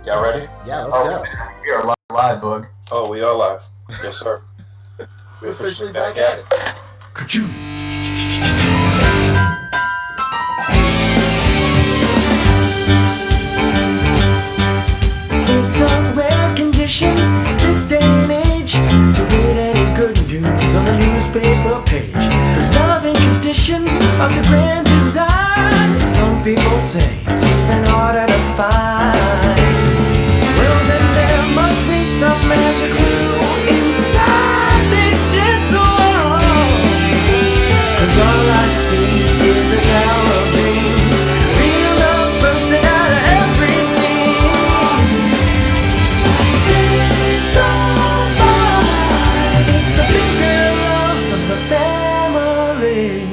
Y'all ready? Yeah, let's go. We are live, Boog. Oh, we are live. Yes, sir. We're officially back at it. It's a rare condition this day and age to read any good news on the newspaper page. Love and tradition of the grand design. Some people say it's even harder to find. Well, then there must be some magic clue inside this gentle world. 'Cause all I see is a tower of dreams, real love bursting out of every scene. Please don't mind, it's the bigger love of the family.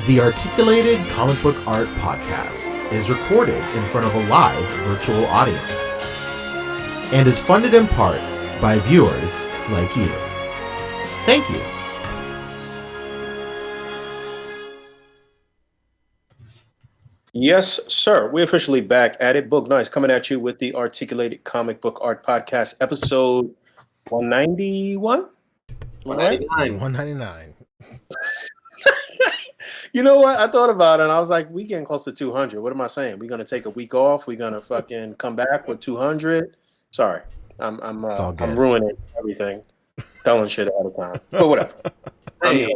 The Articulated Comic Book Art Podcast is recorded in front of a live virtual audience and is funded in part by viewers like you. Thank you. Yes, sir. We're officially back at it. Boog Nice coming at you with the Articulated Comic Book Art Podcast, episode 191? 199. 199. You know what? I thought about it and I was like, we getting close to 200. What am I saying? We're going to take a week off. We're going to fucking come back with 200. Sorry. I'm ruining everything. Telling shit all the time. But whatever. Hey.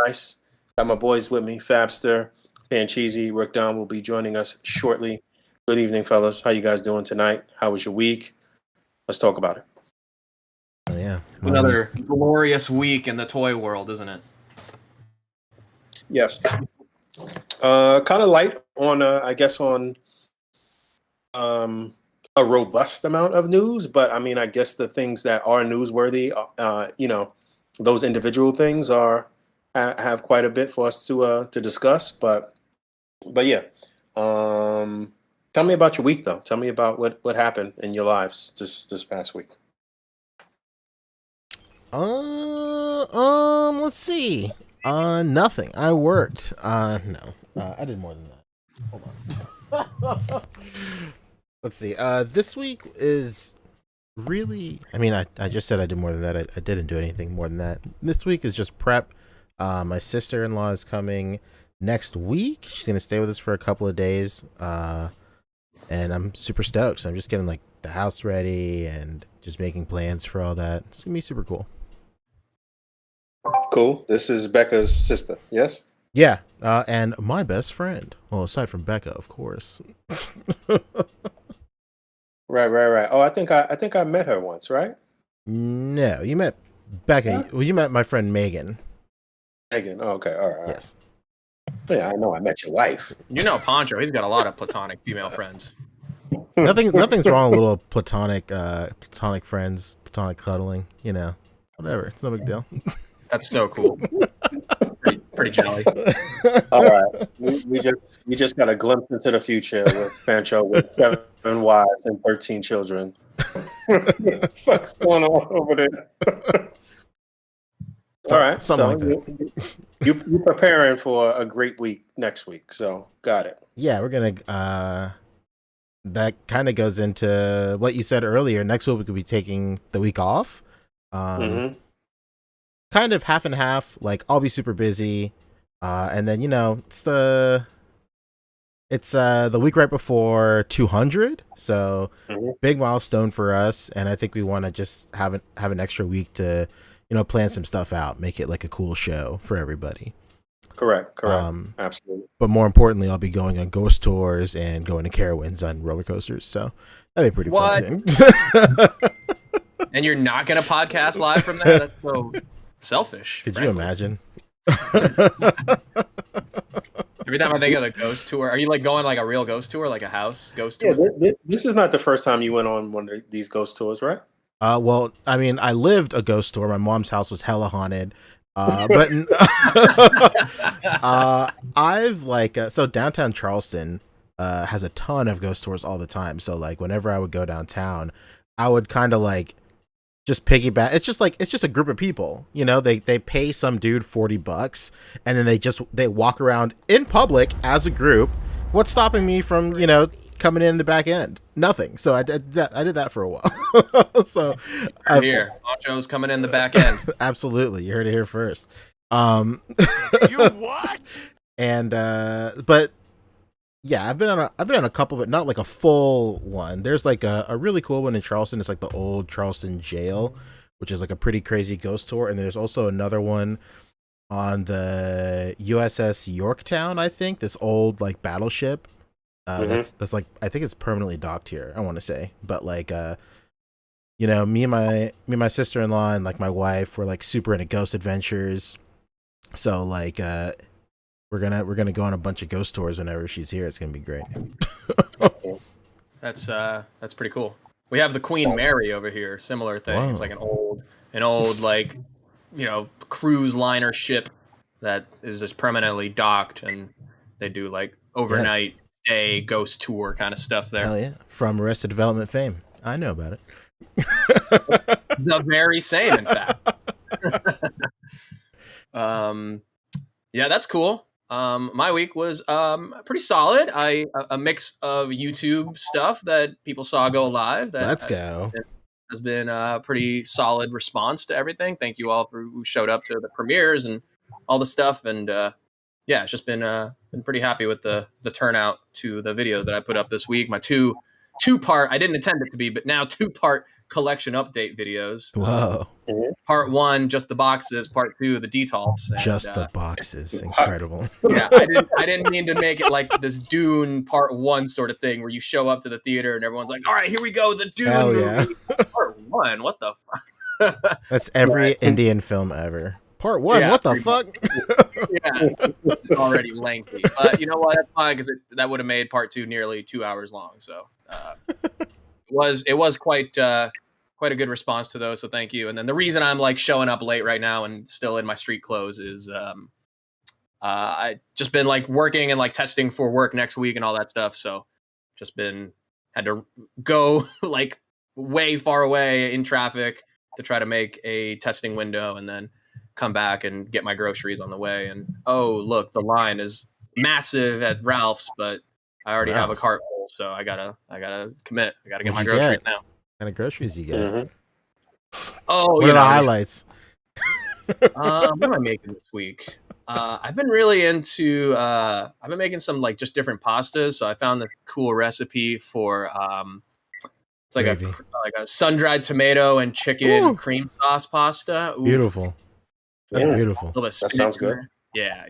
Nice. Got my boys with me. Fabster, Fan Cheesy, Rick Don will be joining us shortly. Good evening, fellas. How you guys doing tonight? How was your week? Let's talk about it. Oh, yeah. Another glorious week in the toy world, isn't it? Yes. Kind of light on, I guess, on a robust amount of news, but I mean, I guess the things that are newsworthy, those individual things have quite a bit for us to discuss. But yeah, tell me about your week, though. Tell me about what happened in your lives this past week. Let's see. Nothing. I worked. No. I did more than that. Hold on. Let's see. This week is really, I mean, I just said I did more than that. I didn't do anything more than that. This week is just prep. My sister-in-law is coming next week. She's going to stay with us for a couple of days. And I'm super stoked. So I'm just getting like the house ready and just making plans for all that. It's going to be super cool. Cool. This is Becca's sister. Yes. Yeah. And my best friend. Well, aside from Becca, of course. Right. Oh, I think I met her once, right? No, you met Becca. Well, you met my friend Megan. Megan. Oh, okay. All right. Yes. Yeah, I know. I met your wife. You know Poncho, he's got a lot of platonic female friends. Nothing's wrong with little platonic friends, platonic cuddling. You know, whatever. It's no big deal. That's so cool. Pretty jolly. All right, we just got a glimpse into the future with Pancho with 7 wives and 13 children. What's going on over there? All right, something so like that. you're preparing for a great week next week. So got it. Yeah, we're gonna. That kind of goes into what you said earlier. Next week we could be taking the week off. Kind of half and half. Like I'll be super busy, and then it's the week right before 200, so big milestone for us. And I think we want to just have an extra week to plan some stuff out, make it like a cool show for everybody. Correct. Absolutely. But more importantly, I'll be going on ghost tours and going to Carowinds on roller coasters. So that'd be pretty fun too. And you're not gonna podcast live from there? That's so selfish. Could frankly. you imagine? Every time I think of the ghost tour, are you like going like a real ghost tour, like a house ghost tour? Yeah, this is not the first time you went on one of these ghost tours, right? Well, I mean, I lived a ghost tour. My mom's house was hella haunted. But I've so downtown Charleston has a ton of ghost tours all the time. So like whenever I would go downtown, I would kind of like just piggyback. It's just a group of people, you know. They pay some dude $40, and then they walk around in public as a group. What's stopping me from coming in the back end? Nothing. So I did that for a while. So Here, Macho's coming in the back end. Absolutely, you heard it here first. You what? And but yeah, I've been on a couple, but not like a full one. There's like a really cool one in Charleston. It's like the old Charleston jail, which is like a pretty crazy ghost tour. And there's also another one on the USS Yorktown, I think, this old like battleship. That's like, I think it's permanently docked here, I want to say. But like me and my sister-in-law and like my wife were like super into ghost adventures. So like we're gonna go on a bunch of ghost tours whenever she's here. It's gonna be great. That's pretty cool. We have the Queen Mary over here. Similar thing. Whoa. It's like an old like cruise liner ship that is just permanently docked, and they do like overnight stay ghost tour kind of stuff there. Hell yeah! From Arrested Development fame, I know about it. The very same, in fact. Yeah, that's cool. My week was pretty solid. A mix of YouTube stuff that people saw go live. Let's go. Has been a pretty solid response to everything. Thank you all who showed up to the premieres and all the stuff. And yeah, it's just been pretty happy with the turnout to the videos that I put up this week. My two-part, I didn't intend it to be, but now 2-part collection update videos. Whoa. Part 1, just the boxes. Part 2, the details. Just the boxes. Incredible. Yeah, I didn't mean to make it like this Dune Part 1 sort of thing where you show up to the theater and everyone's like, all right, here we go, the Dune movie. Part 1, what the fuck? That's every Indian film ever. Part 1, what the fuck? Yeah, it's already lengthy. But you know what? That's fine, because that would have made Part 2 nearly 2 hours long. So it was quite a good response to those. So thank you. And then the reason I'm like showing up late right now and still in my street clothes is I just been like working and like testing for work next week and all that stuff. So just had to go like way far away in traffic to try to make a testing window, and then come back and get my groceries on the way. And oh, look, the line is massive at Ralph's, but I already have a cart full, so I gotta commit. I gotta get my groceries now. What kind of groceries you get? Oh, what are the highlights? What am I making this week? I've been really into. I've been making some like just different pastas. So I found the cool recipe for. It's like a sun-dried tomato and chicken cream sauce pasta. Ooh. Beautiful. That's beautiful. That sounds good. Yeah,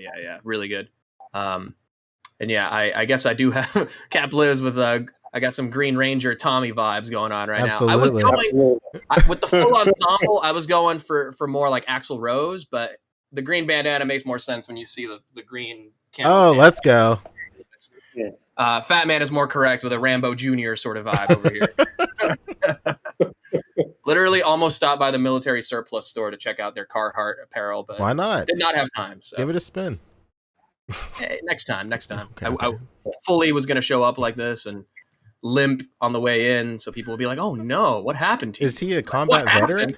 really good. And yeah, I guess I do have Cap lives with I got some Green Ranger Tommy vibes going on right now. I was going with the full ensemble. I was going for more like Axl Rose, but the green bandana makes more sense when you see the green. Let's go. Fat Man is more correct with a Rambo Jr. sort of vibe over here. Literally almost stopped by the military surplus store to check out their Carhartt apparel, but why not? Did not have time. So give it a spin. Hey, next time. Okay. I fully was going to show up like this and limp on the way in, so people will be like, "Oh no, what happened to you?" Is he a combat veteran?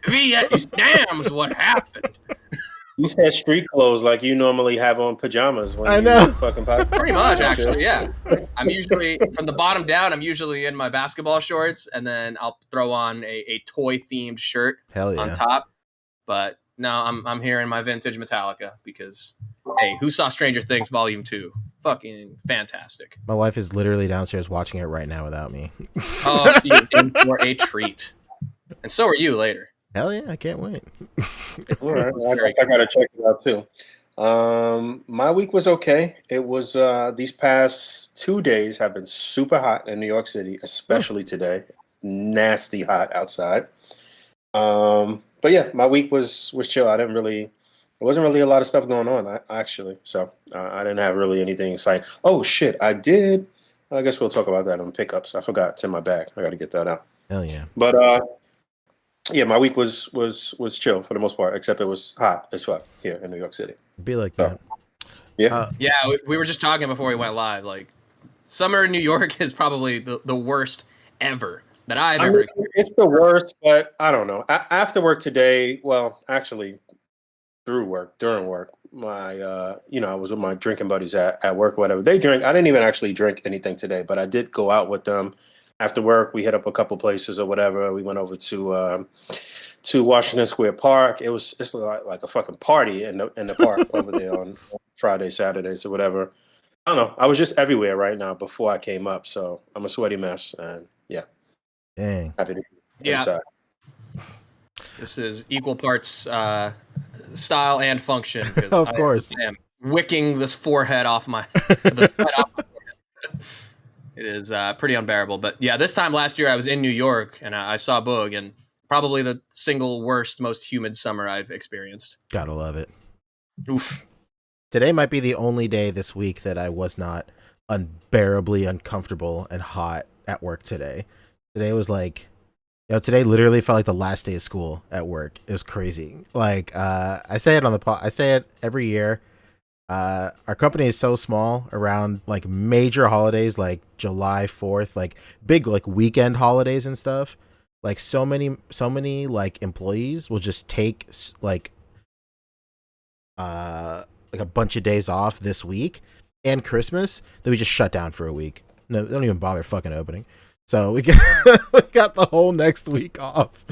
Vietnam's what happened. You said street clothes like you normally have on pajamas when I know. Fucking podcast. Pretty much, actually, yeah. I'm usually from the bottom down. I'm usually in my basketball shorts, and then I'll throw on a toy themed shirt on top. But no, I'm here in my vintage Metallica because hey, who saw Stranger Things Volume 2? Fucking fantastic. My wife is literally downstairs watching it right now without me. Oh, she is in for a treat, and so are you later. Hell yeah, I can't wait. All right, I gotta check it out too. My week was okay. It was these past 2 days have been super hot in New York City, especially today. Nasty hot outside. But yeah, my week was chill. There wasn't really a lot of stuff going on actually. So I didn't have really anything exciting. Oh shit, I did. I guess we'll talk about that on pickups. I forgot, it's in my bag. I got to get that out. Hell yeah. But yeah, my week was chill for the most part, except it was hot as fuck here in New York City. Be like that. Yeah. We were just talking before we went live. Like, summer in New York is probably the worst ever that I've I ever mean, experienced. it's the worst, but I don't know. After work today, well, actually, through work, during work, my, I was with my drinking buddies at work, or whatever. They drink. I didn't even actually drink anything today, but I did go out with them after work. We hit up a couple places or whatever. We went over to Washington Square Park. It's like a fucking party in the park over there on Friday, Saturdays or whatever. I don't know. I was just everywhere right now before I came up, so I'm a sweaty mess, and yeah, Dang. happy to be Yeah. inside. This is equal parts style and function. 'Cause Of course. I am wicking this forehead off the sweat off my forehead. It is pretty unbearable. But yeah, this time last year I was in New York and I saw Boog, and probably the single worst, most humid summer I've experienced. Gotta love it. Oof. Today might be the only day this week that I was not unbearably uncomfortable and hot at work today. Today was like, today literally felt like the last day of school at work. It was crazy. Like, I say it on the I say it every year. Our company is so small around like major holidays like July 4th, like big like weekend holidays and stuff. Like so many like employees will just take like a bunch of days off this week and Christmas that we just shut down for a week. No, they don't even bother fucking opening. So we got the whole next week off.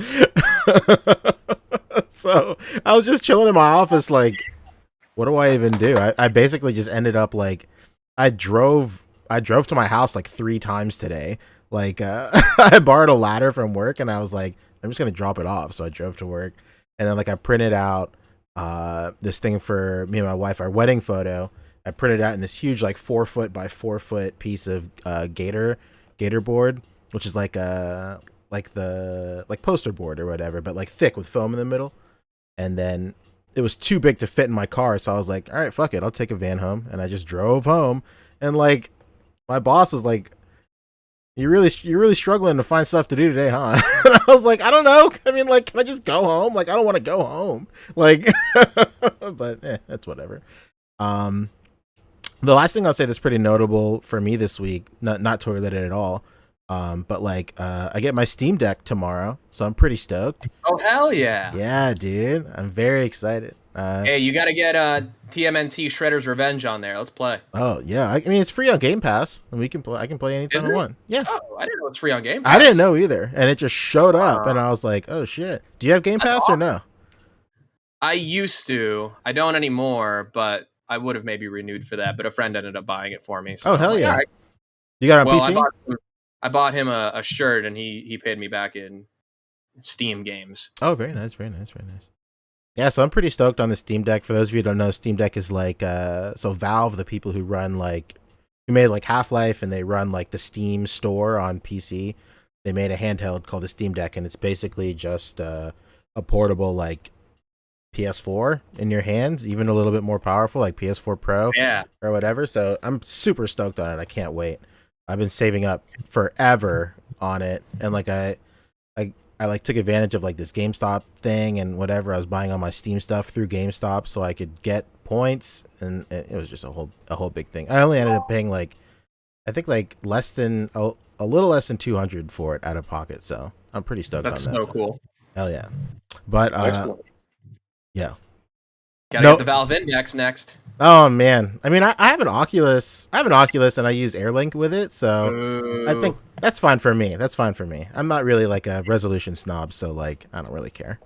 So I was just chilling in my office like, what do I even do? I basically just ended up like, I drove to my house like 3 times today. Like I borrowed a ladder from work and I was like, I'm just going to drop it off. So I drove to work and then like I printed out this thing for me and my wife, our wedding photo. I printed out in this huge like 4 foot by 4 foot piece of gator board, which is like the poster board or whatever, but like thick with foam in the middle. And then it was too big to fit in my car, so I was like, all right, fuck it, I'll take a van home. And I just drove home, and like my boss was like, you're really struggling to find stuff to do today, huh? And I was like, I don't know. I mean, like, can I just go home? Like, I don't want to go home. Like, but that's whatever. The last thing I'll say that's pretty notable for me this week, not toy related at all, but like I get my Steam Deck tomorrow, so I'm pretty stoked. Oh hell yeah! Yeah, dude, I'm very excited. Hey, you got to get TMNT Shredder's Revenge on there. Let's play. Oh yeah, I mean it's free on Game Pass, and we can play. I can play anytime I want. Yeah. Oh, I didn't know it's free on Game Pass. I didn't know either, and it just showed up, and I was like, oh shit. Do you have Game Pass or no? I used to. I don't anymore, but I would have maybe renewed for that. But a friend ended up buying it for me. So oh hell yeah! Right. You got it on PC? I bought him a shirt, and he paid me back in Steam games. Oh, very nice, very nice, very nice. Yeah, so I'm pretty stoked on the Steam Deck. For those of you who don't know, Steam Deck is like so Valve, the people who made like Half-Life and they run like the Steam store on PC, they made a handheld called the Steam Deck, and it's basically just a portable like PS4 in your hands, even a little bit more powerful, like PS4 Pro or whatever. So I'm super stoked on it. I can't wait. I've been saving up forever on it, and like I like took advantage of like this GameStop thing and whatever. I was buying all my Steam stuff through GameStop so I could get points, and it was just a whole big thing. I only ended up paying like I think like a little less than 200 for it out of pocket. So I'm pretty stoked on that. That's so cool. Hell yeah! But yeah. Gotta get the Valve Index next. Oh man, I mean, I have an Oculus. And I use AirLink with it, so I think that's fine for me. I'm not really like a resolution snob, so like I don't really care.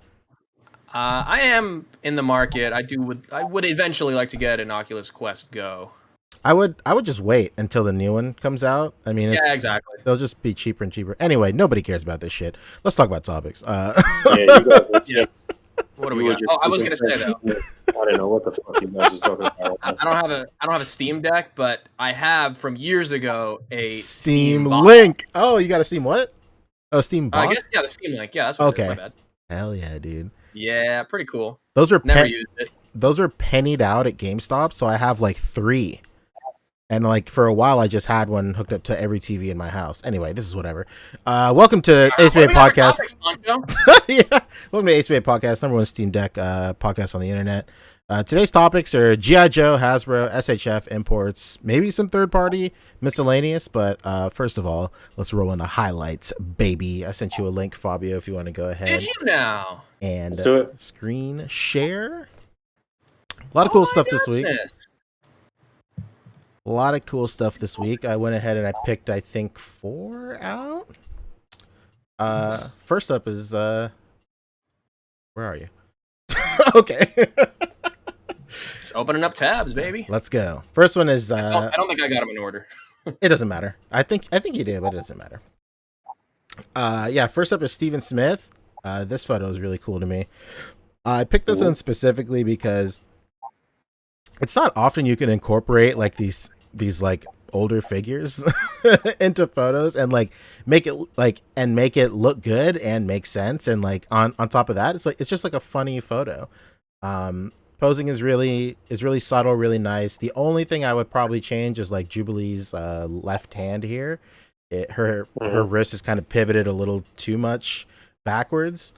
I am in the market. I would eventually like to get an Oculus Quest Go. I would just wait until the new one comes out. I mean, yeah, exactly. They'll just be cheaper and cheaper. Anyway, nobody cares about this shit. Let's talk about topics. Yeah. What do we got? Oh, I was gonna say though. I don't know what the fuck you guys are talking about. I don't have a Steam Deck, but I have from years ago a Steam Link. Oh, you got a Steam what? Oh, Steam Box? I guess the Steam Link. Yeah, that's what okay. It is. My bad. Hell yeah, dude. Yeah, pretty cool. Those are never used it. Those are pennied out at GameStop, so I have like 3. And like for a while, I just had one hooked up to every TV in my house. Anyway, this is whatever. Welcome to A.C.B.A. Podcast. Topics, yeah, welcome to A.C.B.A. Podcast, #1 Steam Deck podcast on the internet. Today's topics are G.I. Joe, Hasbro, SHF, imports, maybe some third-party miscellaneous, but first of all, let's roll into highlights, baby. I sent you a link, Fabio, if you want to go ahead. Did you now? And Let's do it. screen share. A lot of cool stuff this week. A lot of cool stuff this week. I went ahead and I picked, I think, 4 out. First up is where are you? Okay. Just opening up tabs, baby. Let's go. First one is I don't think I got them in order. it doesn't matter. I think you did, but it doesn't matter. Yeah, first up is Steven Smith. This photo is really cool to me. I picked this one specifically because it's not often you can incorporate like these like older figures into photos and like make it look good and make sense, and like on top of that it's just like a funny photo. Posing is really subtle, really nice. The only thing I would probably change is like Jubilee's left hand here. Her wrist is kind of pivoted a little too much backwards,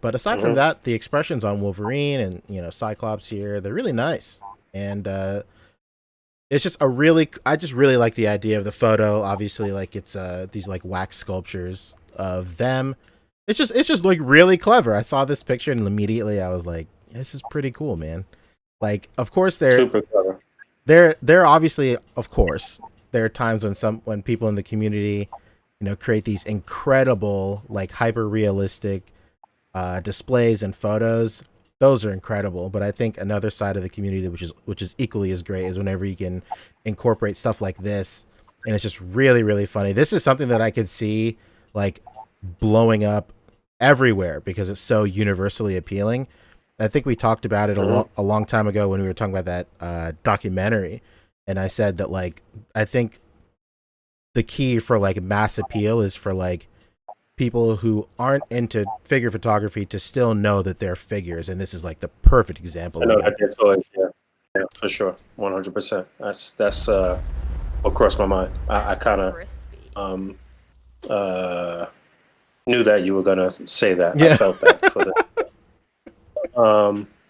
but aside from that, the expressions on Wolverine and Cyclops here, they're really nice. And it's just I just really like the idea of the photo. Obviously, like it's these like wax sculptures of them. It's just like really clever. I saw this picture and immediately I was like, this is pretty cool, man. Like, of course they're Super clever. they're obviously, of course, there are times when people in the community, create these incredible, like hyper realistic displays and photos. Those are incredible, but I think another side of the community which is equally as great is whenever you can incorporate stuff like this, and it's just really, really funny. This is something that I could see like blowing up everywhere because it's so universally appealing. I think we talked about it a long time ago when we were talking about that documentary, and I said that like I think the key for like mass appeal is for like people who aren't into figure photography to still know that they're figures, and this is like the perfect example. I know that they're toys, yeah, for sure, 100%. That's what crossed my mind. I kind of knew that you were gonna say that. Yeah. I felt that.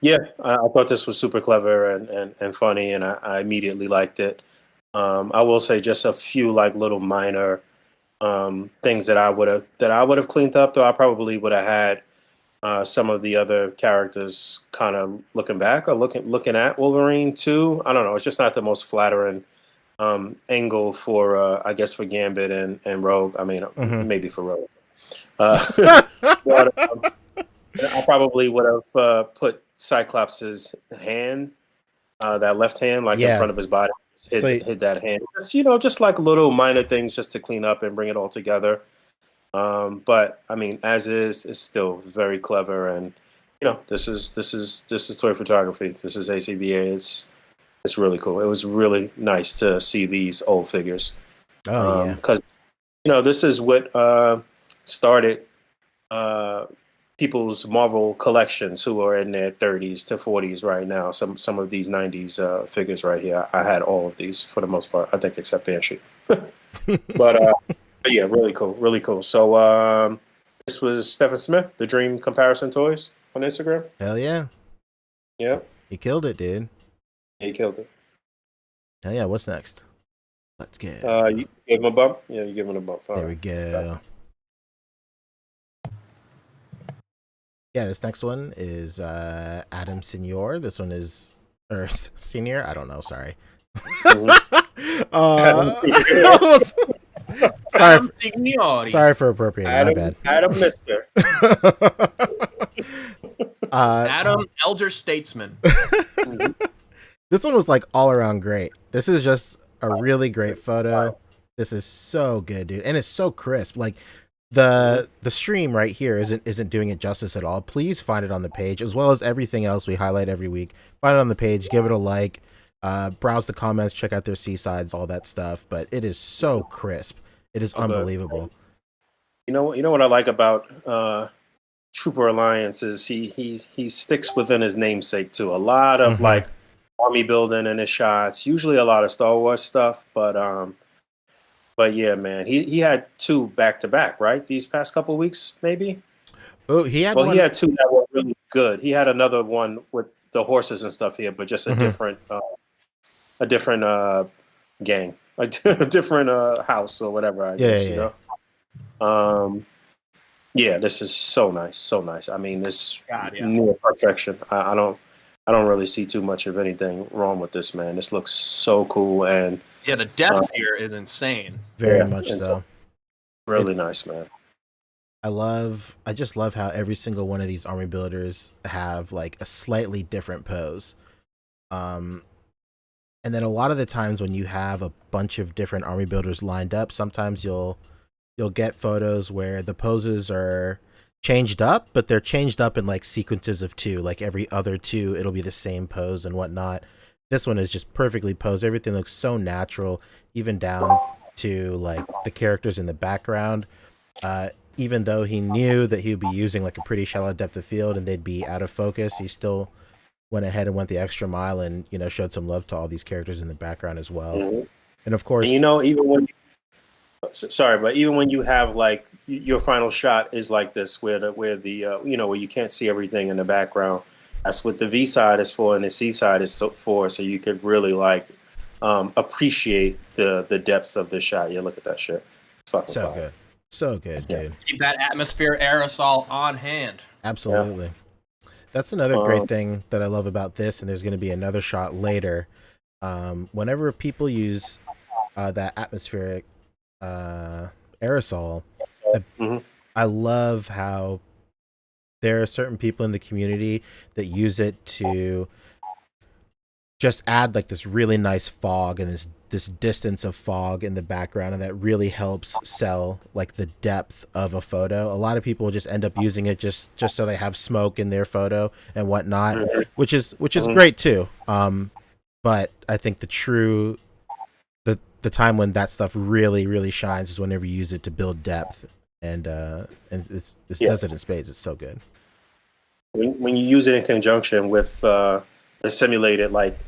Yeah, I thought this was super clever and funny, and I immediately liked it. I will say just a few like little minor things that I would have cleaned up, though I probably would have had some of the other characters kind of looking back or looking at Wolverine too. I don't know. It's just not the most flattering angle for I guess for Gambit and Rogue. I mean, maybe for Rogue. But, I probably would have put Cyclops's hand, that left hand, like in front of his body. Hit that hand. Just like little minor things just to clean up and bring it all together. But I mean, as is, it's still very clever, and this is toy photography. This is A.C.B.A. It's really cool. It was really nice to see these old figures. Oh yeah, because this is what started people's Marvel collections who are in their 30s to 40s right now. Some of these 90s figures right here. I had all of these for the most part, I think, except Banshee. but yeah, really cool. So this was Stephen Smith, the Dream Comparison Toys on Instagram. Hell yeah. Yeah. He killed it, dude. He killed it. Hell yeah, what's next? Let's go. You gave him a bump? Yeah, you give him a bump. There we go. Yeah, this next one is Adam Senior. This one is Senior. I don't know. Sorry. Sorry for appropriating. My bad. Adam Mister. Adam Elder Statesman. This one was like all around great. This is just a really great photo. This is so good, dude, and it's so crisp. Like the stream right here isn't doing it justice at all. Please find it on the page, as well as everything else we highlight every week. Find it on the page, give it a like, browse the comments, check out their C-sides, all that stuff. But it is so crisp. It is unbelievable. You know what I like about Trooper Alliance is he sticks within his namesake too. A lot of like army building in his shots, usually a lot of Star Wars stuff, but yeah, man, he had 2 back to back, right? These past couple weeks, maybe. Oh, he had 2 that were really good. He had another one with the horses and stuff here, but just a different gang, like a different house or whatever. I guess you know. Yeah, this is so nice, so nice. I mean, this near perfection. I don't really see too much of anything wrong with this, man. This looks so cool, and yeah, the depth here is insane. Very much so. Really nice, man. I just love how every single one of these army builders have like a slightly different pose. And then a lot of the times when you have a bunch of different army builders lined up, sometimes you'll get photos where the poses are changed up, but they're changed up in like sequences of 2, like every other 2, it'll be the same pose and whatnot. This one is just perfectly posed. Everything looks so natural, even down to like the characters in the background. Even though he knew that he would be using like a pretty shallow depth of field and they'd be out of focus, he still went ahead and went the extra mile and, you know, showed some love to all these characters in the background as well. And of course, and, you know, even when you have like your final shot is like this, where the you know, where you can't see everything in the background. That's what the V side is for, and the C side is for, so you could really like appreciate the depths of the shot. Yeah, look at that shit. It's fucking so fire. good. So good, dude. Keep that atmosphere aerosol on hand. Absolutely. Yeah. That's another great thing that I love about this, and there's going to be another shot later. Whenever people use that atmospheric aerosol, I love how there are certain people in the community that use it to just add like this really nice fog and this distance of fog in the background, and that really helps sell like the depth of a photo. A lot of people just end up using it just so they have smoke in their photo and whatnot, which is great too. But I think the time when that stuff really shines is whenever you use it to build depth, and this does it in spades. It's so good. When you use it in conjunction with the simulated like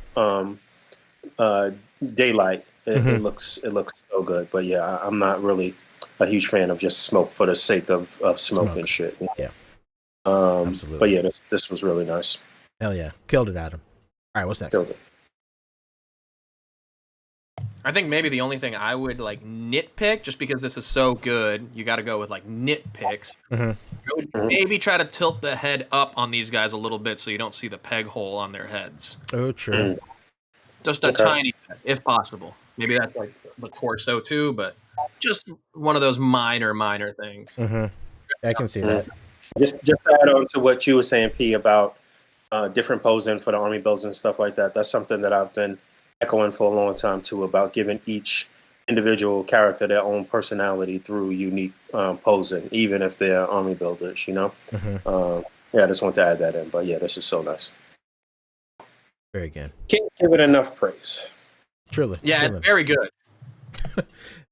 daylight, it looks so good. But yeah, I'm not really a huge fan of just smoke for the sake of smoke and shit. Yeah. Absolutely. But yeah, this was really nice. Hell yeah, killed it, Adam. All right, what's next? Killed it. I think maybe the only thing I would like nitpick, just because this is so good, you got to go with like nitpicks. I would maybe try to tilt the head up on these guys a little bit so you don't see the peg hole on their heads. Oh, true. Just a tiny bit, if possible. Maybe that's like the torso too, but just one of those minor things. I can see that. Just to add on to what you were saying, P, about different posing for the army builds and stuff like that. That's something that I've been echoing for a long time too, about giving each individual character their own personality through unique posing, even if they're army builders, you know. Yeah, I just want to add that in. But yeah, this is so nice. Very good. Can't give it enough praise. Truly. Yeah, it's very good.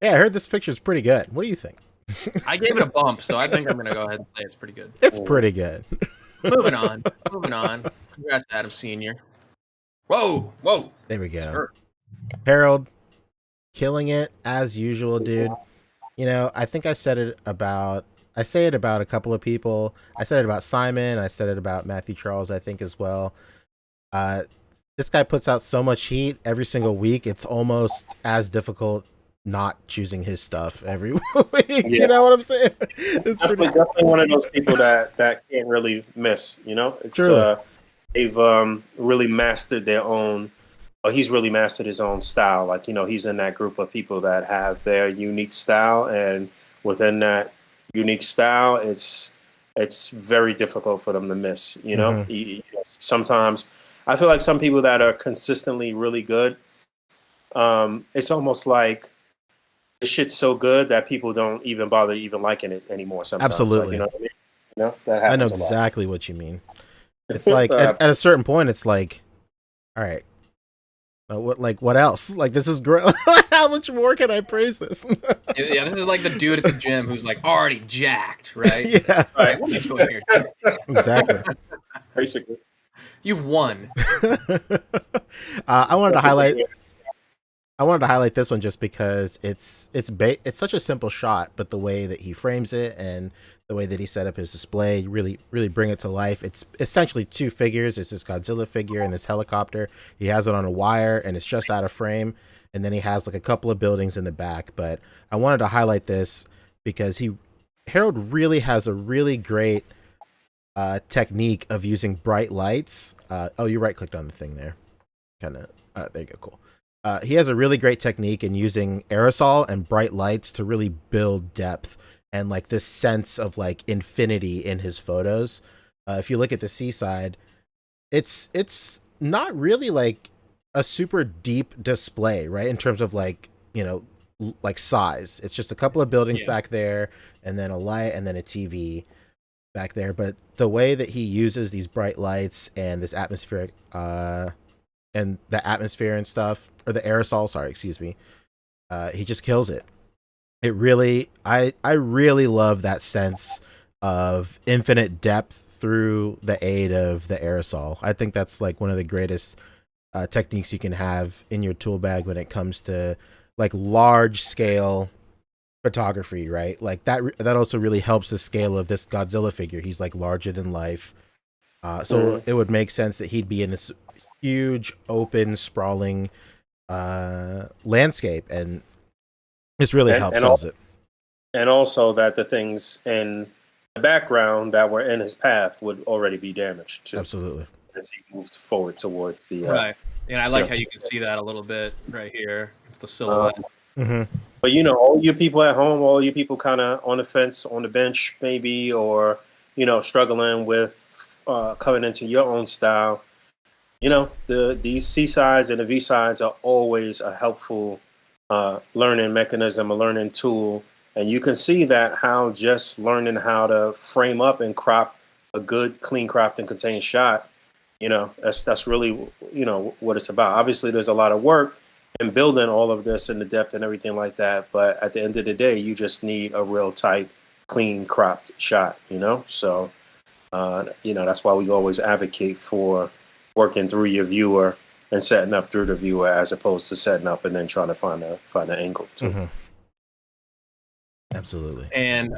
Yeah, I heard this picture is pretty good. What do you think? I gave it a bump, so I think I'm gonna go ahead and say it's pretty good. It's pretty good. Moving on. Congrats, Adam Senior. Whoa. There we go. Sure. Harold, killing it as usual, dude. You know, I think I say it about a couple of people. I said it about Simon. I said it about Matthew Charles, I think, as well. This guy puts out so much heat every single week. It's almost as difficult not choosing his stuff every week. Yeah. You know what I'm saying? It's definitely one of those people that can't really miss. You know, it's they've really mastered their own. Or he's really mastered his own style. Like, you know, he's in that group of people that have their unique style, and within that unique style, it's very difficult for them to miss. You know, sometimes I feel like some people that are consistently really good, it's almost like the shit's so good that people don't even bother even liking it anymore. Sometimes, absolutely. Like, you know what I mean? You know, that happens. I know exactly what you mean. It's like at a certain point, it's like, all right. What else? Like, this is great. How much more can I praise this? Yeah, this is like the dude at the gym who's like already jacked, right? Yeah. All right, what are you doing here? Exactly. Basically. You've won. I wanted to highlight this one just because it's such a simple shot, but the way that he frames it and the way that he set up his display, really bring it to life. It's essentially two figures. It's this Godzilla figure and this helicopter. He has it on a wire and it's just out of frame. And then he has like a couple of buildings in the back. But I wanted to highlight this because Harold really has a really great technique of using bright lights. Oh, you right clicked on the thing there. Kind of, there you go, cool. He has a really great technique in using aerosol and bright lights to really build depth and like this sense of like infinity in his photos. If you look at the seaside, it's not really like a super deep display, right? In terms of like, you know, like size. It's just a couple of buildings back there and then a light and then a TV back there. But the way that he uses these bright lights and this atmospheric, and the atmosphere and stuff, or the aerosol, sorry, excuse me, he just kills it. It really, I really love that sense of infinite depth through the aid of the aerosol. I think that's like one of the greatest techniques you can have in your tool bag when it comes to like large scale photography, right? Like that also really helps the scale of this Godzilla figure. He's like larger than life. So it would make sense that he'd be in this huge, open, sprawling landscape, and this really helps it. And also that the things in the background that were in his path would already be damaged too. Absolutely. As he moved forward towards the right. And I like how you can see that a little bit right here. It's the silhouette. But you know, all you people at home, all you people kind of on the fence, on the bench, maybe, or you know, struggling with coming into your own style. You know, these C sides and the V sides are always a helpful learning mechanism, a learning tool, and you can see that how just learning how to frame up and crop a good, clean cropped and contained shot. You know, that's really, you know, what it's about. Obviously, there's a lot of work in building all of this and the depth and everything like that. But at the end of the day, you just need a real tight, clean, cropped shot, you know? So, you know, that's why we always advocate for working through your viewer and setting up through the viewer as opposed to setting up and then trying to find an angle. Absolutely. And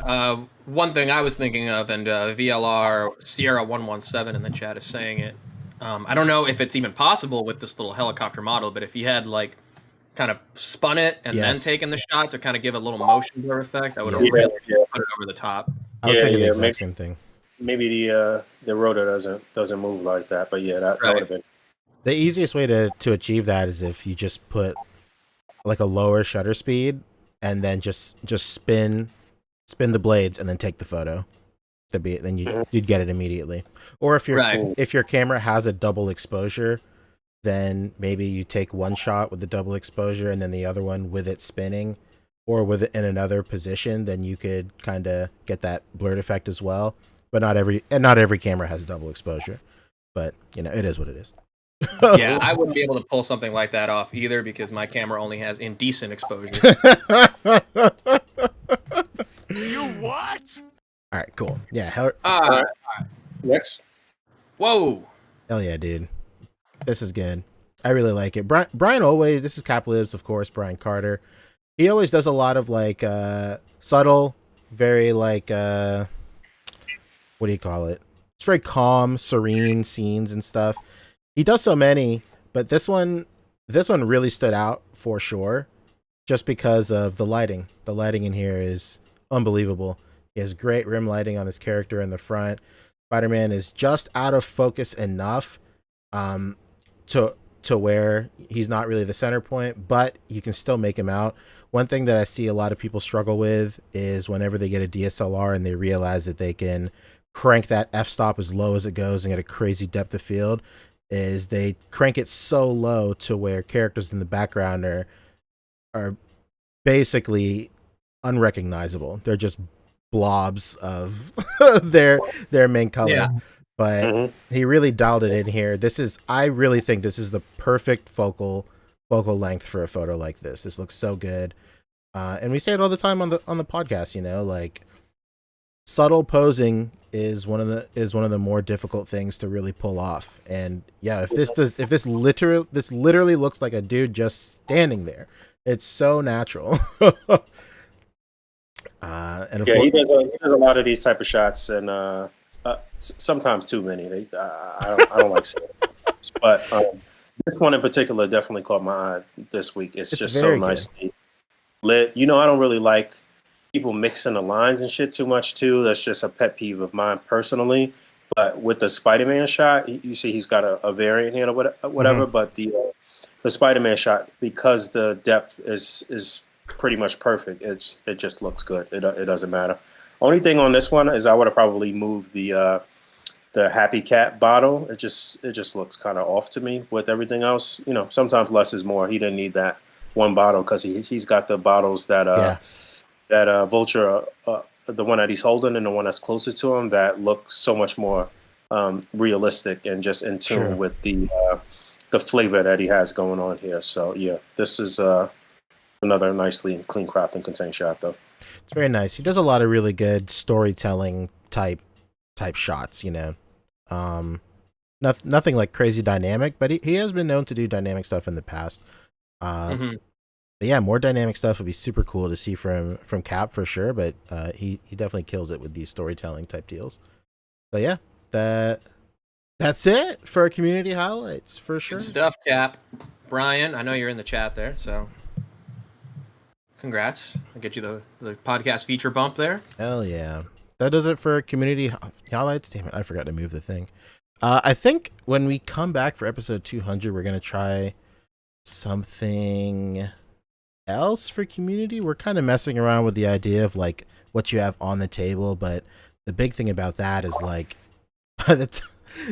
one thing I was thinking of, and VLR Sierra 117 in the chat is saying it. I don't know if it's even possible with this little helicopter model, but if you had like kind of spun it and then taken the shot to kind of give a little motion blur effect, that would have really put it over the top. I was thinking the exact same thing. Maybe the rotor doesn't move like that, but yeah, that would have been. The easiest way to achieve that is if you just put like a lower shutter speed and then just spin the blades and then take the photo. Then you'd get it immediately. Or if your camera has a double exposure, then maybe you take one shot with the double exposure and then the other one with it spinning, or with it in another position, then you could kind of get that blurred effect as well. But not every camera has double exposure. But you know, it is what it is. Yeah, I wouldn't be able to pull something like that off either because my camera only has indecent exposure. You what? All right, cool. Yeah. Next. Whoa. Hell yeah, dude. This is good. I really like it. Brian always, this is Cap Lives, of course, Brian Carter. He always does a lot of like subtle, very like what do you call it? It's very calm, serene scenes and stuff. He does so many, but this one really stood out for sure, just because of the lighting. The lighting in here is unbelievable. He has great rim lighting on this character in the front. Spider-Man is just out of focus enough to where he's not really the center point, but you can still make him out. One thing that I see a lot of people struggle with is whenever they get a DSLR and they realize that they can crank that f-stop as low as it goes and get a crazy depth of field, is they crank it so low to where characters in the background are basically unrecognizable. They're just blobs of their main color. Yeah. But he really dialed it in here. I really think this is the perfect focal length for a photo like this. This looks so good. And we say it all the time on the podcast, you know, like subtle posing is one of the more difficult things to really pull off. And yeah, if this literally looks like a dude just standing there. It's so natural. And of Yeah, course, he does a lot of these type of shots, and sometimes too many. I don't like seeing it. But this one in particular definitely caught my eye this week. It's it's just so very good. nicely lit. I don't really like people mixing the lines and shit too much too. That's just a pet peeve of mine personally. But with the Spider-Man shot, you see he's got a variant here or Hmm. whatever. But the Spider-Man shot, because the depth is pretty much perfect. It just looks good. It doesn't matter. Only thing on this one is I would have probably moved the Happy Cat bottle. It just looks kind of off to me with everything else. Sometimes less is more. He didn't need that one bottle because he's got the bottles Yeah, that Vulture, the one that he's holding and the one that's closest to him, that look so much more realistic and just in tune true. with the flavor that he has going on here. So yeah, this is another nicely clean cropped and contained shot though. It's very nice. He does a lot of really good storytelling type shots. Nothing like crazy dynamic, but he has been known to do dynamic stuff in the past. Uh, Hmm. but yeah, more dynamic stuff would be super cool to see from Cap for sure. But he definitely kills it with these storytelling type deals. But yeah, that's it for community highlights for sure. Good stuff, Cap. Brian, I know you're in the chat there, so congrats. I'll get you the podcast feature bump there. Hell yeah. That does it for community highlights. Damn it, I forgot to move the thing. I think when we come back for episode 200, we're going to try something else for community. We're kind of messing around with the idea of like what you have on the table, but the big thing about that is like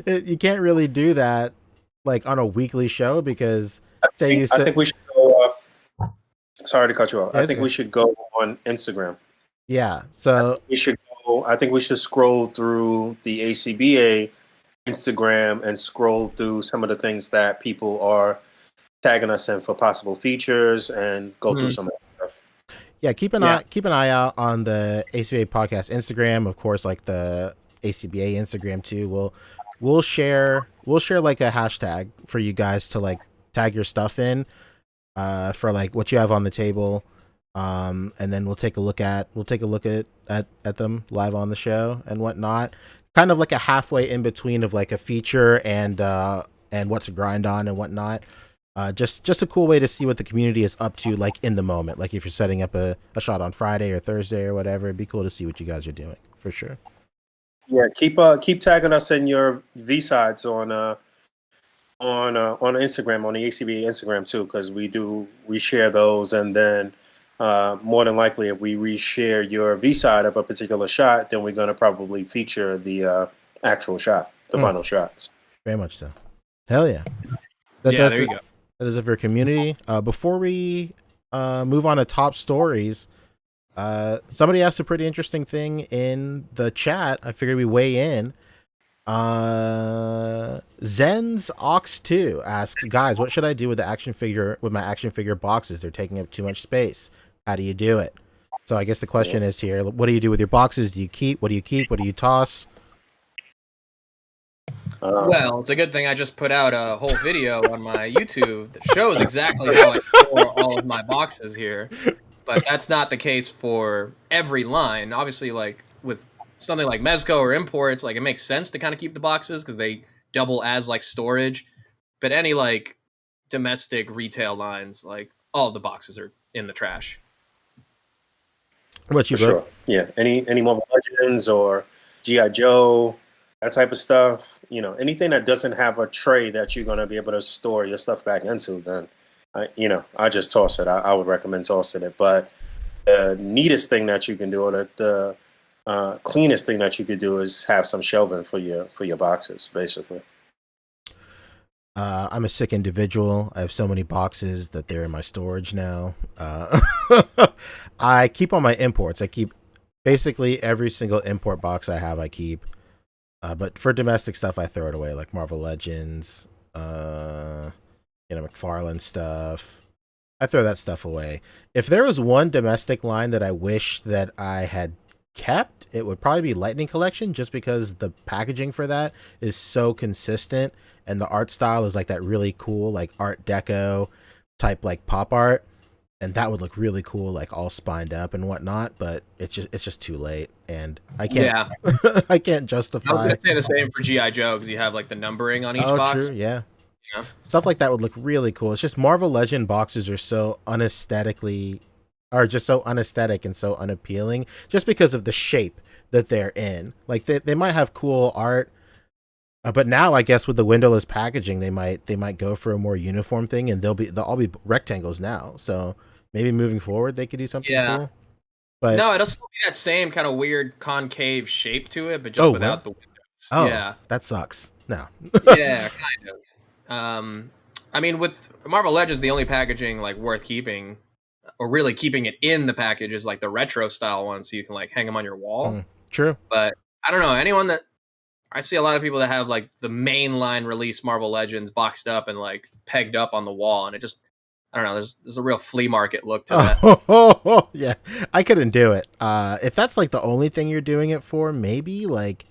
you can't really do that like on a weekly show because say you I said think we should go. Sorry to cut you off. yeah, I it's think we okay. should go on Instagram. Yeah. So We should go. I think we should scroll through the A.C.B.A. Instagram and scroll through some of the things that people are tagging us in for possible features and go through Mhm. some of that stuff. yeah, keep an Yeah. eye out on the A.C.B.A. podcast Instagram, of course, like the A.C.B.A. Instagram too. We'll share like a hashtag for you guys to like tag your stuff in for like what you have on the table. And then we'll take a look at them live on the show and whatnot. Kind of like a halfway in between of like a feature and what to grind on and whatnot. Just a cool way to see what the community is up to, like in the moment. Like if you're setting up a shot on Friday or Thursday or whatever, it'd be cool to see what you guys are doing for sure. Yeah, keep tagging us in your V sides on Instagram, on the A.C.B.A. Instagram too, because we share those, and then more than likely, if we reshare your V side of a particular shot, then we're going to probably feature the actual shot, the final shots. Very much so. Hell yeah. That Yeah, does there it. you go. That is it for community. Before we move on to top stories, somebody asked a pretty interesting thing in the chat. I figured we weigh in. Zen's Ox 2 asks, guys, what should I do with my action figure boxes? They're taking up too much space. How do you do it? So I guess the question is here, what do you do with your boxes? Do you keep? What do you keep? What do you toss? Well, it's a good thing I just put out a whole video on my YouTube that shows exactly how I store all of my boxes here. But that's not the case for every line. Obviously, like with something like Mezco or Imports, like it makes sense to kind of keep the boxes because they double as like storage. But any like domestic retail lines, like all of the boxes are in the trash. What you For sure. Yeah. Any Marvel Legends or G.I. Joe, that type of stuff. Anything that doesn't have a tray that you're going to be able to store your stuff back into, then I just toss it. I would recommend tossing it. But the neatest thing that you can do, or the cleanest thing that you could do, is have some shelving for your boxes, basically. I'm a sick individual. I have so many boxes that they're in my storage now. I keep all my imports. I keep basically every single import box I have. I keep, but for domestic stuff, I throw it away, like Marvel Legends, McFarlane stuff. I throw that stuff away. If there was one domestic line that I wish that I had kept, it would probably be Lightning Collection, just because the packaging for that is so consistent and the art style is like that really cool like art deco type like pop art. and that would look really cool, like all spined up and whatnot. But it's just too late, and I can't. Yeah, I can't I was justify. gonna say the same for GI Joe because you have like the numbering on each Oh, box. true. Yeah. Yeah. Stuff like that would look really cool. It's just Marvel Legend boxes are so are just so unaesthetic and so unappealing just because of the shape that they're in. Like they might have cool art, but now I guess with the windowless packaging, they might go for a more uniform thing, and they'll all be rectangles now. So maybe moving forward, they could do something Yeah. cool. But No, it'll still be that same kind of weird concave shape to it, but just without the windows. oh, Yeah. that sucks. No. Yeah, kind of. I mean, with Marvel Legends, the only packaging like worth keeping, or really keeping it in the package, is like the retro style one, so you can like hang them on your wall. True. But I don't know, anyone that I see a lot of people that have like the mainline release Marvel Legends boxed up and like pegged up on the wall, and it just I don't know. There's a real flea market look to that. Oh, yeah, I couldn't do it. If that's like the only thing you're doing it for, maybe like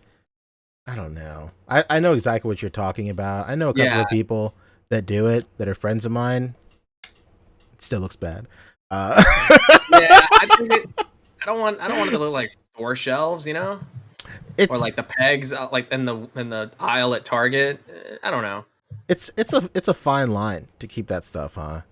I don't know. I know exactly what you're talking about. I know a couple of people that do it that are friends of mine. It still looks bad. Yeah, I don't want it to look like store shelves, you know, or like the pegs like in the aisle at Target. I don't know. It's a fine line to keep that stuff, huh?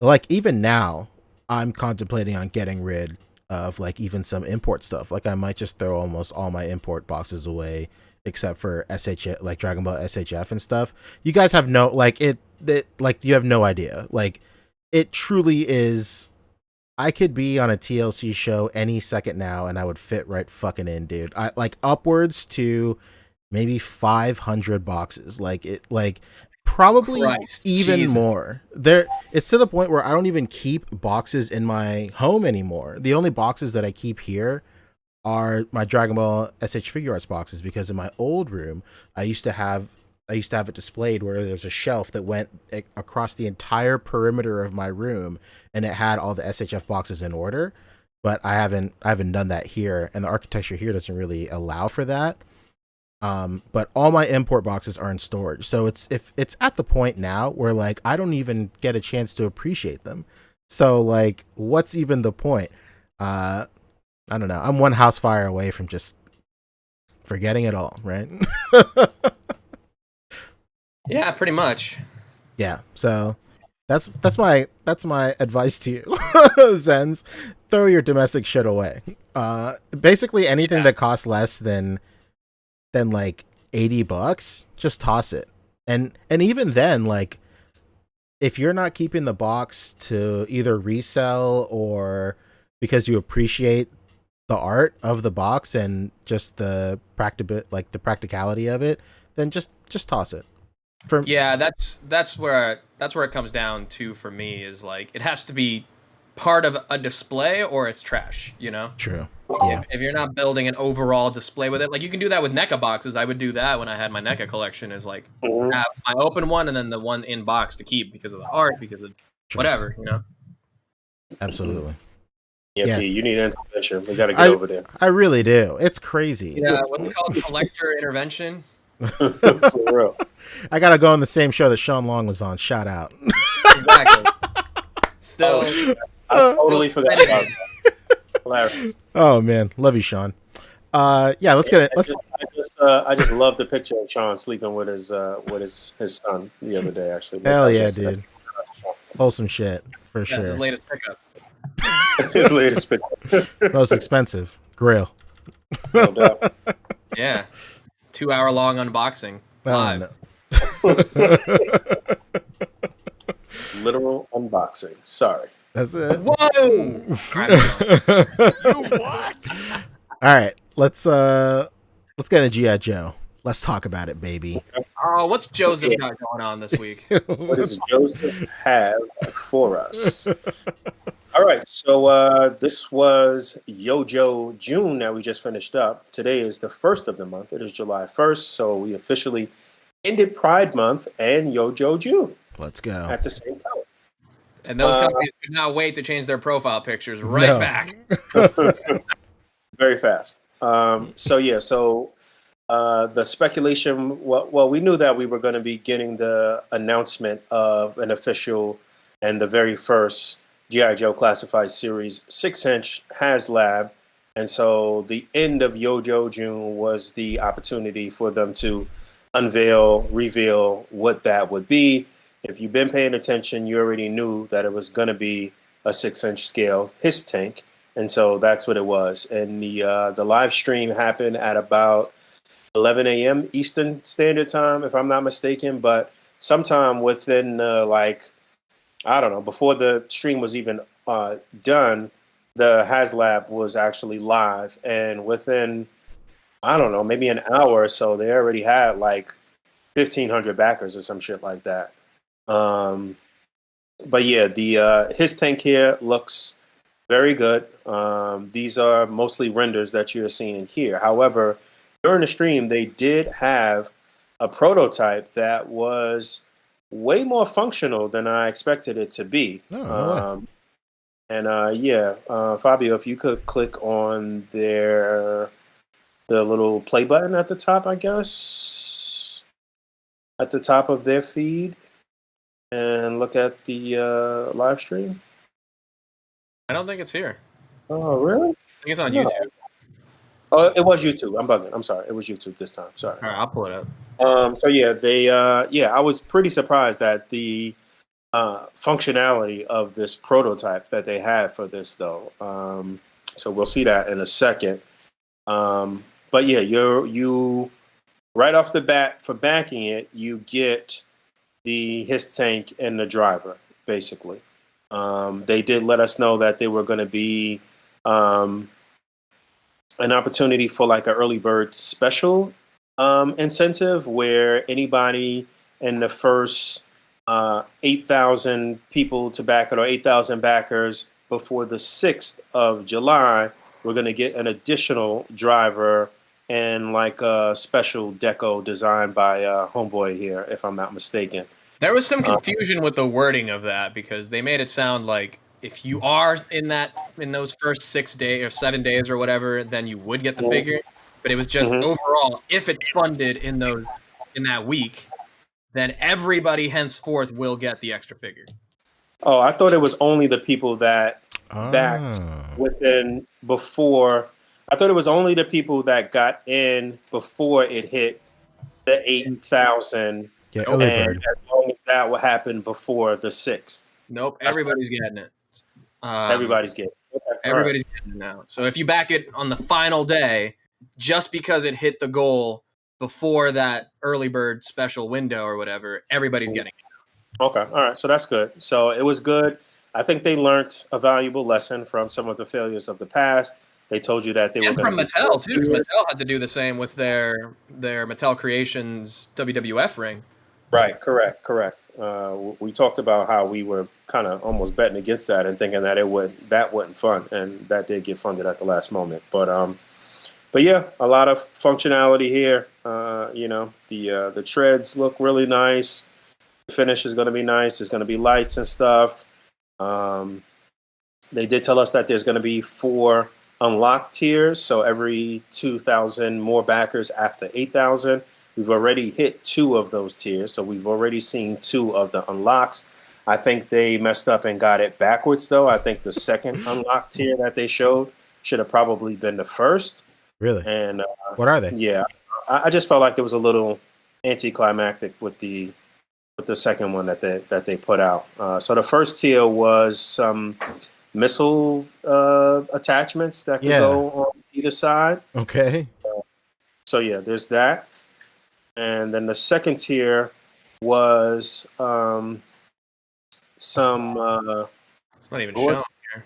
Like even now, I'm contemplating on getting rid of like even some import stuff. Like I might just throw almost all my import boxes away except for SHF, like Dragon Ball SHF and stuff. You guys have no like you have no idea. Like it truly is. I could be on a TLC show any second now and I would fit right fucking in, dude. I like upwards to maybe 500 boxes. Like it like probably even Jesus. more. It's to the point where I don't even keep boxes in my home anymore. The only boxes that I keep here are my Dragon Ball SH Figure Arts boxes, because in my old room I used to have it displayed where there's a shelf that went across the entire perimeter of my room, and it had all the SHF boxes in order. But I haven't done that here, and the architecture here doesn't really allow for that. But all my import boxes are in storage, so it's at the point now where like I don't even get a chance to appreciate them. So like, what's even the point? I don't know. I'm one house fire away from just forgetting it all, right? Yeah, pretty much. Yeah. So that's my advice to you, Zens. Throw your domestic shit away. Basically anything that costs less than like $80, just toss it. And even then, like if you're not keeping the box to either resell or because you appreciate the art of the box and just the practicality of it, then just toss it. Yeah, that's where it comes down to for me, is like it has to be part of a display or it's trash, you know? True. Yeah. If you're not building an overall display with it, like you can do that with NECA boxes. I would do that when I had my NECA collection, is like have my open one and then the one in box to keep because of the art, because of whatever, you know? Absolutely. Yeah, P, you need intervention. We got to get over there. I really do. It's crazy. Yeah, what's it called? Collector intervention? For real. I gotta go on the same show that Sean Long was on. Shout out. Exactly. Still, I totally forgot about that. Hilarious. Oh man, love you, Sean. Yeah, let's get it. I just love the picture of Sean sleeping with his son the other day. Actually, hell yeah, dude. Wholesome shit for sure. That's his latest pickup. His latest pickup. Most expensive grill. No doubt. Yeah, 2-hour long unboxing live. Oh, no. Literal unboxing. Sorry. That's it. Whoa! You what? All right, let's get a GI Joe. Let's talk about it, baby. Oh, what's Joseph got going on this week? What does Joseph have for us? All right, so this was Yojo June that we just finished up. Today is the first of the month. It is July 1st, so we officially ended Pride Month and Yojo June. Let's go. At the same time. And those companies could not wait to change their profile pictures back. Very fast. So the speculation, well, we knew that we were going to be getting the announcement of an official and the very first GI Joe Classified Series 6-inch HasLab. And so the end of Yojo June was the opportunity for them to reveal what that would be. If you've been paying attention, you already knew that it was going to be a 6-inch scale HISS tank. And so that's what it was. And the live stream happened at about 11 a.m. Eastern Standard Time, if I'm not mistaken. But sometime within I don't know, before the stream was even done, the HasLab was actually live, and within I don't know, maybe an hour or so, they already had like 1,500 backers or some shit like that. Um, but yeah, the his tank here looks very good. These are mostly renders that you're seeing here. However, during the stream, they did have a prototype that was way more functional than I expected it to be. No, no way. Fabio, if you could click on the little play button at the top, I guess, at the top of their feed, and look at the live stream. I don't think it's here. Oh, really? I think it's on No. YouTube. Oh, it was YouTube. I'm bugging. I'm sorry. It was YouTube this time. Sorry. All right, I'll pull it up. I was pretty surprised at the functionality of this prototype that they had for this, though. So we'll see that in a second. But yeah, you right off the bat for backing it, you get the HISS tank and the driver, basically. They did let us know that there were going to be an opportunity for like an early bird special incentive where anybody in the first 8,000 people to back it, or 8,000 backers before the 6th of July, we're going to get an additional driver and like a special deco designed by Homeboy here, if I'm not mistaken. There was some confusion with the wording of that because they made it sound like if you are in those first 6 days or 7 days or whatever, then you would get the figure. But it was just overall, if it's funded in that week, then everybody henceforth will get the extra figure. Oh, I thought it was only the people that backed within before. I thought it was only the people that got in before it hit the 8,000. Yeah, and Bird. as long as that would happen before the 6th. Nope, everybody's getting it. Everybody's getting it. Okay, everybody's getting it now. So if you back it on the final day, just because it hit the goal before that early bird special window or whatever, everybody's getting it. Okay, all right. So that's good. So it was good. I think they learned a valuable lesson from some of the failures of the past. They told you that they were from Mattel too, because Mattel had to do the same with their Mattel Creations WWF ring. Right, correct. We talked about how we were kind of almost betting against that and thinking that that wasn't fun, and that did get funded at the last moment. But yeah, a lot of functionality here. The treads look really nice. The finish is going to be nice. There's going to be lights and stuff. They did tell us that there's going to be 4 unlocked tiers, so every 2,000 more backers after 8,000. We've already hit 2 of those tiers, so we've already seen 2 of the unlocks. I think they messed up and got it backwards, though. I think the second unlock tier that they showed should have probably been the first. Really? And what are they? Yeah, I just felt like it was a little anticlimactic with the second one that they put out. So the first tier was some missile attachments that could go on either side. Okay. So yeah, there's that. And then the second tier was some. It's not even shown here.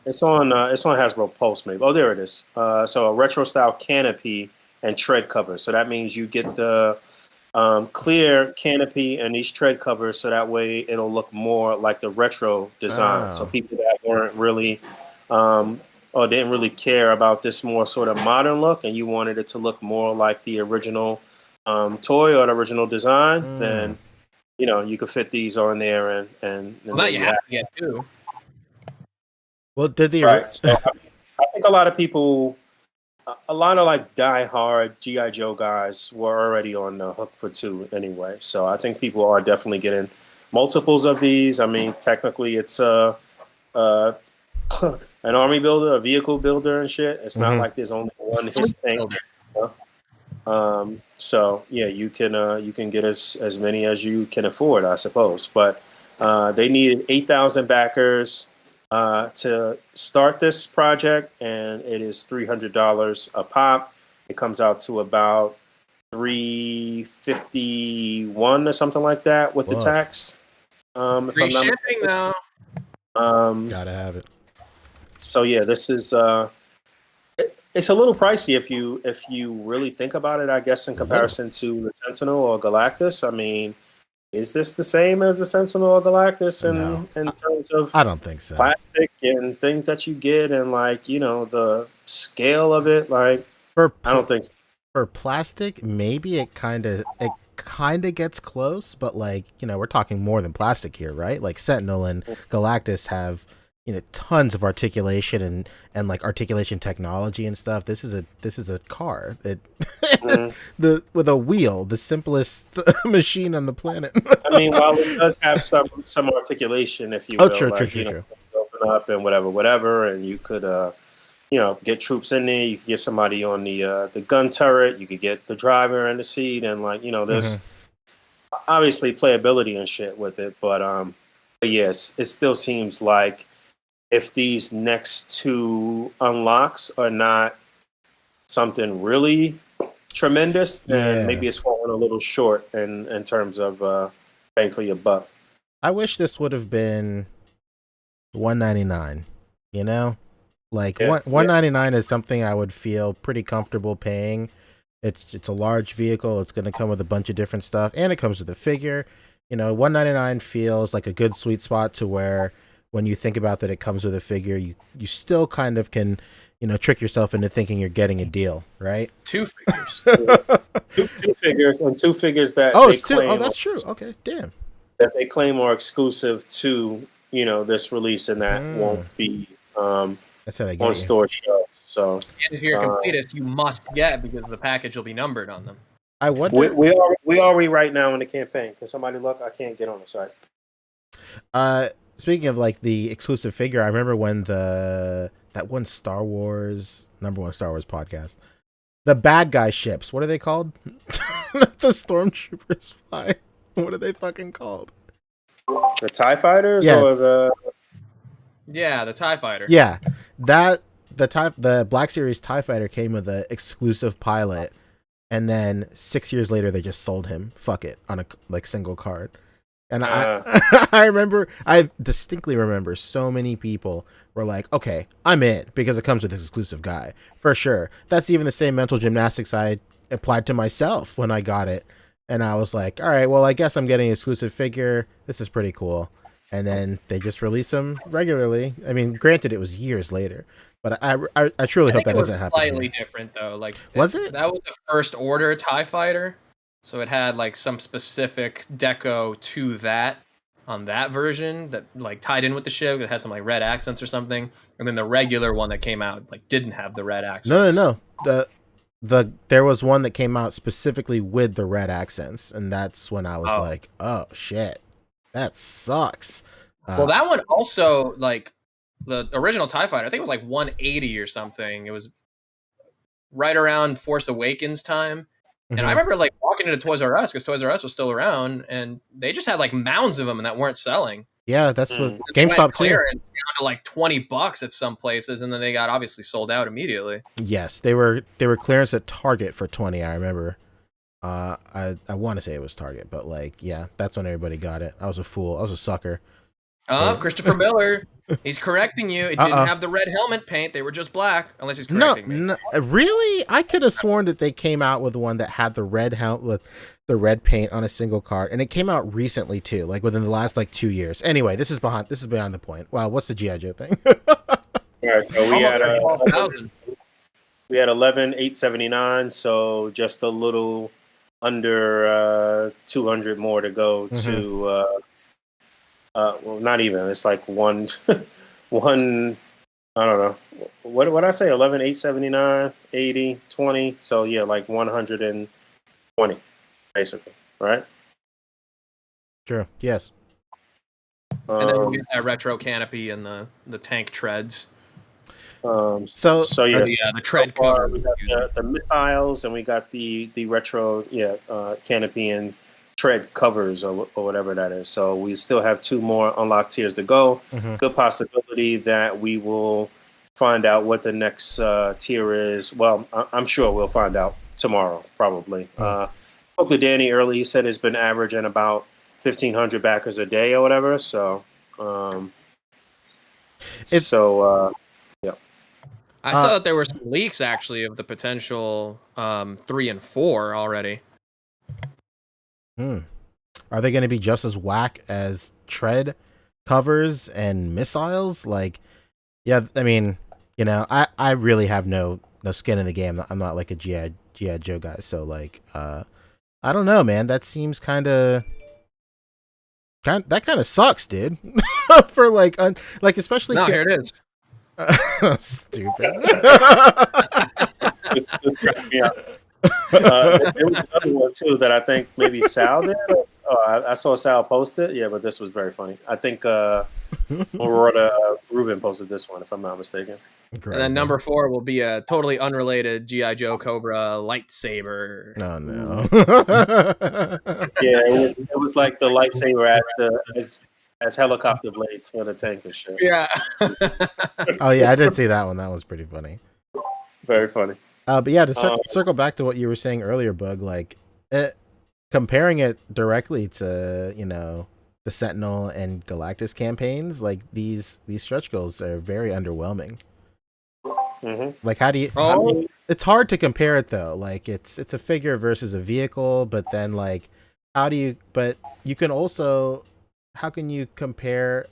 It's on Hasbro Pulse, maybe. Oh, there it is. So a retro style canopy and tread cover. So that means you get the clear canopy and these tread covers, so that way it'll look more like the retro design. So people that weren't really or didn't really care about this more sort of modern look, and you wanted it to look more like the original toy or the original design, then you could fit these on there and well, that you have to get too. Well, did the right? So I think a lot of people, a lot of like die-hard GI Joe guys were already on the hook for 2 anyway. So I think people are definitely getting multiples of these. I mean, technically, it's an army builder, a vehicle builder, and shit. It's not like there's only one HISS tank. So yeah, you can get as many as you can afford, I suppose. But they needed 8,000 backers to start this project, and it is $300 a pop. It comes out to about $351 or something like that with the tax. Free shipping though. Gotta have it. So yeah, this is it's a little pricey if you really think about it. I guess in comparison to the Sentinel or Galactus. I mean, is this the same as the Sentinel or Galactus in terms of I don't think so. Plastic and things that you get and like the scale of it? Like I don't think for plastic, maybe it kind of gets close, but like we're talking more than plastic here, right? Like Sentinel and Galactus have tons of articulation and like articulation technology and stuff. This is a car. It with a wheel, the simplest machine on the planet. I mean, while it does have some articulation, if you will, true. open up and whatever, and you could get troops in there. You could get somebody on the gun turret. You could get the driver in the seat, and there's obviously playability and shit with it. But yes, it still seems like if these next two unlocks are not something really tremendous, then maybe it's falling a little short in terms of bang for your buck. I wish this would have been $199. Like $199 is something I would feel pretty comfortable paying. It's a large vehicle. It's going to come with a bunch of different stuff, and it comes with a figure. $199 feels like a good sweet spot to where when you think about that it comes with a figure, you still kind of can trick yourself into thinking you're getting a deal, right? Two figures. two figures and two figures that that's true. Okay, damn. That they claim are exclusive to this release, and that won't be that's how they get on store shelves. So and if you're a completist, you must get because the package will be numbered on them. I wonder. We are right now in the campaign. Can somebody look? I can't get on the site. Speaking of like the exclusive figure, I remember when that one Star Wars #1 Star Wars podcast, the bad guy ships. What are they called? The stormtroopers fly. What are they fucking called? The TIE fighters, or the TIE fighter. Yeah, the Black Series TIE fighter came with an exclusive pilot, and then 6 years later they just sold him. Fuck it, on a single card. And I distinctly remember so many people were like, okay, I'm in because it comes with this exclusive guy. For sure. That's even the same mental gymnastics I applied to myself when I got it. And I was like, all right, well, I guess I'm getting an exclusive figure. This is pretty cool. And then they just release them regularly. I mean, granted, it was years later. But I truly hope that doesn't happen. Slightly different, though. Like, was it? That was a first order TIE fighter. So it had like some specific deco to that on that version that like tied in with the ship. It has some like red accents or something. And then the regular one that came out like didn't have the red accents. No. There was one that came out specifically with the red accents, and that's when I was like, oh shit, that sucks. Well, that one also, like the original TIE fighter, I think it was like 180 or something. It was right around Force Awakens time. And I remember like walking into Toys R Us because Toys R Us was still around, and they just had like mounds of them and that weren't selling. Yeah, that's what GameStop too. Down to like $20 at some places, and then they got obviously sold out immediately. Yes, they were clearance at Target for $20. I remember. I want to say it was Target, but like, yeah, that's when everybody got it. I was a fool. I was a sucker. Christopher Miller, he's correcting you. It didn't have the red helmet paint. They were just black, unless he's correcting me. No, really? I could have sworn that they came out with one that had the red helmet with the red paint on a single card, and it came out recently too, like within the last like 2 years. Anyway, this is beyond the point. Wow, what's the G.I. Joe thing? All right, so we had 11,879, so just a little under 200 more to go to. Well, not even. It's like one. I don't know. What I say? 11,879, 80, 20. So yeah, like 120, basically, right? Sure. Yes. And then we'll get that retro canopy and the tank treads. So yeah, The tread so far, cover. we got the missiles, and we got the retro canopy and tread covers or whatever that is. So we still have 2 more unlocked tiers to go. Good possibility that we will find out what the next tier is. Well, I'm sure we'll find out tomorrow, probably. Spoke to Danny early. He said it's been averaging about 1,500 backers a day or whatever. So, I saw that there were some leaks actually of the potential 3 and 4 already. Are they going to be just as whack as tread covers and missiles? Like, yeah, I mean, you know, I really have no skin in the game. I'm not like a G.I. Joe guy, so like, I don't know, man. That seems kind of sucks, dude. For like, especially Here it is. Stupid. just cracked me up. There was another one too that I think maybe Sal did. I saw Sal post it. Yeah, but this was very funny. I think Ruben posted this one, if I'm not mistaken. Incredible. And then number 4 will be a totally unrelated G.I. Joe Cobra lightsaber. Oh no. Yeah, it was like the lightsaber as helicopter blades for the tank and shit. Yeah. Oh yeah, I did see that one. That was pretty funny. Very funny. But yeah, to circle back to what you were saying earlier, Boog, like comparing it directly to, you know, the Sentinel and Galactus campaigns, like these stretch goals are very underwhelming. Like, how do you? It's hard to compare it though. Like, it's a figure versus a vehicle, but then like, how do you? But you can also, how can you compare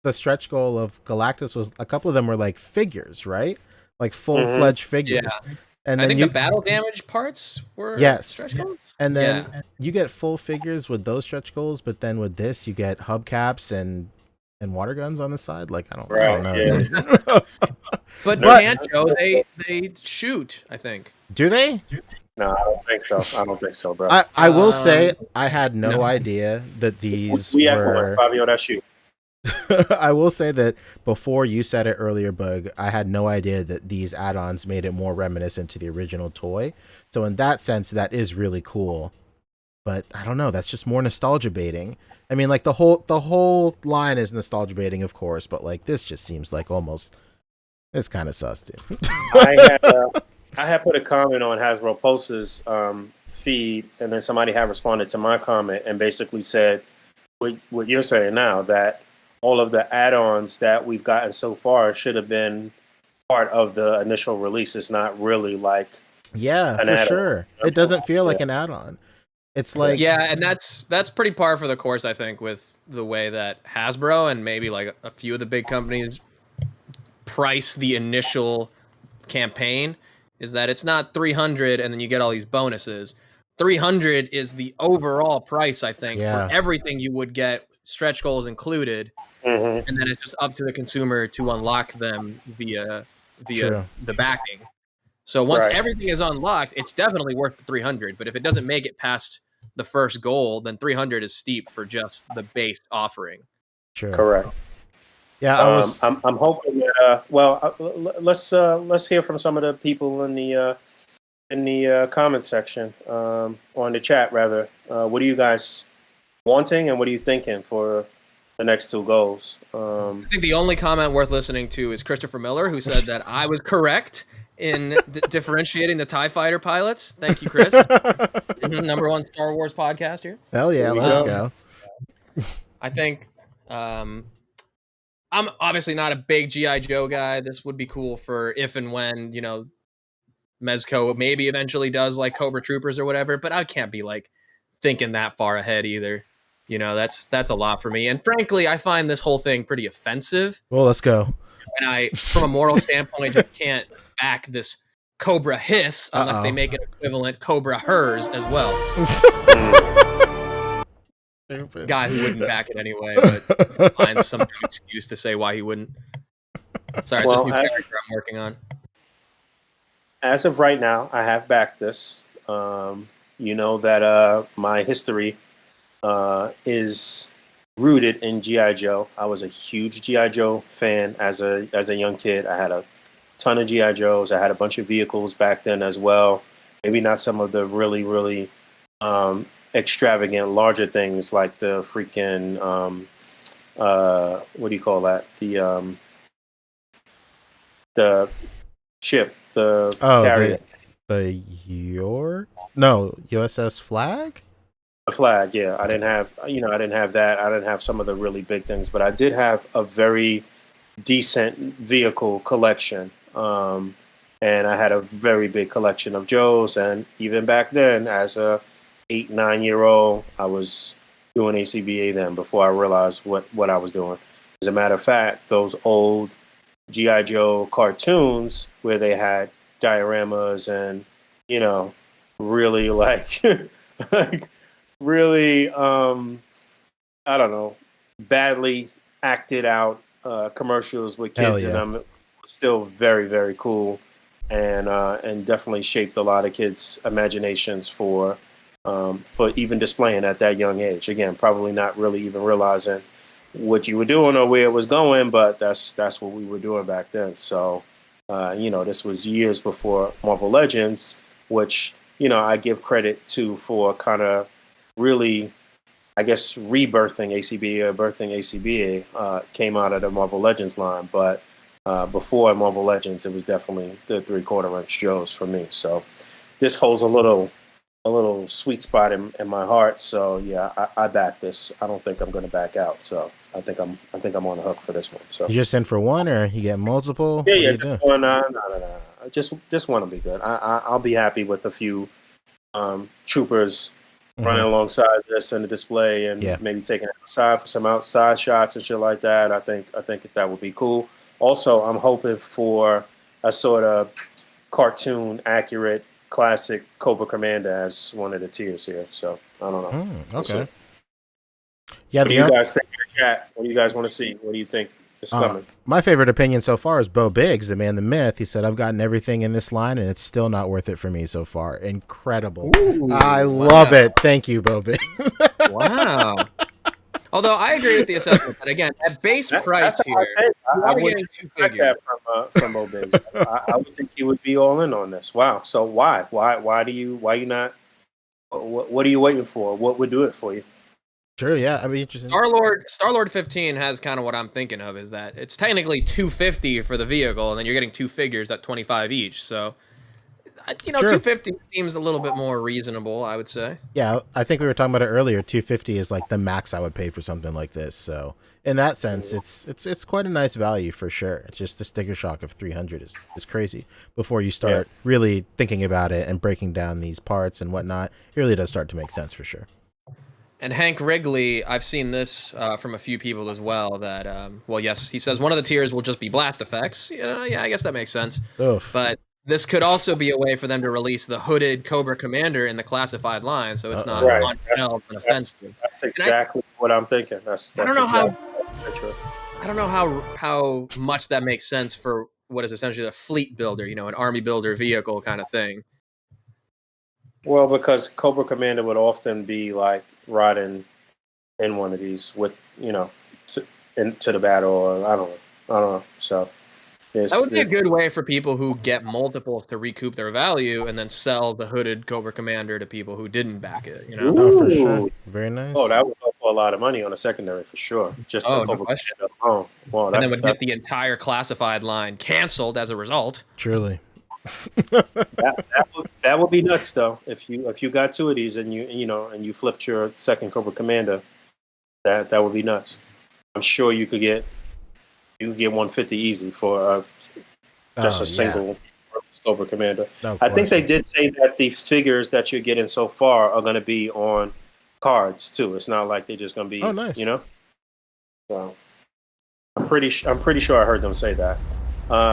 the stretch goal of Galactus? Was a couple of them were like figures, right? Like full-fledged figures. Yeah. And I then think the battle damage parts were stretch goals. And then you get full figures with those stretch goals, but then with this you get hubcaps and water guns on the side. Like I don't know. Yeah. But can't Joe they shoot, I think. Do they? No, I don't think so. I don't think so, bro. I will say I had no idea that these were Fabio, that shoot. I will say that before you said it earlier, Boog, I had no idea that these add-ons made it more reminiscent to the original toy. So in that sense, that is really cool. But I don't know, that's just more nostalgia baiting. I mean, like the whole line is nostalgia baiting, of course, but like this just seems like almost it's kind of sus, dude. I had put a comment on Hasbro Pulse's feed, and then somebody had responded to my comment and basically said what you're saying now, that all of the add-ons that we've gotten so far should have been part of the initial release. It's not really like for sure. It doesn't feel like an add-on. It's like and that's pretty par for the course, I think, with the way that Hasbro and maybe like a few of the big companies price the initial campaign, is that it's not 300 and then you get all these bonuses. 300 is the overall price, I think, for everything you would get, stretch goals included. And then it's just up to the consumer to unlock them via the backing. So once everything is unlocked, it's definitely worth the 300. But if it doesn't make it past the first goal, then 300 is steep for just the base offering. True. Correct. Yeah, I'm hoping that. Let's hear from some of the people in the comment section, on the chat rather. What are you guys wanting, and what are you thinking for the next 2 goals? I think the only comment worth listening to is Christopher Miller, who said that I was correct in differentiating the TIE fighter pilots. Thank you, Chris. Number 1 Star Wars podcast here. Hell yeah, let's go. I think I'm obviously not a big G.I. Joe guy. This would be cool for if and when, you know, Mezco maybe eventually does like Cobra Troopers or whatever, but I can't be like thinking that far ahead either. You know, that's a lot for me. And frankly, I find this whole thing pretty offensive. Well, let's go. And I, from a moral standpoint, just can't back this Cobra Hiss unless they make an equivalent Cobra Hers as well. Stupid. Guy who wouldn't back it anyway, but finds some excuse to say why he wouldn't. Sorry, it's this new character I'm working on. As of right now, I have backed this. You know that my history is rooted in GI Joe. I was a huge GI Joe fan as a young kid. I had a ton of GI Joes. I had a bunch of vehicles back then as well. Maybe not some of the really extravagant, larger things like the freaking what do you call that? The ship, the Oh, carrier. the York? No, USS Flag? The flag, yeah. I Okay. didn't have, I didn't have that. I didn't have some of the really big things, but I did have a very decent vehicle collection. And I had a very big collection of Joes. And even back then, as a 8, 9 year old, I was doing A.C.B.A. then before I realized what I was doing. As a matter of fact, those old GI Joe cartoons where they had dioramas and really like like really I don't know, badly acted out commercials with Hell kids, and yeah. I'm still very cool, and definitely shaped a lot of kids' imaginations for even displaying at that young age. Again, probably not really even realizing what you were doing or where it was going, but that's what we were doing back then. So, this was years before Marvel Legends, which I give credit to for kind of really, I guess, rebirthing A.C.B.A. or birthing A.C.B.A. Came out of the Marvel Legends line, but before Marvel Legends, it was definitely the 3/4 inch Joes for me. So this holds a little sweet spot in my heart. So yeah, I back this. I don't think I'm going to back out. So I think I'm on the hook for this one. So You just in for one, or you get multiple? yeah, What do yeah, you just do? one. No. Just one will be good. I'll be happy with a few troopers running Hmm. alongside this in the display, and Yeah. maybe taking it outside for some outside shots and shit like that. I think that would be cool. Also, I'm hoping for a sort of cartoon accurate classic Cobra Commander as one of the tiers here. So I don't know. We'll see. Okay. Yeah, What do you guys think in the chat? What do you guys want to see? What do you think is coming? my favorite opinion so far is Bo Biggs, the man, the myth. He said, "I've gotten everything in this line, and it's still not worth it for me so far." Incredible. I love it. Thank you, Bo Biggs. Wow. Although I agree with the assessment, but again, at base price That's a hot here, take. you I are wouldn't getting two expect figures. that from Bo Biggs. I would think he would be all in on this. Wow. So why you not? What are you waiting for? What would do it for you? True. Yeah, I'd be interested. Star-Lord 15 has kind of what I'm thinking of, is that it's technically $250 for the vehicle, and then you're getting two figures at $25 each. So, Sure. $250 seems a little bit more reasonable, I would say. Yeah, I think we were talking about it earlier. 250 is like the max I would pay for something like this. So in that sense, it's quite a nice value for sure. It's just the sticker shock of 300 is crazy. Before you start really thinking about it and breaking down these parts and whatnot, it really does start to make sense for sure. And Hank Wrigley, I've seen this from a few people as well, that, well, yes, he says one of the tiers will just be blast effects. Yeah, I guess that makes sense. Oof. But this could also be a way for them to release the hooded Cobra Commander in the classified line, so it's not Right. on shelves and offensive. That's exactly what I'm thinking. That's I don't know exactly true. I don't know how much that makes sense for what is essentially a fleet builder, an army builder vehicle kind of thing. Well, because Cobra Commander would often be like riding in one of these with into the battle, or I don't know. So That would be a good way for people who get multiples to recoup their value and then sell the hooded Cobra Commander to people who didn't back it, Oh, for sure. Ooh. Very nice. Oh, that would go for a lot of money on a secondary for sure. Just the Oh, no Cobra question. Commander alone. Well, And then would get the entire classified line canceled as a result. Truly. that would be nuts though. If you got two of these and you flipped your second Cobra Commander, that would be nuts. I'm sure you could get 150 easy for just a single Cobra Commander. No I think they question. did say that the figures that you're getting so far are going to be on cards too. It's not like they're just going to be, Oh, nice. So I'm pretty sure I heard them say that.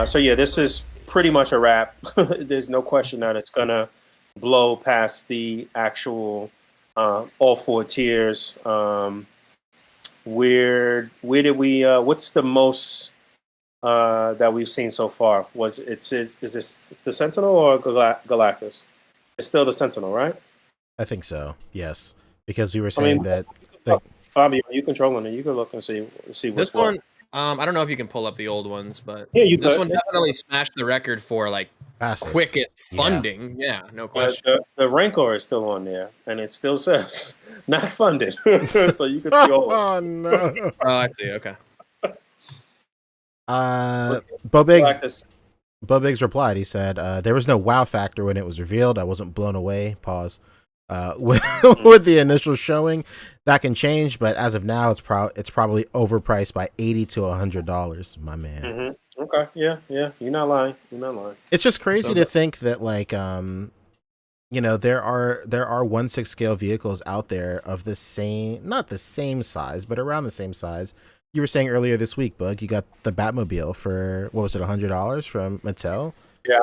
So yeah, this is pretty much a wrap. There's no question that it's going to blow past the actual all four tiers. Where did we? What's the most that we've seen so far? Is this the Sentinel or Galactus? It's still the Sentinel, right? I think so. Yes, because we were saying that. If Fabio, you controlling it? You can look and see what's This what. one, I don't know if you can pull up the old ones, but Yeah, you this could. one definitely smashed the record for like Fastest. quickest Yeah. funding. Yeah, no But question. the Rancor is still on there, and it still says not funded. So you can see all of Oh no. Oh, I see. Okay. Bo Biggs Galactus. Bo Biggs replied. He said, "There was no wow factor when it was revealed. I wasn't blown away." Pause. With the initial showing, that can change, but as of now, it's probably overpriced by $80 to $100. My man. Mm-hmm. Okay, yeah, you're not lying. You're not lying. It's just crazy Okay. to think that like there are 1/6 scale vehicles out there of the same, not the same size, but around the same size. You were saying earlier this week, Bug, you got the Batmobile for what was it, $100 from Mattel? Yeah,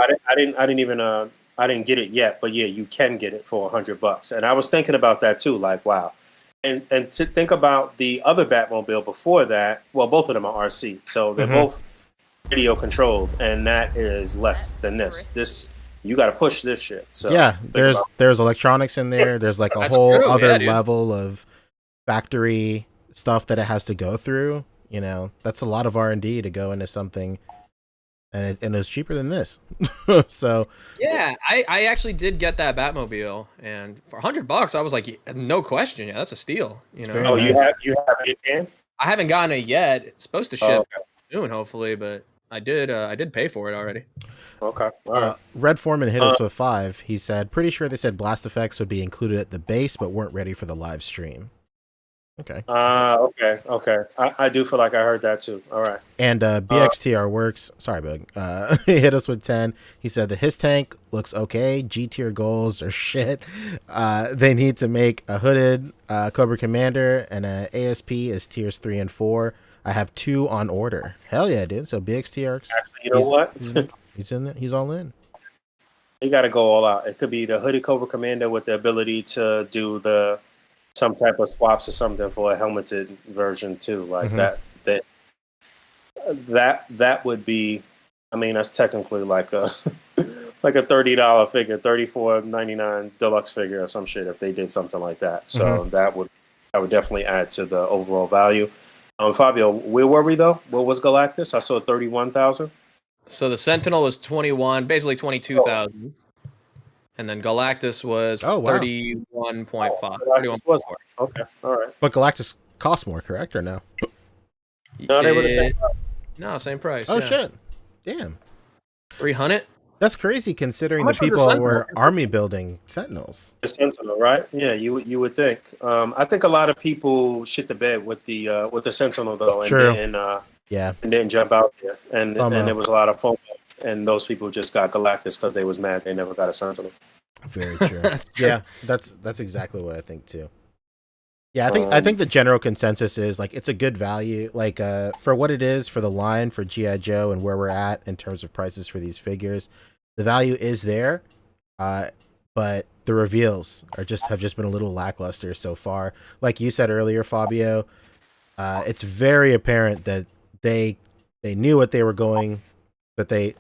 I didn't get it yet, but yeah, you can get it for $100. And I was thinking about that too, like wow. And to think about the other Batmobile before that, well, both of them are RC, so they're both radio controlled, and that is less than this. This you got to push this shit. So Yeah, there's electronics in there. There's like a That's whole true, other yeah, dude. level of factory stuff that it has to go through. You know, that's a lot of R&D to go into something, and it's cheaper than this. So Yeah, I actually did get that Batmobile, and for $100, I was like, no question, yeah, that's a steal. You It's know, very Oh, nice. you have it in? I haven't gotten it yet. It's supposed to Oh, ship okay. soon, hopefully, but I did pay for it already. Okay. All right. Red Foreman hit us with 5. He said, "Pretty sure they said blast effects would be included at the base, but weren't ready for the live stream." Okay. Okay. I do feel like I heard that too. All right. And BXTR Works, sorry, Bug, he hit us with 10. He said the his tank looks okay. G tier goals are shit. They need to make a hooded Cobra Commander and a ASP is tiers 3 and 4. I have 2 on order. Hell yeah, dude. So BXTR, Actually, you know what? he's in it. He's all in. You got to go all out. It could be the hooded Cobra Commander with the ability to do some type of swaps or something for a helmeted version too, like that would be. I mean, that's technically like a like a $30 figure, $34.99 deluxe figure or some shit if they did something like that. So that would definitely add to the overall value. Fabio, where were we though? What was Galactus? I saw 31,000. So the Sentinel was 21, basically 22,000. And then Galactus was Oh, wow. 31.5. Galactus was okay. All right. But Galactus costs more, correct or no? No, they were the same. No, same price. Oh yeah. shit! Damn, 300. that's crazy considering How the much was the people Sentinel? were army building Sentinels. The Sentinel, right? Yeah, you would think. I think a lot of people shit the bed with the Sentinel though, and True. didn't Yeah, jump out there, and FOMO. there was a lot of FOMO, and those people just got Galactus because they was mad they never got a Sentinel. very true. That's true. Yeah, that's exactly what I think too. Yeah, I think the general consensus is like it's a good value, like for what it is for the line for GI Joe and where we're at in terms of prices for these figures. The value is there, but the reveals have just been a little lackluster so far. Like you said earlier, Fabio, it's very apparent that they knew what they were going, that they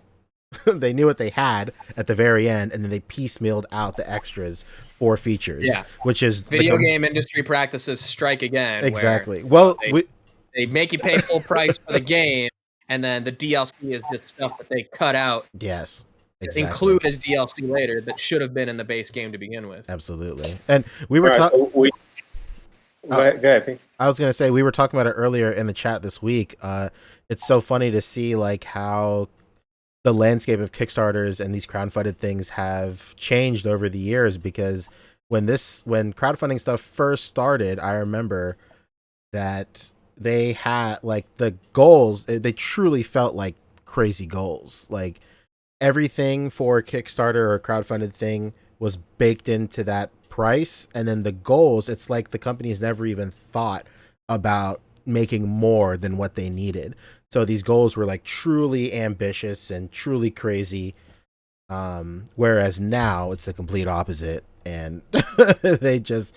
they knew what they had at the very end, and then they piecemealed out the extras for features. Yeah. Which is Video game industry practices strike again. where exactly. Well, they make you pay full price for the game, and then the DLC is just stuff that they cut out, yes, exactly. include as DLC later that should have been in the base game to begin with. Absolutely. And we were All right, talking. so go ahead, Pete. I was gonna say we were talking about it earlier in the chat this week. It's so funny to see like how the landscape of Kickstarters and these crowdfunded things have changed over the years, because when crowdfunding stuff first started, I remember that they had like the goals, they truly felt like crazy goals. Like everything for a Kickstarter or a crowdfunded thing was baked into that price, and then the goals, it's like the companies never even thought about making more than what they needed. So these goals were like truly ambitious and truly crazy, whereas now it's the complete opposite, and they just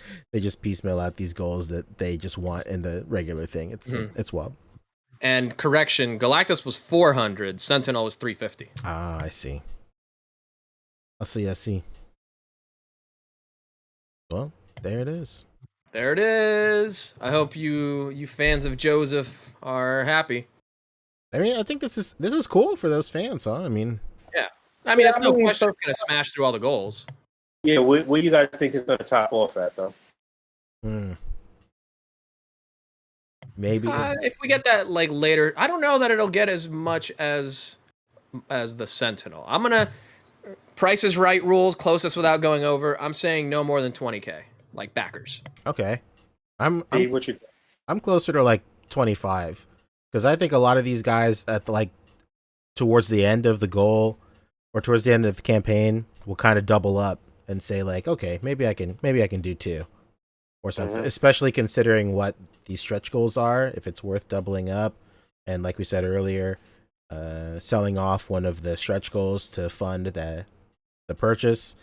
piecemeal out these goals that they just want in the regular thing. It's wild. And correction, Galactus was 400, Sentinel was 350. Ah, I see. I see. Well, there it is. There it is. I hope you fans of Joseph are happy. I mean, I think this is cool for those fans, huh? I mean, Yeah. I mean, Yeah, it's I no mean, question so- it's going to smash through all the goals. Yeah, where do you guys think it's going to top off at, though? Maybe. If we get that like later, I don't know that it'll get as much as the Sentinel. I'm gonna Price is Right rules, closest without going over. I'm saying no more than 20K, like backers. Okay. I'm What you? I'm closer to like 25 because I think a lot of these guys at towards the end of the goal or towards the end of the campaign will kind of double up and say like, okay, maybe I can do 2 or something. Especially considering what these stretch goals are, if it's worth doubling up, and like we said earlier, selling off one of the stretch goals to fund the purchase.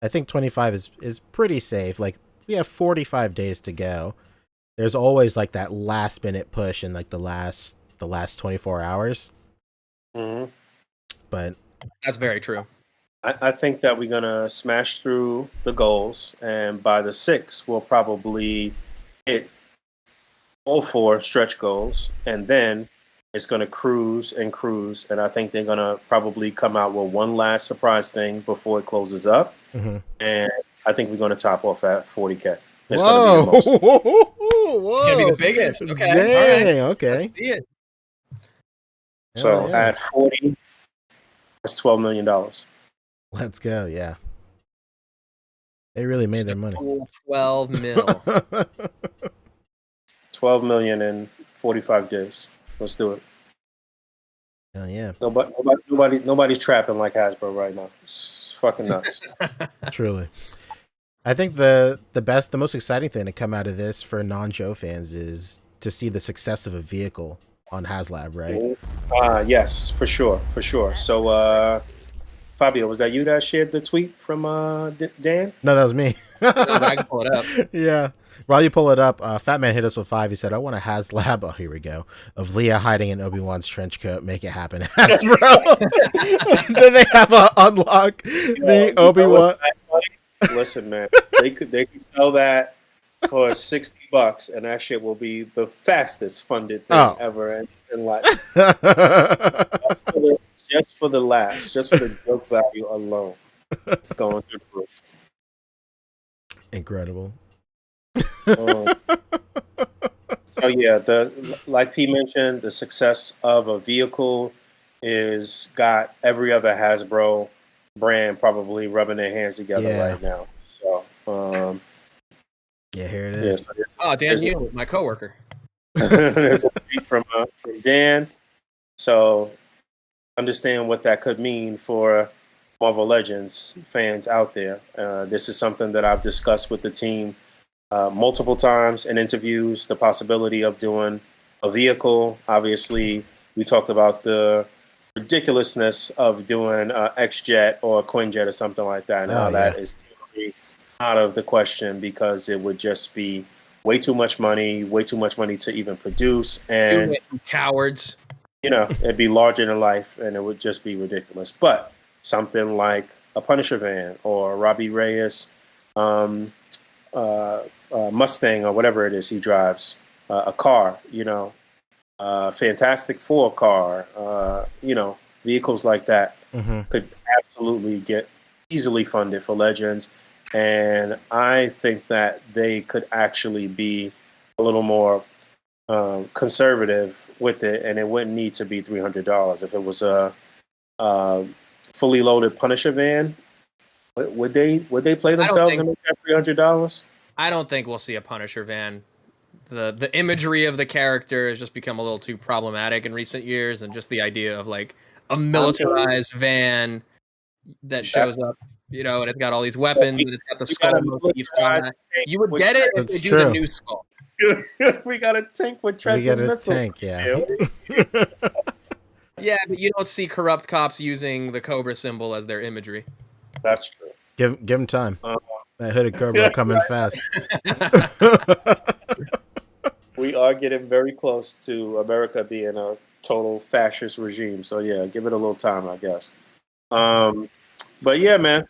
I think 25 is pretty safe. Like we have 45 days to go. There's always like that last minute push in like the last 24 hours. Mm-hmm. But That's very true. I think that we're gonna smash through the goals, and by the 6th, we'll probably hit all 4 stretch goals, and then it's gonna cruise and cruise. And I think they're gonna probably come out with one last surprise thing before it closes up. And I think we're gonna top off at 40K. It's gonna be the most. Whoa! It's gonna be the biggest. Okay, Dang, all right. okay. Let's see it. So Hell yeah. at 40, that's $12 million. Let's go, yeah. They really made their money. 12 mil. 12 million in 45 days. Let's do it. Hell yeah. Nobody's trapping like Hasbro right now. It's fucking nuts. Truly. I think the most exciting thing to come out of this for non-Joe fans is to see the success of a vehicle on HasLab, right? Yes, for sure. So, Fabio, was that you that shared the tweet from Dan? No, that was me. No, but I can pull it up. Yeah. While you pull it up, Fat Man hit us with 5. He said, I want a HasLab, oh, here we go, of Leah hiding in Obi-Wan's trench coat. Make it happen, Hasbro. Then they have a unlock the Obi-Wan. Listen, man, they could sell that for $60, and that shit will be the fastest funded thing ever in life. Just for the laughs, just for the joke value alone, it's going through the roof. Incredible. So yeah, like P mentioned, the success of a vehicle is got every other Hasbro brand probably rubbing their hands together right now. So yeah, here it is. Oh, Dan Neal, my coworker. There's a tweet from Dan. So understand what that could mean for Marvel Legends fans out there. This is something that I've discussed with the team multiple times in interviews, the possibility of doing a vehicle. Obviously, we talked about the ridiculousness of doing X-Jet or Quinjet or something like that. Now that is totally out of the question because it would just be way too much money to even produce. And cowards. You know, it'd be larger than life and it would just be ridiculous. But something like a Punisher van or Robbie Reyes Mustang or whatever it is he drives, a car, Fantastic Four car, vehicles like that could absolutely get easily funded for Legends. And I think that they could actually be a little more conservative with it, and it wouldn't need to be $300. If it was a fully loaded Punisher van, would they play themselves and make that $300? I don't think we'll see a Punisher van. The imagery of the character has just become a little too problematic in recent years, and just the idea of like a militarized van that shows up, and it's got all these weapons, and it's got the skull motifs on it. You would get it if they do the new skull. We got a tank with Trenton missiles. Tank, yeah. Yeah, but you don't see corrupt cops using the Cobra symbol as their imagery. That's true. Give them time. That hooded Cobra coming fast. We are getting very close to America being a total fascist regime. So yeah, give it a little time, I guess. But yeah, man,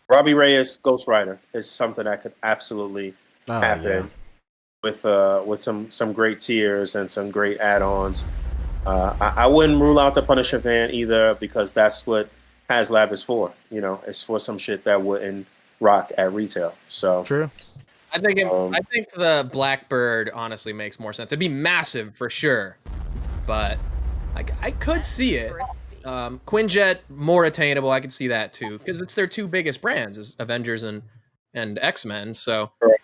Robbie Reyes Ghost Rider is something that could absolutely Oh, happen with some great tiers and some great add-ons. I wouldn't rule out the Punisher van either because that's what HasLab is for. You know, it's for some shit that wouldn't rock at retail. So True. I think the Blackbird honestly makes more sense. It'd be massive for sure, but I could see it. Quinjet more attainable. I could see that too because it's their two biggest brands, is Avengers and X-Men. So Right.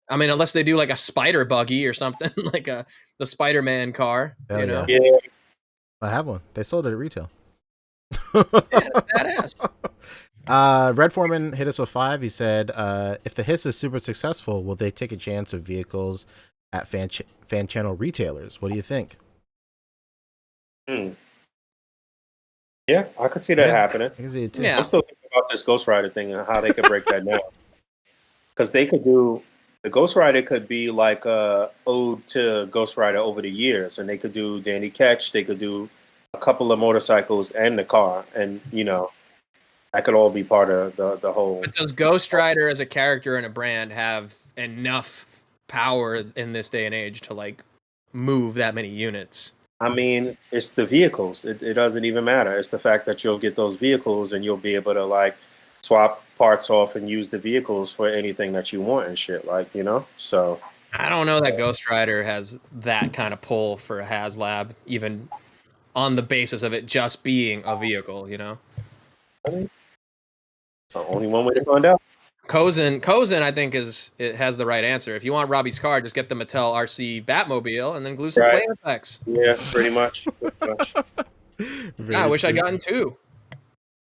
I mean, unless they do like a spider buggy or something like the Spider-Man car, Hell you know. yeah, I have one. They sold it at retail. Yeah, that's badass. Red Foreman hit us with 5. He said, if the Hiss is super successful, will they take a chance of vehicles at fan channel retailers? What do you think? Yeah, I could see that happening. I can see it too. Yeah. I'm still thinking about this Ghost Rider thing and how they could break that down. Because they could do the Ghost Rider could be like a ode to Ghost Rider over the years, and they could do Danny Ketch, they could do a couple of motorcycles and the car, and you know that could all be part of the whole. But does Ghost Rider as a character and a brand have enough power in this day and age to like move that many units? I mean, it's the vehicles. It doesn't even matter. It's the fact that you'll get those vehicles and you'll be able to like swap parts off and use the vehicles for anything that you want and shit. Like, you know, so I don't know that Ghost Rider has that kind of pull for a HasLab, even on the basis of it just being a vehicle, you know? the only one way to find out. Cozen, I think it has the right answer. If you want Robbie's car, just get the Mattel RC Batmobile and then glue some Right. flame effects. Yeah, pretty much. Pretty much. Yeah, I wish I'd gotten 2.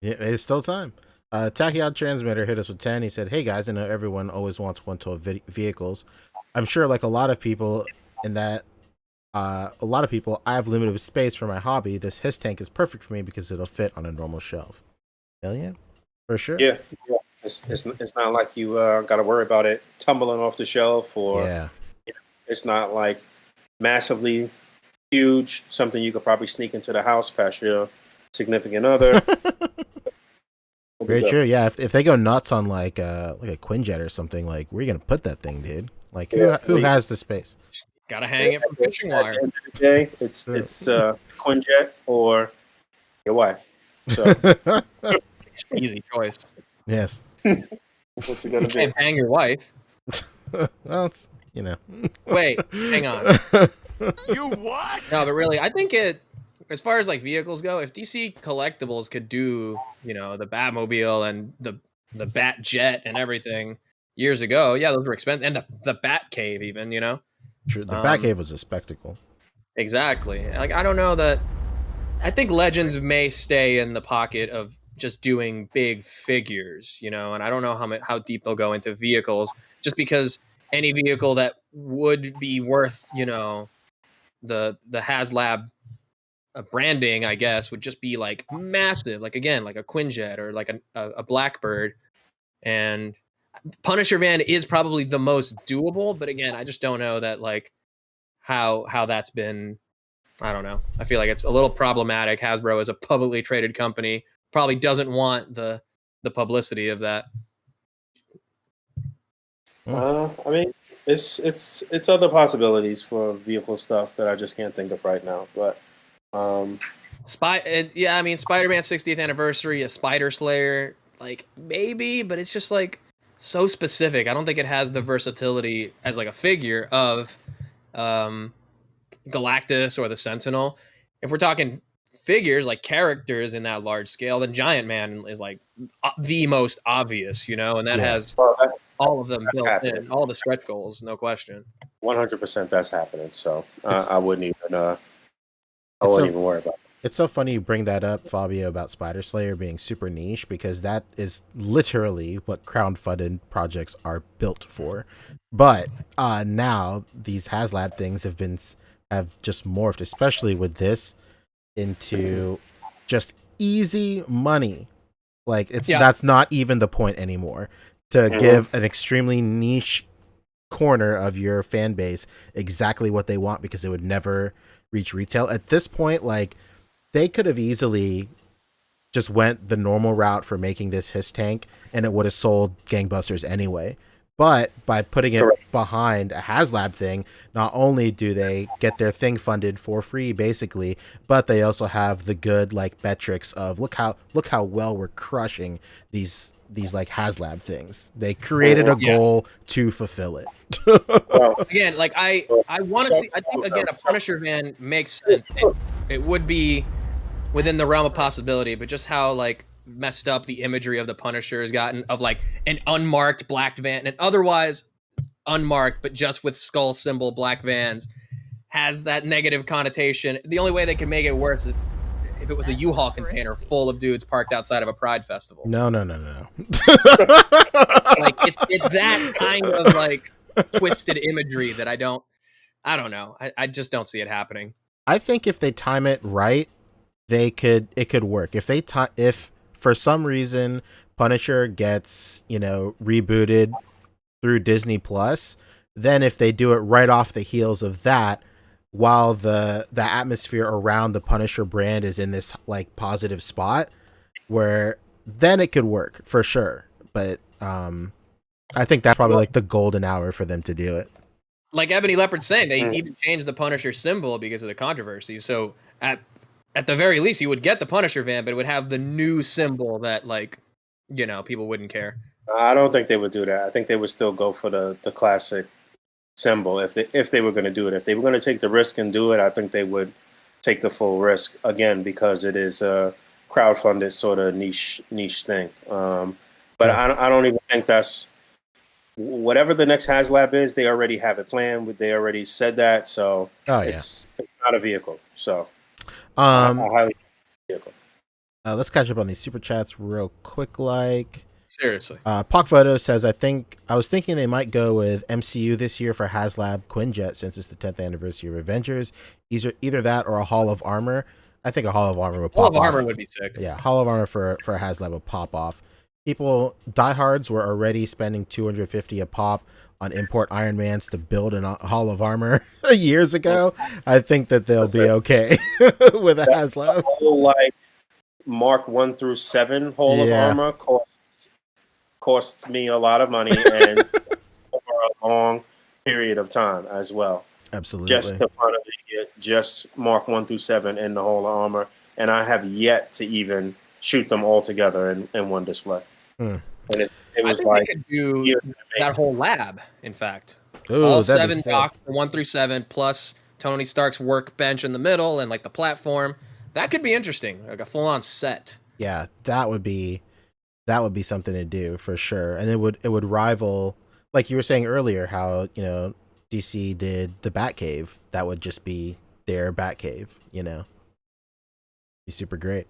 Yeah, it's still time. Tachyon Transmitter hit us with 10. He said, hey guys, I know everyone always wants one-tool vehicles. I'm sure like a lot of people I have limited space for my hobby. This Hiss tank is perfect for me because it'll fit on a normal shelf. Hell yeah. For sure. Yeah. It's not like you got to worry about it tumbling off the shelf or Yeah. it's not like massively huge, something you could probably sneak into the house past your significant other. Very true. Yeah, if they go nuts on like a Quinjet or something, like where are you gonna put that thing, dude? Like who has the space? Gotta hang it from fishing wire. At the end of the day, it's Quinjet or your wife. So Easy choice. Yes. what's it gonna You can't be? hang your wife. Well, it's, you know. Wait, hang on. You what? No, but really, I think as far as like vehicles go, if DC Collectibles could do, you know, the Batmobile and the Bat Jet and everything years ago, yeah, those were expensive, and the Bat Cave even, you know. True. The Batcave was a spectacle. Exactly. Like I don't know that. I think Legends may stay in the pocket of just doing big figures, you know, and I don't know how deep they'll go into vehicles, just because any vehicle that would be worth, you know, the HasLab branding, I guess, would just be like massive, like again, like a Quinjet or like a Blackbird, and Punisher van is probably the most doable, but again, I just don't know that like how that's been. I don't know. I feel like it's a little problematic. Hasbro is a publicly traded company, probably doesn't want the publicity of that. I mean, it's other possibilities for vehicle stuff that I just can't think of right now. But Yeah, I mean, Spider-Man 60th anniversary, a Spider Slayer, like maybe, but it's just like so specific. I don't think it has the versatility as like a figure of Galactus or the Sentinel. If we're talking figures like characters in that large scale, then Giant Man is like the most obvious, you know, and that has well, all of them that's built happening. in, all the stretch goals, no question. 100% that's happening. So It's- I wouldn't even worry about it. It's so funny you bring that up, Fabio, about Spider Slayer being super niche, because that is literally what crowdfunded projects are built for. But now these HasLab things have just morphed, especially with this, into just easy money. Like that's not even the point anymore. To give an extremely niche corner of your fan base exactly what they want because it would never reach retail. At this point, like they could have easily just went the normal route for making this Hiss tank and it would have sold gangbusters anyway. But by putting it Correct. behind a HasLab thing, not only do they get their thing funded for free, basically, but they also have the good like metrics of look how well we're crushing these like HasLab things. They created a Yeah. goal to fulfill it. Well, Again, like I want to see. I think again a Punisher van makes sense. It would be within the realm of possibility, but just how like messed up the imagery of the Punisher has gotten of like an unmarked black van and otherwise unmarked, but just with skull symbol black vans has that negative connotation. The only way they can make it worse is if it was a U-Haul container full of dudes parked outside of a Pride festival. No. Like it's that kind of like twisted imagery that I don't know. I just don't see it happening. I think if they time it right, it could work. If for some reason Punisher gets, rebooted through Disney Plus, then if they do it right off the heels of that, while the atmosphere around the Punisher brand is in this like positive spot, where then it could work for sure. But I think that's probably like the golden hour for them to do it. Like Ebony Leopard's saying, they even changed the Punisher symbol because of the controversy. So at the very least, you would get the Punisher van, but it would have the new symbol that like, people wouldn't care. I don't think they would do that. I think they would still go for the classic symbol if they were going to do it. If they were going to take the risk and do it, I think they would take the full risk again because it is a crowdfunded sort of niche thing. But I don't even think that's whatever the next HasLab is. They already have it planned. They already said that, so it's not a vehicle. So I highly vehicle. Let's catch up on these super chats real quick. Like Seriously, Pock Photo says, I was thinking they might go with MCU this year for HasLab Quinjet since it's the 10th anniversary of Avengers. Either that or a Hall of Armor. I think a Hall of Armor would pop off. Hall of Armor would be sick. Yeah, Hall of Armor for a HasLab would pop off. Diehards were already spending $250 a pop on import Iron Mans to build a Hall of Armor years ago. I think that they'll be okay with a HasLab. Whole, like Mark 1 through 7 Hall of Armor cost me a lot of money and over a long period of time as well. Absolutely. Just to finally get just Mark 1 through 7 in the Hall of Armor, and I have yet to even shoot them all together in one display. And it was like they could do that whole lab. In fact, Ooh, all that'd 7 be sick. docs, 1 through 7, plus Tony Stark's workbench in the middle and like the platform. That could be interesting, like a full-on set. Yeah, that would be something to do for sure, and it would rival, like you were saying earlier, how DC did the Batcave. That would just be their Batcave. Be super great.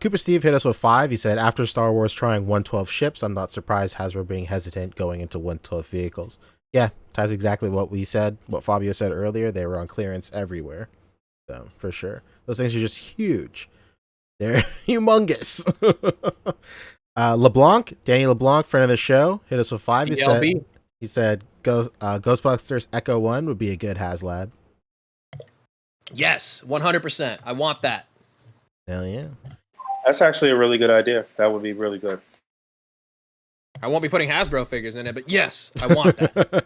Cooper Steve hit us with 5. He said, after Star Wars trying 112 ships, I'm not surprised Hasbro being hesitant going into 112 vehicles. Yeah, that's exactly what we said, what Fabio said earlier. They were on clearance everywhere. So, for sure. Those things are just huge. They're humongous. Danny LeBlanc, friend of the show, hit us with 5. He said Ghostbusters Echo 1 would be a good HasLab. Yes, 100%. I want that. Hell yeah. That's actually a really good idea. That would be really good. I won't be putting Hasbro figures in it, but yes, I want that.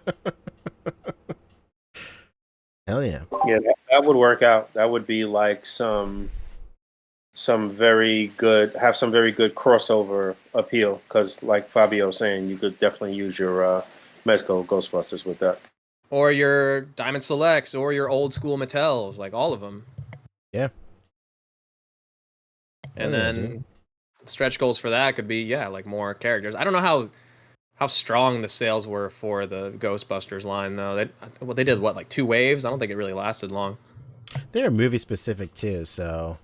Hell yeah. Yeah, that would work out. That would be like some very good crossover appeal, because like Fabio was saying, you could definitely use your Mezco Ghostbusters with that. Or your Diamond Selects, or your old school Mattels, like all of them. Yeah. And then stretch goals for that could be, like more characters. I don't know how strong the sales were for the Ghostbusters line, though. They did, like 2 waves? I don't think it really lasted long. They're movie specific, too, so,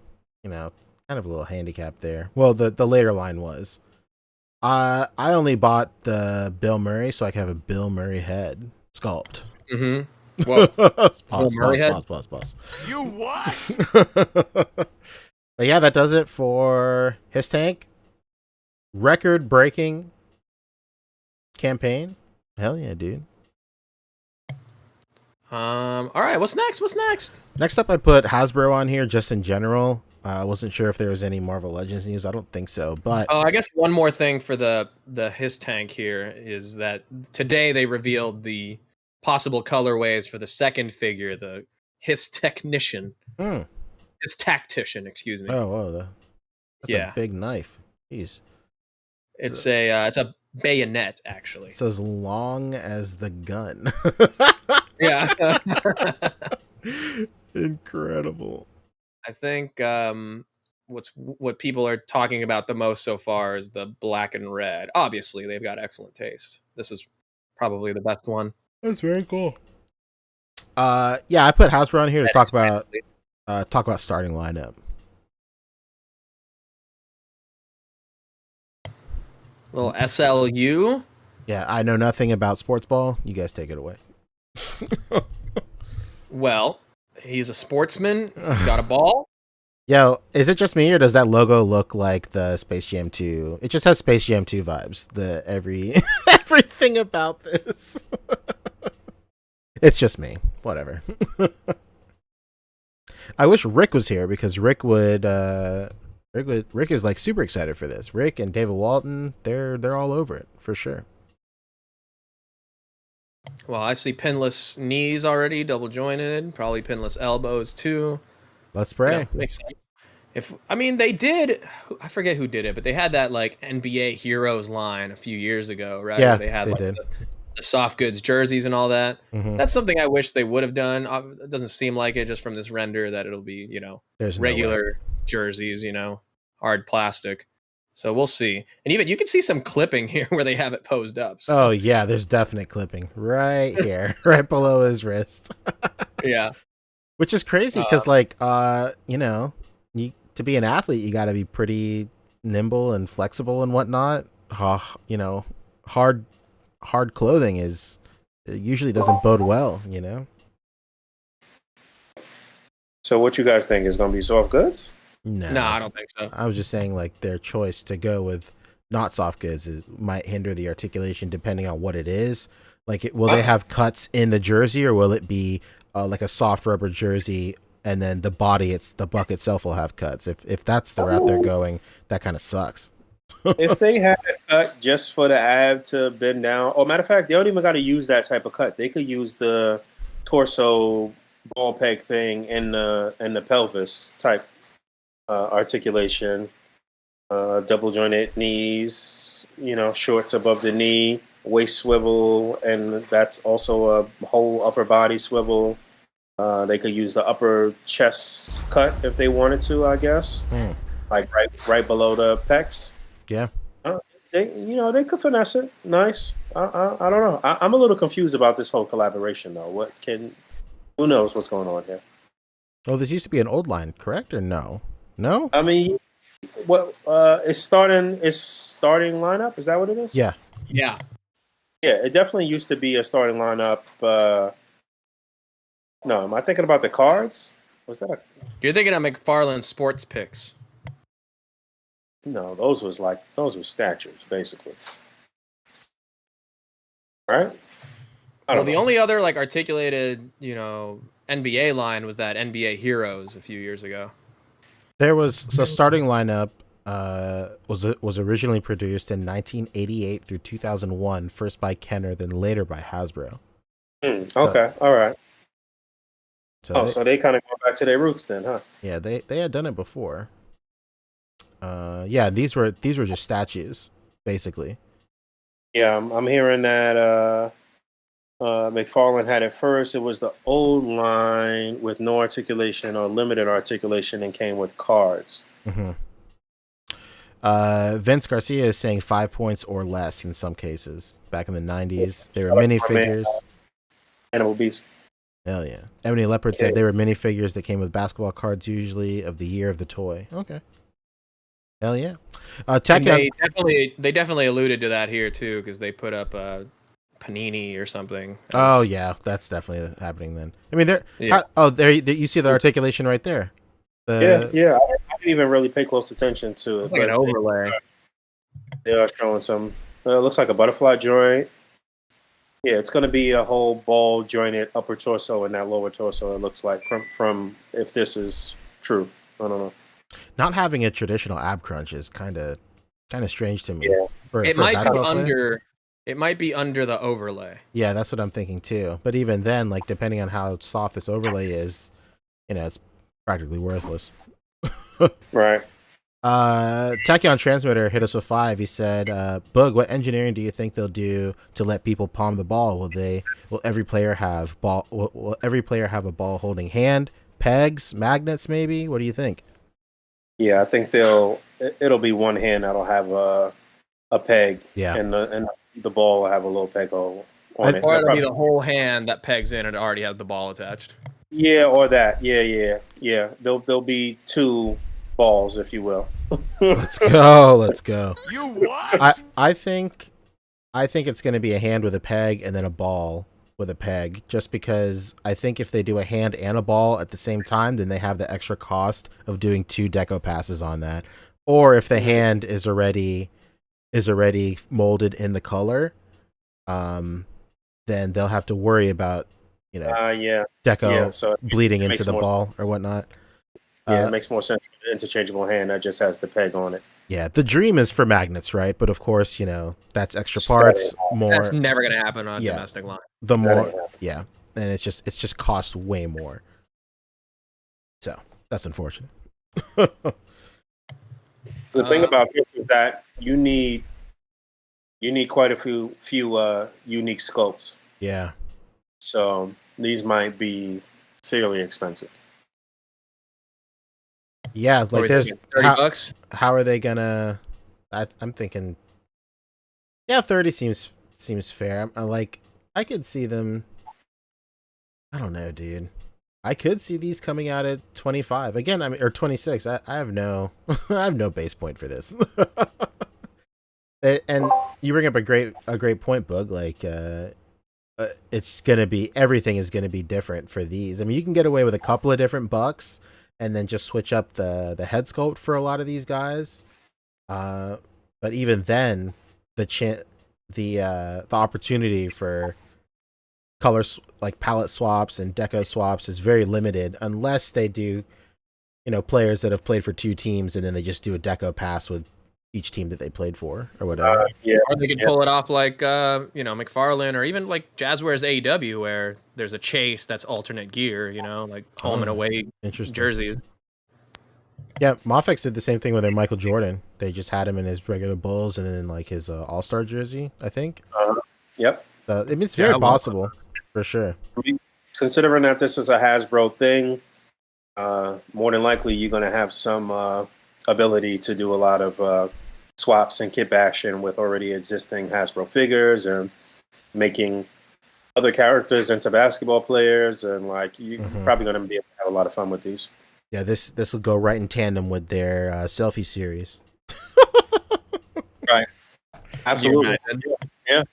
kind of a little handicap there. Well, the later line was. I only bought the Bill Murray, so I can have a Bill Murray head sculpt. Mm-hmm. Well, pause. You what? But yeah, that does it for Hiss Tank. Record-breaking campaign. Hell yeah, dude. All right, what's next? Next up, I put Hasbro on here just in general. I wasn't sure if there was any Marvel Legends news. I don't think so, but Oh, I guess one more thing for the Hiss tank here is that today they revealed the possible colorways for the second figure, the Hiss Technician. Hmm. Hiss Tactician, excuse me. Oh, that's a Yeah. big knife. Jeez. It's a bayonet, actually. It's as long as the gun. Yeah. Incredible. I think what people are talking about the most so far is the black and red. Obviously, they've got excellent taste. This is probably the best one. That's very cool. Yeah, I put Hasbro on here to talk about starting lineup. Little SLU. Yeah, I know nothing about sports ball. You guys take it away. Well, he's a sportsman. He's got a ball. Yo, is it just me or does that logo look like the Space Jam 2? It just has Space Jam 2 vibes. Everything about this. It's just me. Whatever. I wish Rick was here because Rick is like super excited for this. Rick and David Walton, they're all over it for sure. Well, I see pinless knees already, double jointed, probably pinless elbows too. Let's pray. Makes sense. They did, I forget who did it, but they had that like NBA Heroes line a few years ago, right? Yeah, Where they had did. The soft goods jerseys and all that. Mm-hmm. That's something I wish they would have done. It doesn't seem like it just from this render that it'll be, There's regular jerseys, hard plastic. So we'll see. And even you can see some clipping here where they have it posed up. So. Oh yeah, there's definite clipping right here, right below his wrist. Yeah. Which is crazy because to be an athlete, you got to be pretty nimble and flexible and whatnot. Hard clothing usually doesn't bode well, So what you guys think is going to be soft goods? No, I don't think so. I was just saying like their choice to go with not soft goods might hinder the articulation depending on what it is. Like, will they have cuts in the jersey or will it be like a soft rubber jersey and then the buck itself will have cuts? If that's the route they're going, that kind of sucks. If they had a cut just for the ab to bend down, or matter of fact, they don't even got to use that type of cut. They could use the torso ball peg thing in the pelvis type articulation, double jointed knees, shorts above the knee, waist swivel, and that's also a whole upper body swivel. They could use the upper chest cut if they wanted to, I guess, like right below the pecs. Yeah. They could finesse it. Nice. I don't know. I'm a little confused about this whole collaboration though. Who knows what's going on here? Oh, this used to be an old line, correct or no? No? I mean, it's starting lineup. Is that what it is? Yeah. Yeah. Yeah, it definitely used to be a starting lineup. No, am I thinking about the cards? Was that You're thinking of McFarlane Sports Picks. No, those were statues, basically. Right? Well, the only other like articulated, NBA line was that NBA Heroes a few years ago. There was starting lineup was originally produced in 1988 through 2001, first by Kenner, then later by Hasbro. Okay, all right. So they kind of go back to their roots then, huh? Yeah, they had done it before. Yeah, these were just statues, basically. Yeah, I'm hearing that McFarlane had it first. It was the old line with no articulation or limited articulation and came with cards. Mm-hmm. Vince Garcia is saying 5 points or less in some cases. Back in the 90s, they were minifigures. Animal Beast. Hell yeah. Ebony Leopard said they were minifigures that came with basketball cards, usually of the year of the toy. Okay. Hell yeah. They definitely alluded to that here too, because they put up Panini or something. Oh yeah, that's definitely happening then. I mean, there you see the articulation right there. Yeah. I didn't even really pay close attention to it. It's like an overlay. They are showing some. It looks like a butterfly joint. Yeah, it's going to be a whole ball jointed upper torso and that lower torso. It looks like from if this is true. I don't know. Not having a traditional ab crunch is kind of strange to me. Yeah. It For a might be basketball player. under. It might be under the overlay. Yeah, that's what I'm thinking too. But even then, like depending on how soft this overlay is, it's practically worthless. Right. Tachyon Transmitter hit us with 5. He said, Boog, what engineering do you think they'll do to let people palm the ball? Will every player have a ball holding hand, pegs, magnets maybe? What do you think? Yeah, I think it'll be one hand that'll have a peg, Yeah. and the ball will have a little peg hole on it. Or it'll be the whole hand that pegs in and it already has the ball attached. Yeah, or that. Yeah. There'll be 2 balls, if you will. Let's go. You what? I think it's going to be a hand with a peg and then a ball with a peg, just because I think if they do a hand and a ball at the same time, then they have the extra cost of doing 2 deco passes on that. Or if the hand is already molded in the color, then they'll have to worry about deco so bleeding into the more ball or whatnot. it makes more sense with an interchangeable hand that just has the peg on it. Yeah, the dream is for magnets, right? But of course, that's extra parts. That's never going to happen on a domestic line. The more, yeah, and it's just costs way more. So that's unfortunate. The thing about this is that you need quite a few unique sculpts. Yeah. So these might be fairly expensive. Yeah, like there's $30. How are they gonna? I'm thinking. Yeah, 30 seems fair. I could see them. I don't know, dude. I could see these coming out at 25 again. Or 26. I have no base point for this. And you bring up a great point, Boog. Like, it's gonna be everything is gonna be different for these. I mean, you can get away with a couple of different bucks, and then just switch up the head sculpt for a lot of these guys. But even then, the opportunity for colors like palette swaps and deco swaps is very limited, unless they do, players that have played for 2 teams and then they just do a deco pass with each team that they played for or whatever. Or they could pull it off like McFarlane, or even like Jazzware's AEW, where there's a chase that's alternate gear, like home and away jerseys. Yeah, Mofex did the same thing with their Michael Jordan. They just had him in his regular Bulls and then like his All-Star jersey, I think. Yep. It's very possible, for sure. Considering that this is a Hasbro thing, more than likely you're going to have some ability to do a lot of swaps and kit bashing with already existing Hasbro figures and making other characters into basketball players, and like you're probably going to be able to have a lot of fun with these. Yeah, this will go right in tandem with their selfie series. Right. Absolutely. Yeah.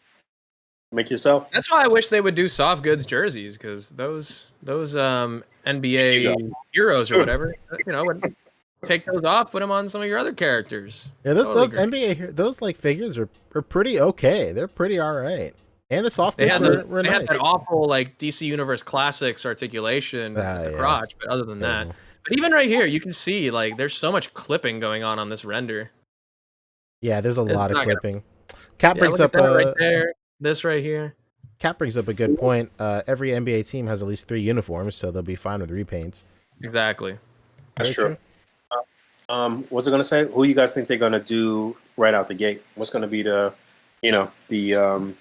Make yourself. That's why I wish they would do soft goods jerseys, because those NBA heroes or whatever, would take those off, put them on some of your other characters. Yeah, those NBA those like figures are pretty okay. They're pretty all right. And the soft goods were nice. They had that awful like DC Universe Classics articulation at the crotch, but other than that. But even right here, you can see like there's so much clipping going on this render. Yeah, there's a lot of clipping. Cap brings up right there. This right here. Cap brings up a good point. Every NBA team has at least 3 uniforms, so they'll be fine with repaints. Exactly. That's true. What's it gonna say? Who you guys think they're gonna do right out the gate? What's gonna be the LeBron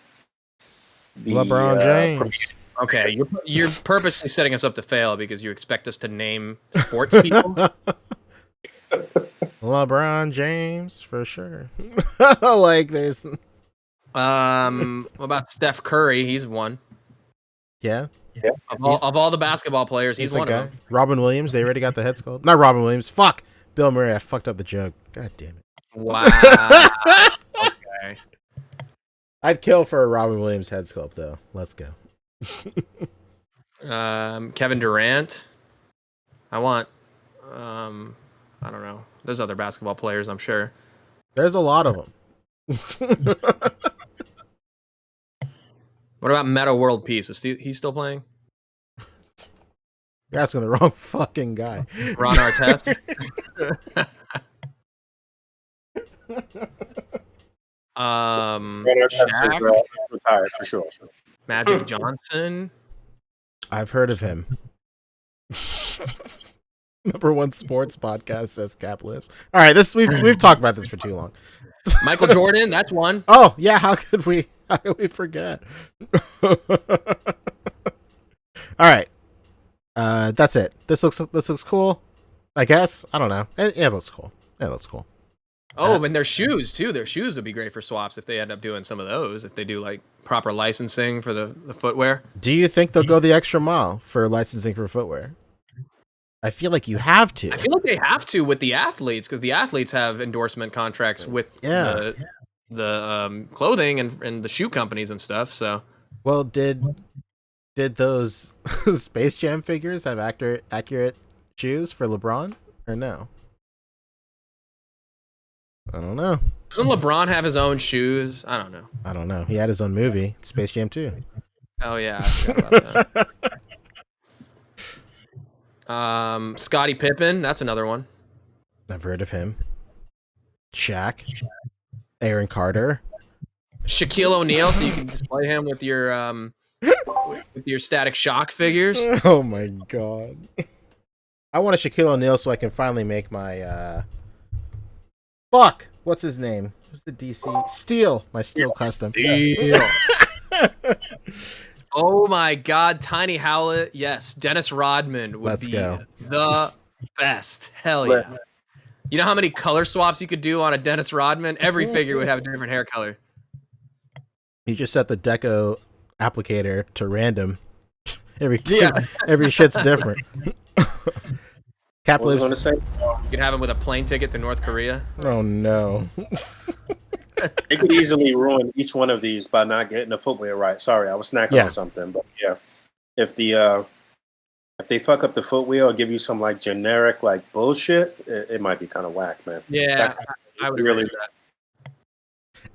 James. Okay, you're purposely setting us up to fail because you expect us to name sports people. LeBron James for sure. Like there's. What about Steph Curry? He's one. Yeah. Of all the basketball players, he's one of them. Robin Williams. They already got the head sculpt. Not Robin Williams. Fuck. Bill Murray. I fucked up the joke. God damn it. Wow. Okay. I'd kill for a Robin Williams head sculpt though. Let's go. Kevin Durant. I want. I don't know. There's other basketball players, I'm sure. There's a lot of them. What about Meta World Peace? Is he still playing? You're asking the wrong fucking guy. Ron Artest. Runner Shaq, is retired for sure. Magic Johnson. I've heard of him. Number one sports podcast says Cap lives. All right, we've talked about this for too long. Michael Jordan, that's one. Oh yeah, how could we forget? All right, that's it. This looks cool. I guess I don't know. It looks cool. It looks cool. Oh, and their shoes too. Their shoes would be great for swaps if they end up doing some of those. If they do like proper licensing for the footwear. Do you think they'll go the extra mile for licensing for footwear? I feel like you have to. I feel like they have to with the athletes because the athletes have endorsement contracts with the clothing and the shoe companies and stuff. So, well, did those Space Jam figures have accurate shoes for LeBron or no? I don't know. Doesn't LeBron have his own shoes? I don't know. He had his own movie, Space Jam 2. Oh yeah, I forgot about that. Scottie Pippen, that's another one. Never heard of him. Shaq, Aaron Carter, Shaquille O'Neal, so you can display him with your Static Shock figures. Oh my god! I want a Shaquille O'Neal so I can finally make my fuck. What's his name? Who's the DC Steel? My Steel custom. Steel. Oh my god, Tiny Howlett. Yes, Dennis Rodman would be the best. Hell yeah. You know how many color swaps you could do on a Dennis Rodman? Every figure would have a different hair color. You just set the deco applicator to random. Every shit's different. Cap What was I lives. going to say? You could have him with a plane ticket to North Korea. Oh no. It could easily ruin each one of these by not getting the footwear right. Sorry, I was snacking on something, but yeah, if they fuck up the footwear or give you some like generic like bullshit, it might be kind of whack, man. Yeah, I would really.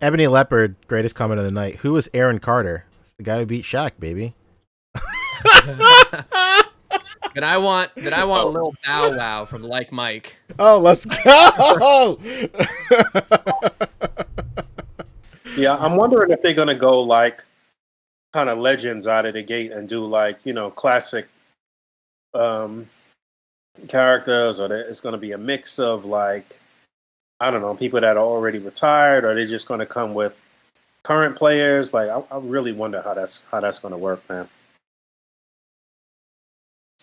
Ebony Leopard, greatest comment of the night. Who was Aaron Carter? It's the guy who beat Shaq, baby. Then I want Lil Bow Wow from Like Mike. Oh, let's go! Yeah, I'm wondering if they're gonna go like kind of legends out of the gate and do like classic characters, or it's gonna be a mix of like I don't know people that are already retired, or they're just gonna come with current players. Like I really wonder how that's gonna work, man.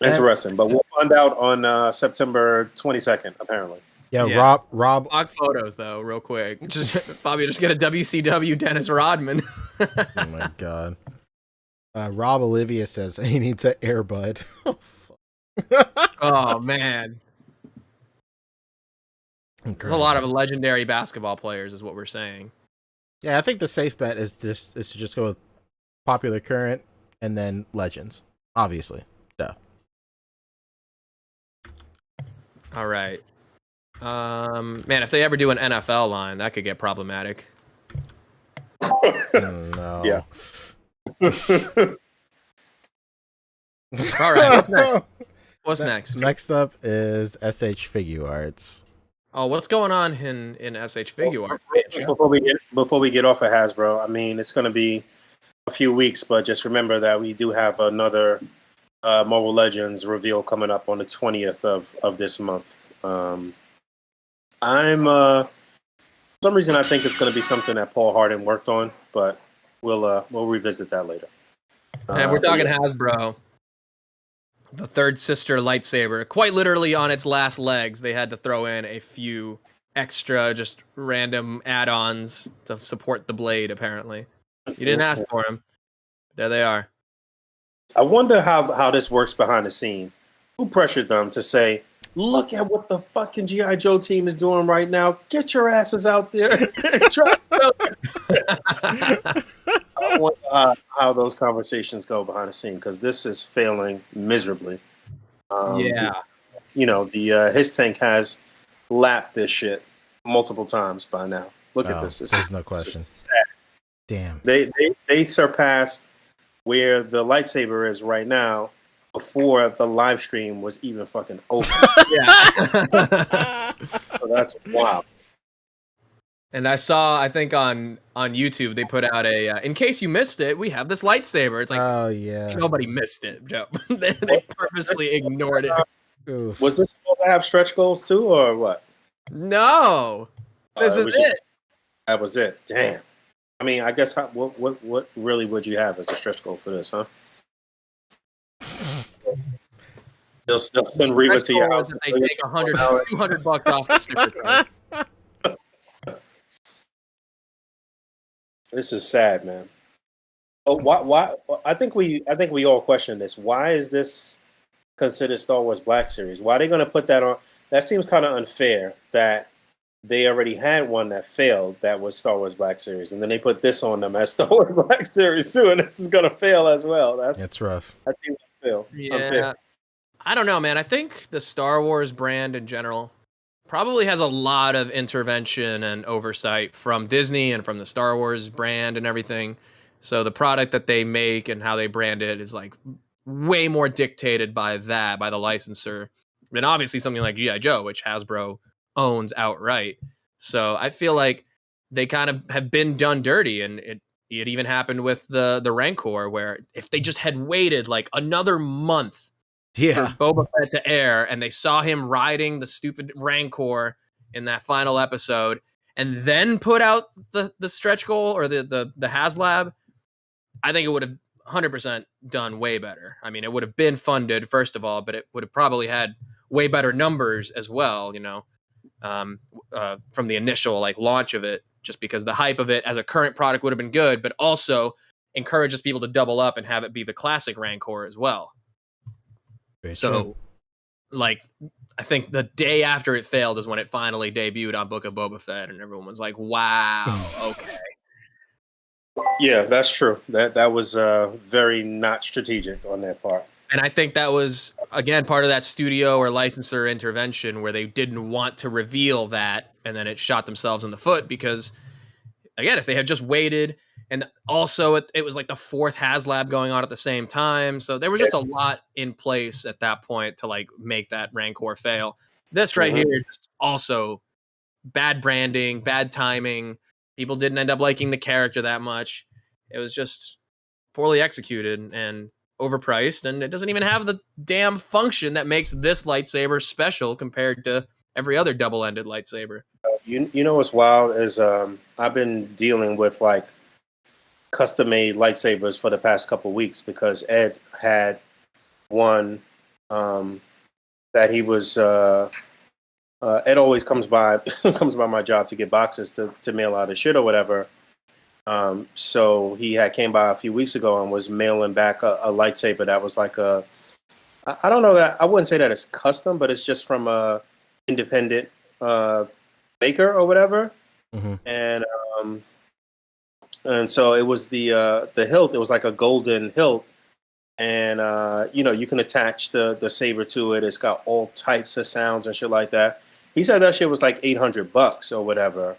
Interesting, but we'll find out on September 22nd, apparently. Yeah, Rob. Log photos though, real quick. Just Fabio, just get a WCW Dennis Rodman. Oh my god. Rob Olivia says he needs an Airbud. Oh, fuck. Oh man. There's a lot of legendary basketball players, is what we're saying. Yeah, I think the safe bet is to just go with popular current and then legends. Obviously. Duh. All right. Man, if they ever do an NFL line, that could get problematic. No. Yeah. All right, what's next? What's next? Next up is SH Figure Arts. Oh, what's going on in SH Figure Arts? Before we get off of Hasbro, I mean, it's going to be a few weeks, but just remember that we do have another Mobile Legends reveal coming up on the 20th of this month. For some reason I think it's going to be something that Paul Hardin worked on, but we'll revisit that later. And we're talking Hasbro. The third sister lightsaber, quite literally on its last legs, they had to throw in a few extra, just random add-ons to support the blade, apparently. You didn't ask for them. There they are. I wonder how this works behind the scene. Who pressured them to say, look at what the fucking G.I. Joe team is doing right now. Get your asses out there. Try I wonder how those conversations go behind the scene, because this is failing miserably. Yeah. The his tank has lapped this shit multiple times by now. Look at this. There's no question. Damn. They surpassed where the lightsaber is right now before the live stream was even fucking open. Yeah. So that's wild. And I think on YouTube they put out a in case you missed it, we have this lightsaber. It's like Oh yeah. nobody missed it, Joe. they purposely ignored it. Oof. Was this supposed to have stretch goals too, or what? No, this is it. That was it. Damn. I mean, I guess what really would you have as a stretch goal for this, huh? They'll send Reva to your house. They take $200 off the sticker price. This is sad, man. Oh, why? I think we all question this. Why is this considered Star Wars Black Series? Why are they going to put that on? That seems kind of unfair that they already had one that failed that was Star Wars Black Series, and then they put this on them as Star Wars Black Series too, and this is going to fail as well. That's rough. That seems unfair. Yeah, I don't know, man. I think the Star Wars brand in general probably has a lot of intervention and oversight from Disney and from the Star Wars brand and everything. So the product that they make and how they brand it is like way more dictated by the licensor, than obviously something like G.I. Joe, which Hasbro owns outright. So I feel like they kind of have been done dirty, and it even happened with the Rancor, where if they just had waited like another month for Boba Fett to air, and they saw him riding the stupid Rancor in that final episode, and then put out the stretch goal or the HasLab, I think it would have 100% done way better. I mean, it would have been funded, first of all, but it would have probably had way better numbers as well, you know, from the initial like launch of it, just because the hype of it as a current product would have been good, but also encourages people to double up and have it be the classic Rancor as well. So, like, I think the day after it failed is when it finally debuted on Book of Boba Fett, and everyone was like, wow, okay. Yeah, that's true. That was very not strategic on their part. And I think that was, again, part of that studio or licensor intervention where they didn't want to reveal that, and then it shot themselves in the foot because, again, if they had just waited, and also it was like the fourth HasLab going on at the same time, so there was just a lot in place at that point to like make that Rancor fail. This right here, just also bad branding, bad timing. People didn't end up liking the character that much. It was just poorly executed and overpriced, and it doesn't even have the damn function that makes this lightsaber special compared to every other double-ended lightsaber. You know what's wild is I've been dealing with like custom-made lightsabers for the past couple weeks because Ed had one that he was Ed always comes by my job to get boxes to mail out his shit or whatever. So he came by a few weeks ago and was mailing back a lightsaber that was like I don't know, that I wouldn't say that it's custom, but it's just from a independent maker or whatever. And so it was the hilt. It was like a golden hilt, and you know, you can attach the saber to it. It's got all types of sounds and shit like that. He said that shit was like $800 or whatever.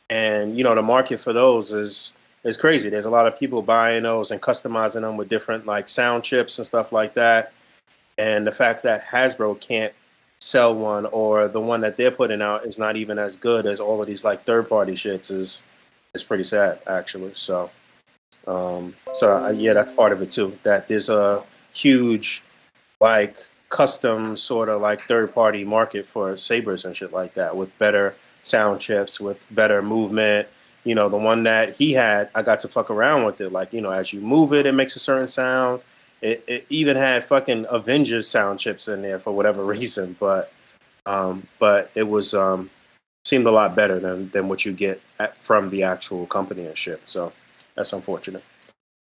And, you know, the market for those is crazy. There's a lot of people buying those and customizing them with different like sound chips and stuff like that. And the fact that Hasbro can't sell one, or the one that they're putting out is not even as good as all of these like third-party shits is pretty sad, actually. So, yeah, that's part of it too. That there's a huge like custom sort of like third-party market for sabers and shit like that, with better sound chips, with better movement. You know, the one that he had, I got to fuck around with it. Like, you know, as you move it, it makes a certain sound. It even had fucking Avengers sound chips in there for whatever reason. But it was seemed a lot better than what you get from the actual company and shit. So that's unfortunate.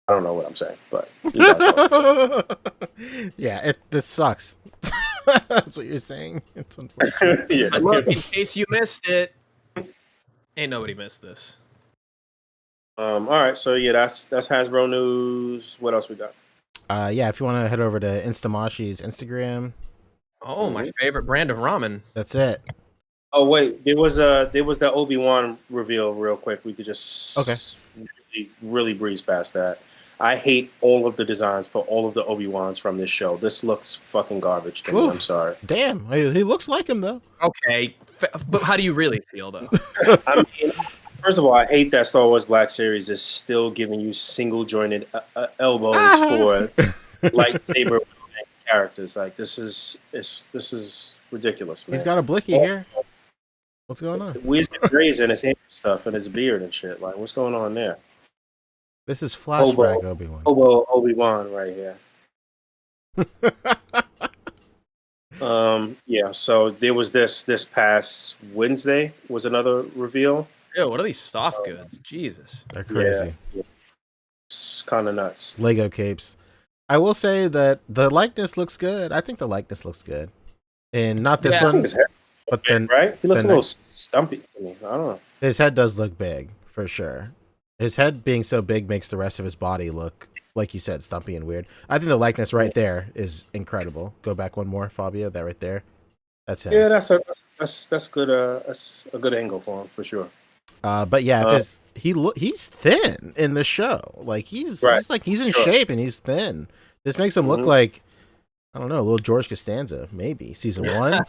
I don't know what I'm saying, but you guys know what I'm saying. Yeah, this sucks. That's what you're saying. It's unfortunate. Yeah. But look, in case you missed it, ain't nobody missed this. All right, so yeah, that's Hasbro news. What else we got? Yeah, if you want to head over to Instamashi's Instagram. Oh, my favorite brand of ramen. That's it. Oh wait, there was the Obi-Wan reveal real quick. We could just really breeze past that. I hate all of the designs for all of the Obi-Wans from this show. This looks fucking garbage to me. Oof. I'm sorry. Damn, he looks like him though. Okay, but how do you really feel though? I mean, first of all, I hate that Star Wars Black Series is still giving you single jointed elbows for lightsaber characters. Like this is ridiculous, man. He's got a blicky here. What's going on? Where's the grays in his hair and stuff and his beard and shit? Like, what's going on there? This is flashback Obi-Wan. Obi-Wan right here. Yeah, so there was this past Wednesday was another reveal. Ew, what are these soft goods? Jesus. They're crazy. Yeah. It's kind of nuts. Lego capes. I will say that the likeness looks good. I think the likeness looks good. And not this I think one, his hair, but then right? He looks a then little stumpy to me. I don't know. his head does look big, for sure. His head being so big makes the rest of his body look, like you said, stumpy and weird. I think the likeness right there is incredible. Go back one more, Fabio. That right there. That's him. Yeah, that's good. That's a good angle for him for sure. But yeah, he's thin in the show. Like he's in Sure. shape and he's thin. This makes him look like, I don't know, a little George Costanza, maybe season 1.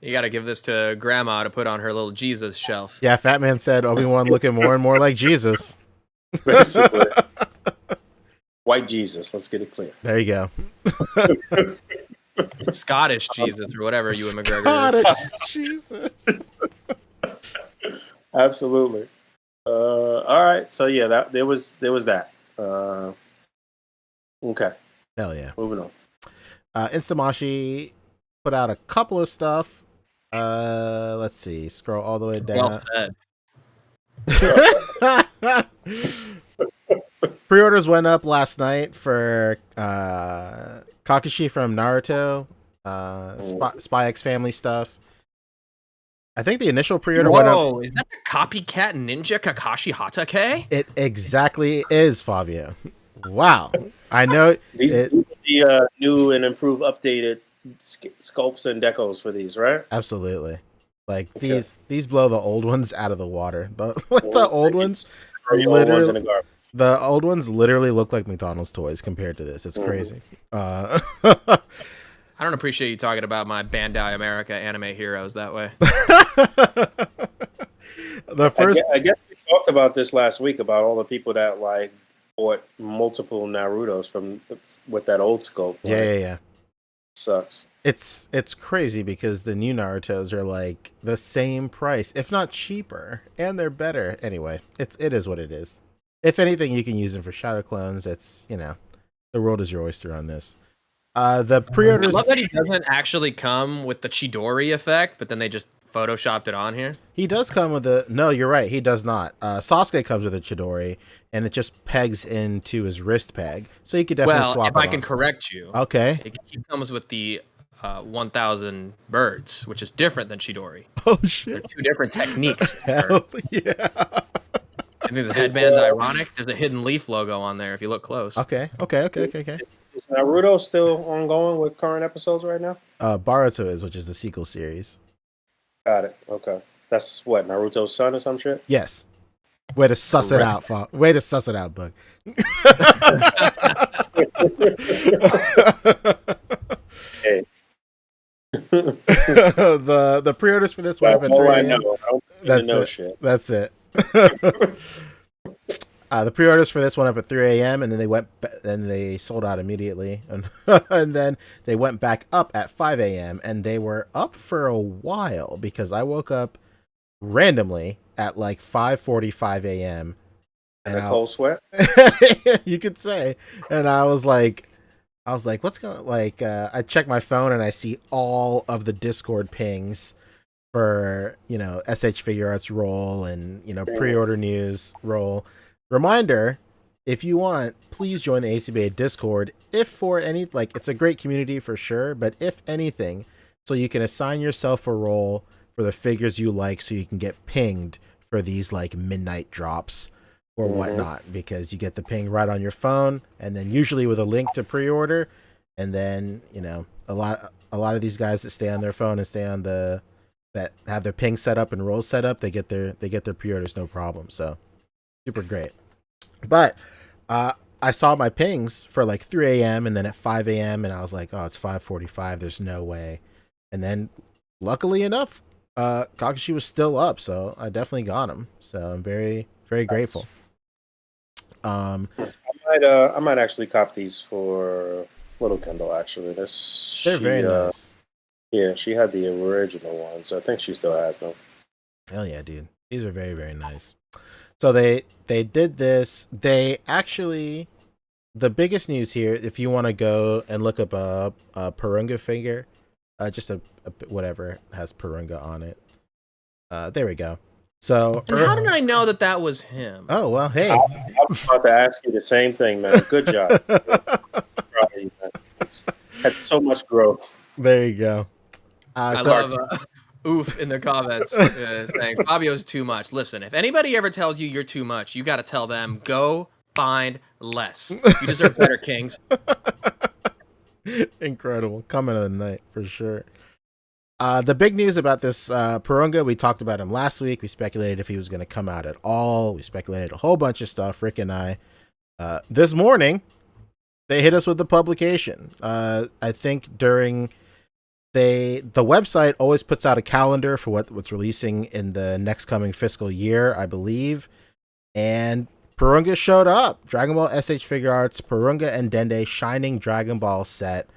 You got to give this to Grandma to put on her little Jesus shelf. Yeah, Fat Man said Obi-Wan looking more and more like Jesus. Basically. White Jesus. Let's get it clear. There you go. Scottish Jesus or whatever you and McGregor Scottish Jesus. Absolutely. All right. So yeah, there was that. Okay. Hell yeah. Moving on. Instamashi put out a couple of stuff. Let's see. Scroll all the way down. Well said. Pre-orders went up last night for Kakashi from Naruto, Spy X Family stuff. I think the initial pre-order went up. Whoa, is that the copycat ninja Kakashi Hatake? It exactly is, Fabio. Wow. I know These are the new and improved, updated sculpts and decos for these, right? absolutely. Like Okay. these blow the old ones out of the water. The old ones The old ones in the garbage. the old ones literally look like McDonald's toys compared to this. It's crazy. I don't appreciate you talking about my Bandai America anime heroes that way. The first I guess we talked about this last week about all the people that like bought multiple Narutos from with that old sculpt. yeah. Sucks. It's crazy because the new Narutos are like the same price, if not cheaper, and they're better. Anyway, it is what it is. If anything, you can use them for shadow clones. It's, the world is your oyster on this. The I pre-orders. love that he doesn't actually come with the Chidori effect, but then they just photoshopped it on here. He does come with a. No, you're right. He does not. Sasuke comes with a Chidori, and it just pegs into his wrist peg, so you could definitely swap. If I it can on. correct you, Okay. he comes with the 1,000 birds, which is different than Chidori. Oh They're shit. two different techniques. Hell yeah. I think the headband's ironic. There's a hidden leaf logo on there if you look close. Okay. Is Naruto still ongoing with current episodes right now? Boruto is, which is the sequel series. Got it. Okay. That's what, Naruto's son or some shit? Yes. Way to suss it out, Way to suss it out, Boog. Hey. the pre-orders for this one up at 3 All I a.m. know. I don't even That's know it. shit. That's it. The pre-orders for this one up at 3 a.m. and then they sold out immediately, and then they went back up at 5 a.m. and they were up for a while because I woke up randomly at like 5:45 a.m. And a cold sweat? You could say, and I was like, what's going? I check my phone and I see all of the Discord pings for SH Figure Arts roll and pre-order news roll. Reminder, if you want, please join the A.C.B.A. Discord. If for any, it's a great community for sure, but if anything, so you can assign yourself a role for the figures you like, so you can get pinged for these midnight drops or whatnot, because you get the ping right on your phone, and then usually with a link to pre-order, and then a lot of these guys that stay on their phone and stay on that have their ping set up and rolls set up, they get their pre-orders no problem. So Super great. But I saw my pings for like 3 a.m. and then at 5 a.m. and I was like, oh, it's 5:45. There's no way. And then, luckily enough, Kakashi was still up, so I definitely got him. So I'm very, very grateful. I might actually cop these for Little Kendall. Actually, They're very nice. Yeah, she had the original ones. I think she still has them. Hell yeah, dude. These are very, very nice. So they did this. They actually, the biggest news here, if you want to go and look up a Purunga figure, just a whatever has Purunga on it. There we go. So, And how did I know that was him? Oh well, hey. I was about to ask you the same thing, man. Good job. Had so much growth. There you go. I love oof in the comments saying Fabio's too much. Listen, if anybody ever tells you you're too much, you got to tell them go find less. You deserve better, kings. Incredible. Comment of the night for sure. The big news about this Purunga, we talked about him last week. We speculated if he was going to come out at all. We speculated a whole bunch of stuff, Rick and I. This morning, they hit us with the publication. I think during the website always puts out a calendar for what's releasing in the next coming fiscal year, I believe. And Purunga showed up. Dragon Ball SH Figure Arts Purunga and Dende Shining Dragon Ball set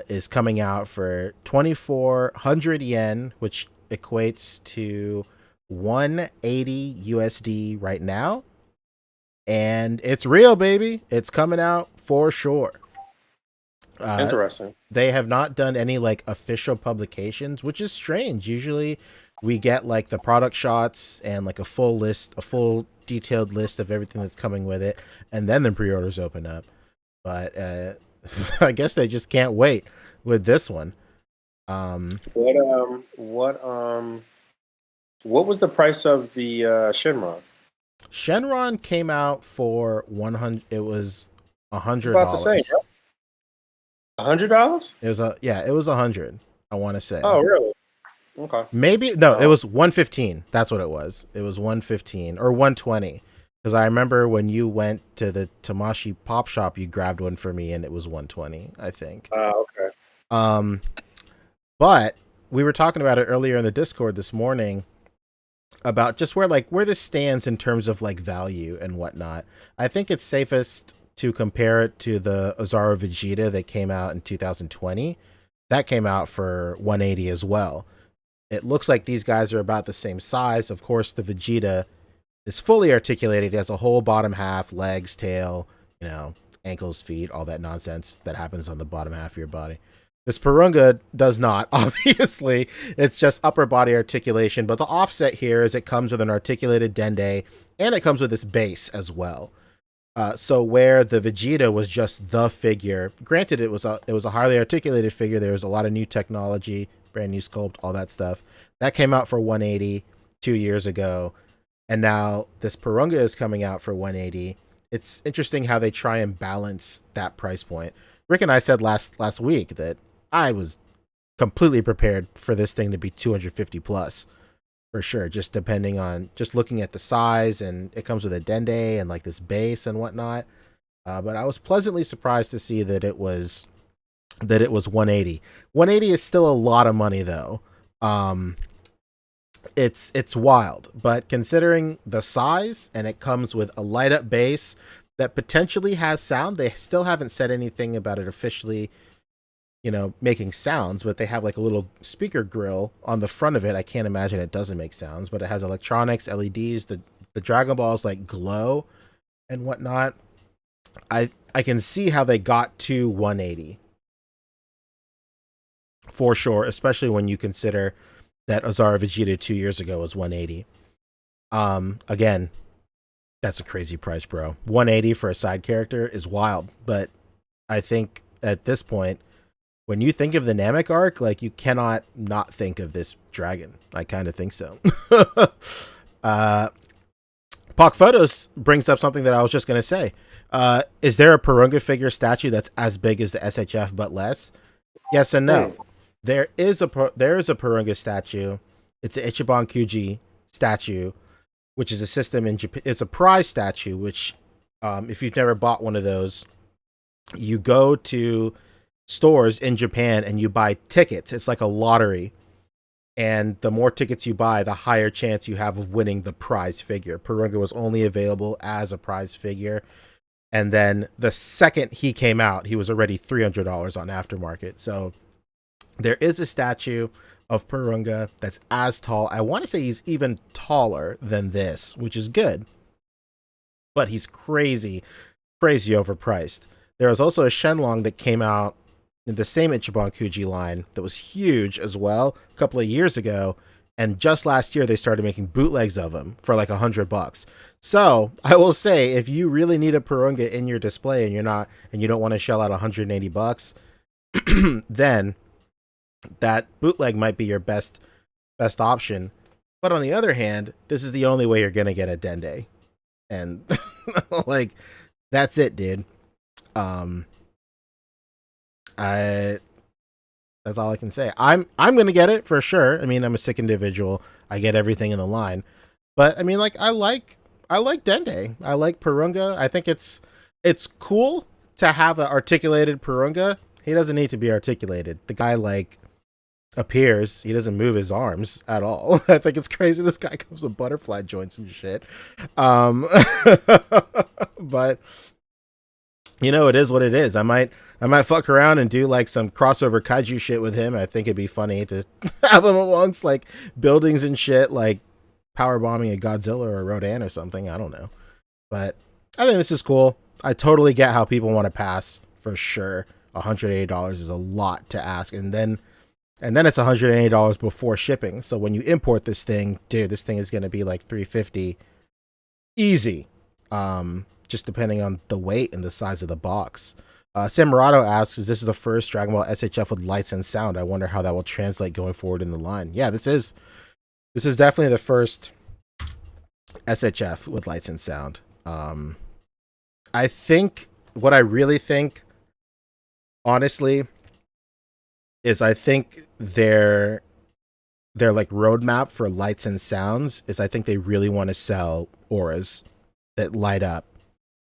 is coming out for 2,400 yen, which equates to 180 USD right now. And it's real, baby. It's coming out for sure. Interesting. They have not done any like official publications, which is strange. Usually we get like the product shots and like a full detailed list of everything that's coming with it, and then the pre-orders open up. But I guess they just can't wait with this one. What was the price of the Shenron? Shenron came out for 100. It was $100. About to say, right? $100? It was 100. I want to say. Oh, really? Okay. Maybe no. It was 115. That's what it was. It was 115 or 120. Because I remember when you went to the Tamashi Pop Shop, you grabbed one for me, and it was 120. I think. Okay. But we were talking about it earlier in the Discord this morning about just where this stands in terms of like value and whatnot. I think it's safest to compare it to the Ozaru Vegeta that came out in 2020. That came out for 180 as well. It looks like these guys are about the same size. Of course, the Vegeta is fully articulated. It has a whole bottom half, legs, tail, ankles, feet, all that nonsense that happens on the bottom half of your body. This Purunga does not, obviously. It's just upper body articulation, but the offset here is it comes with an articulated Dende, and it comes with this base as well. So where the Vegeta was just the figure, granted it was a highly articulated figure, there was a lot of new technology, brand new sculpt, all that stuff. That came out for 180 2 years ago, and now this Purunga is coming out for 180. It's interesting how they try and balance that price point. Rick and I said last week that I was completely prepared for this thing to be 250 plus. For sure, just depending on just looking at the size, and it comes with a Dende and like this base and whatnot. But I was pleasantly surprised to see that it was 180. 180 is still a lot of money though. It's wild, but considering the size, and it comes with a light up base that potentially has sound. They still haven't said anything about it officially, making sounds, but they have like a little speaker grill on the front of it. I can't imagine it doesn't make sounds, but it has electronics, LEDs, the Dragon Balls like glow and whatnot. I can see how they got to 180 for sure, especially when you consider that Ozaru Vegeta 2 years ago was 180. Again, that's a crazy price, bro. 180 for a side character is wild, but I think at this point, when you think of the Namek arc, like, you cannot not think of this dragon. I kind of think so. Pock Photos brings up something that I was just going to say. Is there a Purunga figure statue that's as big as the SHF but less? Yes and no. There is a Purunga statue. It's an Ichiban Kuji statue, which is a system in Japan. It's a prize statue, which, if you've never bought one of those, you go to stores in Japan and you buy tickets. It's like a lottery. And the more tickets you buy, the higher chance you have of winning the prize figure. Purunga was only available as a prize figure. And then the second he came out, he was already $300 on aftermarket. So there is a statue of Purunga that's as tall. I want to say he's even taller than this, which is good. But he's crazy overpriced. There was also a Shenlong that came out in the same Ichiban Kuji line that was huge as well a couple of years ago, and just last year they started making bootlegs of them for like $100. So I will say, if you really need a Purunga in your display and you don't want to shell out $180, then that bootleg might be your best option. But on the other hand, this is the only way you're gonna get a Dende, and like that's it, dude. That's all I can say. I'm gonna get it for sure. I mean, I'm a sick individual. I get everything in the line, but I mean, like, I like Dende. I like Purunga. I think it's cool to have an articulated Purunga. He doesn't need to be articulated. The guy like appears. He doesn't move his arms at all. I think it's crazy. This guy comes with butterfly joints and shit. But you know, it is what it is. I might fuck around and do like some crossover kaiju shit with him. I think it'd be funny to have him amongst like buildings and shit, like power bombing a Godzilla or a Rodan or something. I don't know, but I think this is cool. I totally get how people want to pass for sure. $180 is a lot to ask, and then it's $180 before shipping. So when you import this thing, dude, this thing is gonna be like $350 easy. Just depending on the weight and the size of the box. Samurato asks, is this the first Dragon Ball SHF with lights and sound? I wonder how that will translate going forward in the line. Yeah, this is definitely the first SHF with lights and sound. I think what I really think, honestly, is I think their like roadmap for lights and sounds is I think they really want to sell auras that light up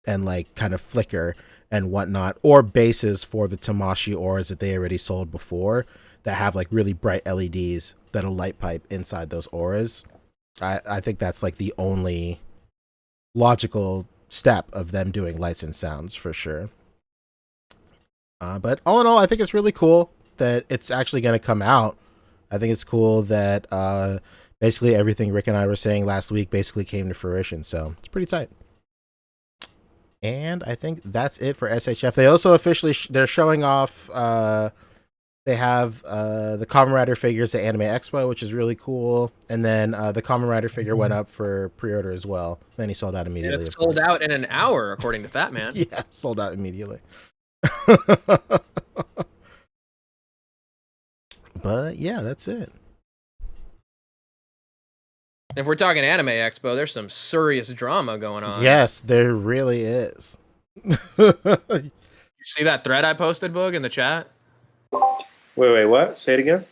and like kind of flicker and whatnot, or bases for the Tamashi auras that they already sold before that have like really bright LEDs that'll light pipe inside those auras. I think that's like the only logical step of them doing lights and sounds for sure. But all in all, I think it's really cool that it's actually going to come out. I think it's cool that basically everything Rick and I were saying last week basically came to fruition. So it's pretty tight. And I think that's it for SHF. They also officially they're showing off. They have the Kamen Rider figures at Anime Expo, which is really cool. And then the Kamen Rider figure went up for pre-order as well. Then he sold out immediately. And it sold out in an hour, according to Fat Man. Yeah, sold out immediately. But yeah, that's it. If we're talking Anime Expo, there's some serious drama going on. Yes, there really is. You see that thread I posted, Boog, in the chat? Wait, what? Say it again.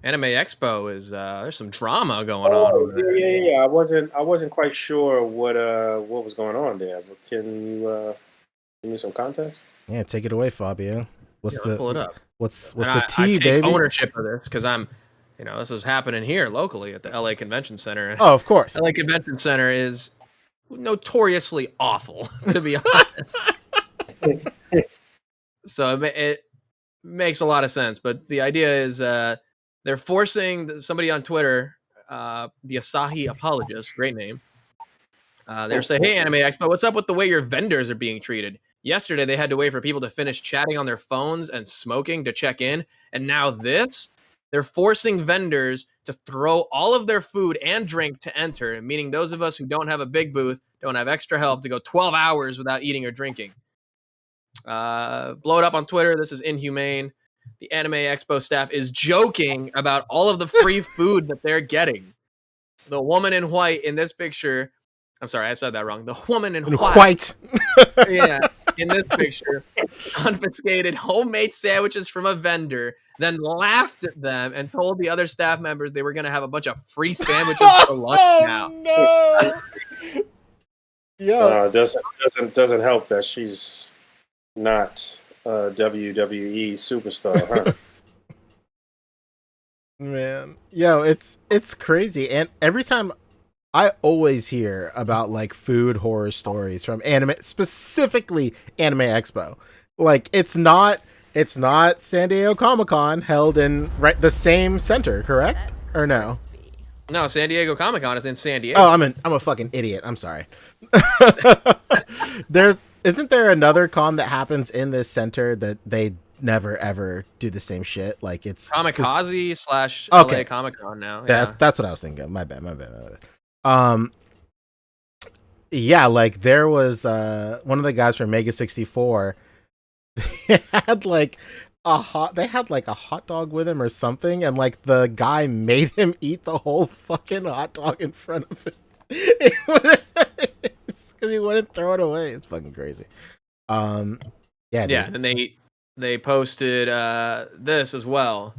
Anime Expo is there's some drama going on. Yeah. I wasn't quite sure what was going on there. But can you give me some context? Yeah, take it away, Fabio. Pull it up. What's And the tea, I take baby? ownership of this because this is happening here locally at the LA Convention Center. Oh, of course. LA Convention Center is notoriously awful, to be honest. So it makes a lot of sense. But the idea is they're forcing somebody on Twitter, the Asahi Apologist, great name. They're saying, hey, Anime Expo, what's up with the way your vendors are being treated? Yesterday, they had to wait for people to finish chatting on their phones and smoking to check in. And now they're forcing vendors to throw all of their food and drink to enter, meaning those of us who don't have a big booth, don't have extra help to go 12 hours without eating or drinking. Blow it up on Twitter. This is inhumane. The Anime Expo staff is joking about all of the free food that they're getting. The woman in white in this picture, I'm sorry, I said that wrong. The woman in white. White. Yeah. in this picture confiscated homemade sandwiches from a vendor, then laughed at them and told the other staff members they were going to have a bunch of free sandwiches for lunch now. Oh no! Yo, Doesn't help that she's not a WWE superstar, huh? man, yo, it's crazy, and every time I always hear about like food horror stories from anime, specifically Anime Expo. Like it's not San Diego Comic-Con held in the same center, correct? Or no? No, San Diego Comic-Con is in San Diego. Oh, I'm a fucking idiot. I'm sorry. Isn't there another con that happens in this center that they never ever do the same shit? Like it's Kamikaze / Okay. LA Comic-Con now. Yeah. That's what I was thinking. My bad. Yeah, like there was one of the guys from Mega 64. They had like a hot dog with him or something, and like the guy made him eat the whole fucking hot dog in front of him. Because he wouldn't throw it away. It's fucking crazy. Yeah, dude. Yeah, and they posted this as well.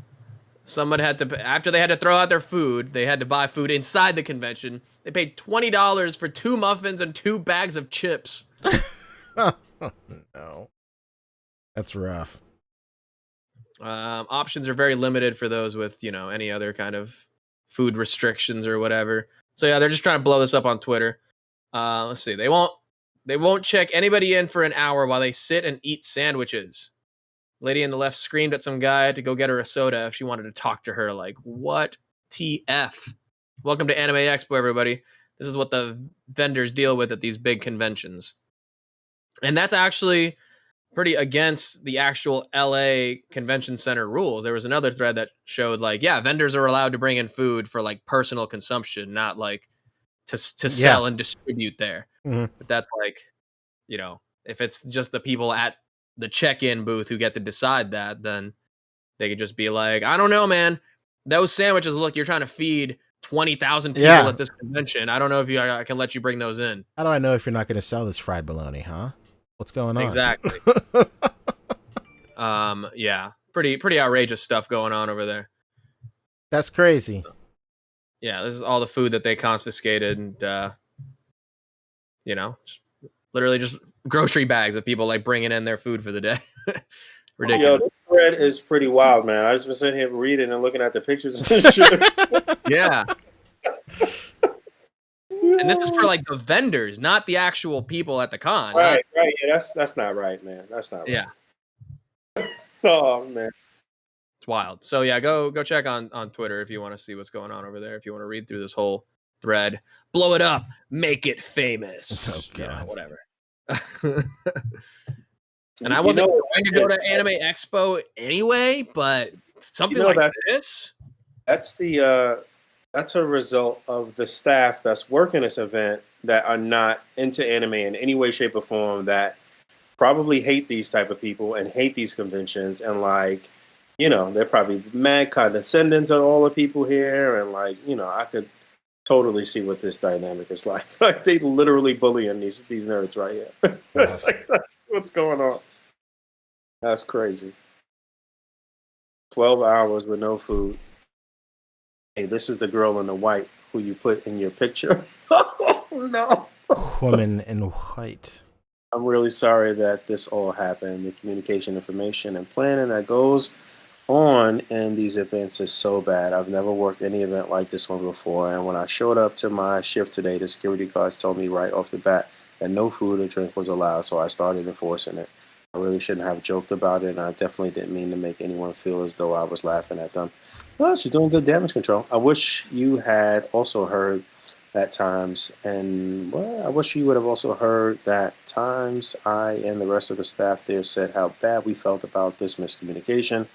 Someone had to, after they had to throw out their food, they had to buy food inside the convention. They paid $20 for 2 muffins and 2 bags of chips. No, that's rough. Options are very limited for those with, any other kind of food restrictions or whatever. So yeah, they're just trying to blow this up on Twitter. Let's see. They won't check anybody in for an hour while they sit and eat sandwiches. Lady in the left screamed at some guy to go get her a soda if she wanted to talk to her. Like, what TF? Welcome to Anime Expo, everybody. This is what the vendors deal with at these big conventions. And that's actually pretty against the actual LA Convention Center rules. There was another thread that showed like, yeah, vendors are allowed to bring in food for like personal consumption, not like to sell and distribute there. Mm-hmm. But that's like, if it's just the people at the check-in booth who get to decide that, then they could just be like, I don't know, man. Those sandwiches, look, you're trying to feed 20,000 people at this convention. I don't know if I can let you bring those in. How do I know if you're not going to sell this fried bologna, huh? What's going on? Exactly. Yeah, pretty outrageous stuff going on over there. That's crazy. Yeah, this is all the food that they confiscated, and literally just grocery bags of people like bringing in their food for the day. Ridiculous. Yo, this thread is pretty wild, man. I just been sitting here reading and looking at the pictures and shit. Yeah. And this is for like the vendors, not the actual people at the con. Right. Yeah, that's not right, man. That's not right. Yeah. Oh man. It's wild. So yeah, go check on Twitter if you want to see what's going on over there. If you want to read through this whole thread, blow it up, make it famous. Oh, God. Yeah, whatever. And I wasn't going to go to Anime Expo anyway, but something like this. That's a result of the staff that's working this event that are not into anime in any way, shape, or form, that probably hate these type of people and hate these conventions, and like, they're probably mad condescending to all the people here, and like, I could totally see what this dynamic is like. Like they literally bullying these nerds right here. Yes. Like that's what's going on. That's crazy. 12 hours with no food. Hey, this is the girl in the white who you put in your picture. Oh, no. Woman in white. I'm really sorry that this all happened. The communication, information, and planning that goes on in these events is so bad. I've never worked any event like this one before, and when I showed up to my shift today, the security guards told me right off the bat that no food or drink was allowed, so I started enforcing it. I really shouldn't have joked about it, and I definitely didn't mean to make anyone feel as though I was laughing at them. Well, she's doing good damage control. I wish you had also heard at times, and well, I wish you would have also heard that times I and the rest of the staff there said how bad we felt about this miscommunication.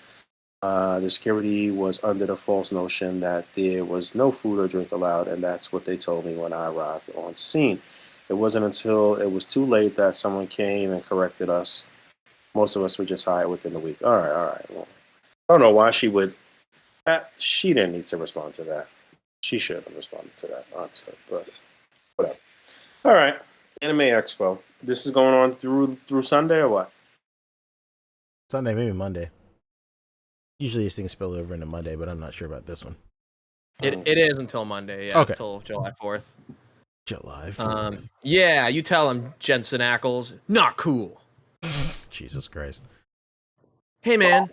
The security was under the false notion that there was no food or drink allowed, and that's what they told me when I arrived on scene. It wasn't until it was too late that someone came and corrected us. Most of us were just hired within the week. All right. Well, I don't know why she would. She didn't need to respond to that. She should have responded to that, honestly. But whatever. All right. Anime Expo. This is going on through Sunday or what? Sunday, maybe Monday. Usually these things spill over into Monday, but I'm not sure about this one. It is until Monday. Yeah, Okay. it's till July 4th. July 4th. Yeah, you tell him, Jensen Ackles. Not cool. Jesus Christ. Hey, man,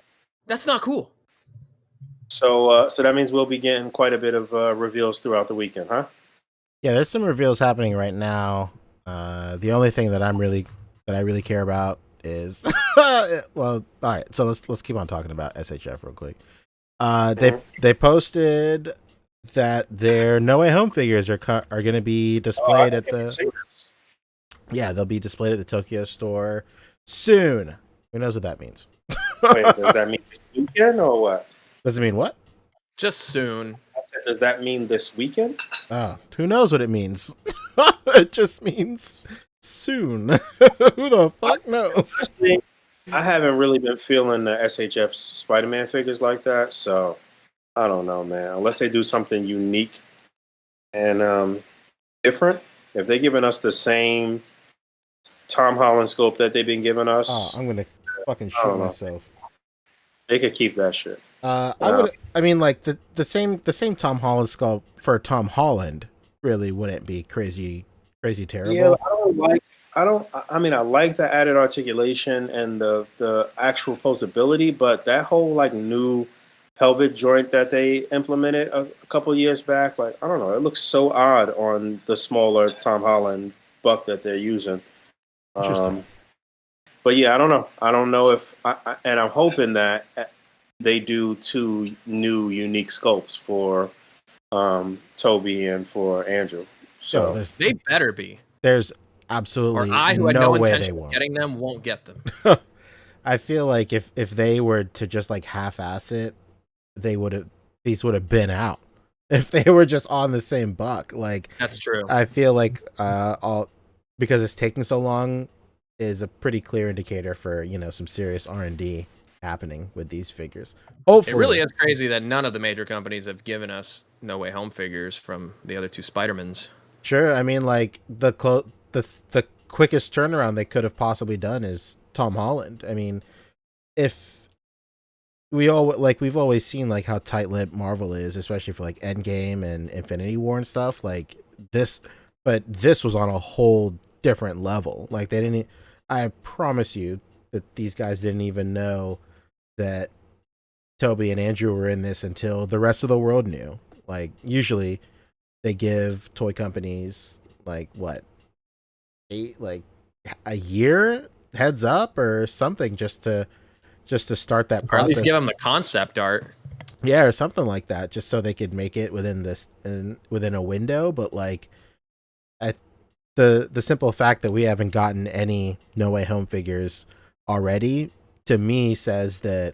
that's not cool. So that means we'll be getting quite a bit of reveals throughout the weekend, huh? Yeah, there's some reveals happening right now. The only thing that I really care about is well, all right. So let's keep on talking about SHF real quick. They posted that their No Way Home figures are going to be displayed at the they'll be displayed at the Tokyo store soon. Who knows what that means? Wait, does that mean this weekend or what? Does it mean what? Just soon. I said, does that mean this weekend? Who knows what it means? It just means soon. Who the fuck knows? I haven't really been feeling the SHF Spider-Man figures like that, so I don't know, man. Unless they do something unique and different. If they're giving us the same Tom Holland scope that they've been giving us, Oh, I'm gonna fucking shit myself. they could keep that shit. I mean, like the same Tom Holland sculpt for Tom Holland really wouldn't be crazy terrible. Yeah, I mean, I like the added articulation and the actual posability, but that whole like new pelvic joint that they implemented a couple years back, like I don't know, it looks so odd on the smaller Tom Holland buck that they're using. Interesting. But yeah, I don't know. I don't know if, and I'm hoping that they do 2 new unique sculpts for Toby and for Andrew. So They better be. There's absolutely Or I, who had no no way they intention of won't. getting them, won't get them. I feel like if they were to just like half-ass it, these would have been out. If they were just on the same buck, like That's true. I feel like because it's taking so long is a pretty clear indicator for some serious R&D happening with these figures. Hopefully, It really is crazy that none of the major companies have given us No Way Home figures from the other 2 Spider-Mans. Sure, I mean like the quickest turnaround they could have possibly done is Tom Holland. I mean, if we've always seen like how tight-lipped Marvel is, especially for like Endgame and Infinity War and stuff like this, but this was on a whole different level. Like they didn't. I promise you that these guys didn't even know that Toby and Andrew were in this until the rest of the world knew. Like usually they give toy companies like a year heads up or something just to start that Or process. at least give them the concept art. Yeah, or something like that, just so they could make it within a window. But like, the simple fact that we haven't gotten any No Way Home figures already, to me, says that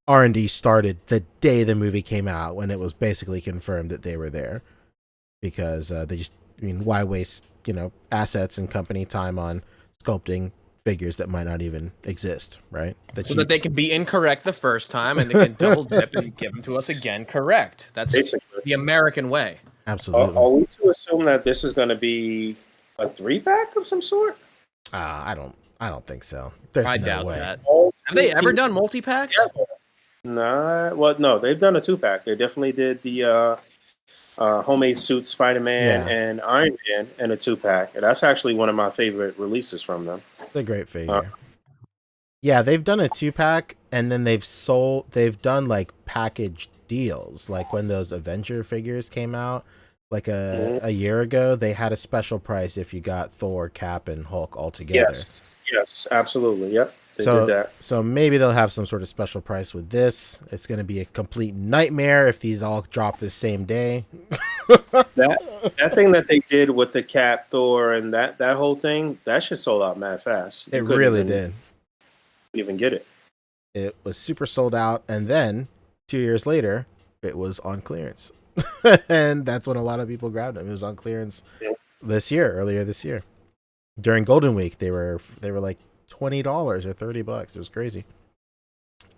R&D started the day the movie came out, when it was basically confirmed that they were there, because why waste assets and company time on sculpting figures that might not even exist, right? That they can be incorrect the first time and they can double dip and give them to us again correct. That's basically the American way. Absolutely. Are we to assume that this is going to be a 3-pack of some sort? I don't think so. There's I no doubt way. that. Have they ever done multi-packs? Yeah. Nah, well, no, they've done a 2-pack. They definitely did the homemade suit Spider-Man and Iron Man in a 2-pack. And that's actually one of my favorite releases from them. It's a great figure. Yeah, they've done a 2-pack, and then they've done like package deals. Like when those Avenger figures came out like a year ago, they had a special price if you got Thor, Cap, and Hulk all together. Yes, absolutely. Yep. They did that. So maybe they'll have some sort of special price with this. It's going to be a complete nightmare if these all drop the same day. That thing that they did with the Cap, Thor, and that whole thing, that shit sold out mad fast. It really did. Even get it. It was super sold out, and then 2 years later, it was on clearance. And that's when a lot of people grabbed them. It was on clearance earlier this year. During Golden Week, they were like $20 or $30. It was crazy.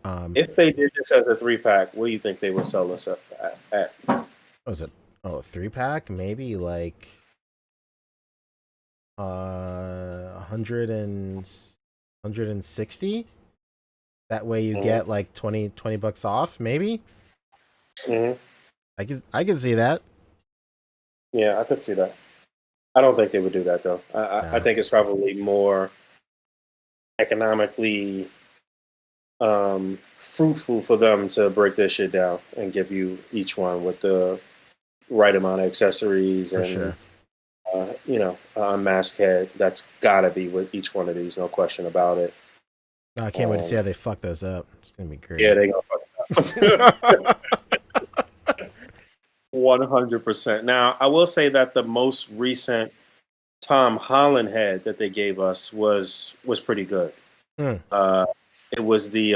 If they did this as a 3-pack, what do you think they would sell this at? What was it? Oh, a 3-pack? Maybe like 100 and 160. That way you Mhm. get like 20 bucks off, maybe. Mhm. I can see that. Yeah, I could see that. I don't think they would do that though. I No. think it's probably more economically fruitful for them to break this shit down and give you each one with the right amount of accessories For and sure. a mask head. That's gotta be with each one of these, no question about it. I can't wait to see how they fuck those up. It's gonna be Yeah, great. they gonna fuck it up. 100%. Now, I will say that the most recent Tom Holland head that they gave us was pretty good. Hmm. Uh, it was the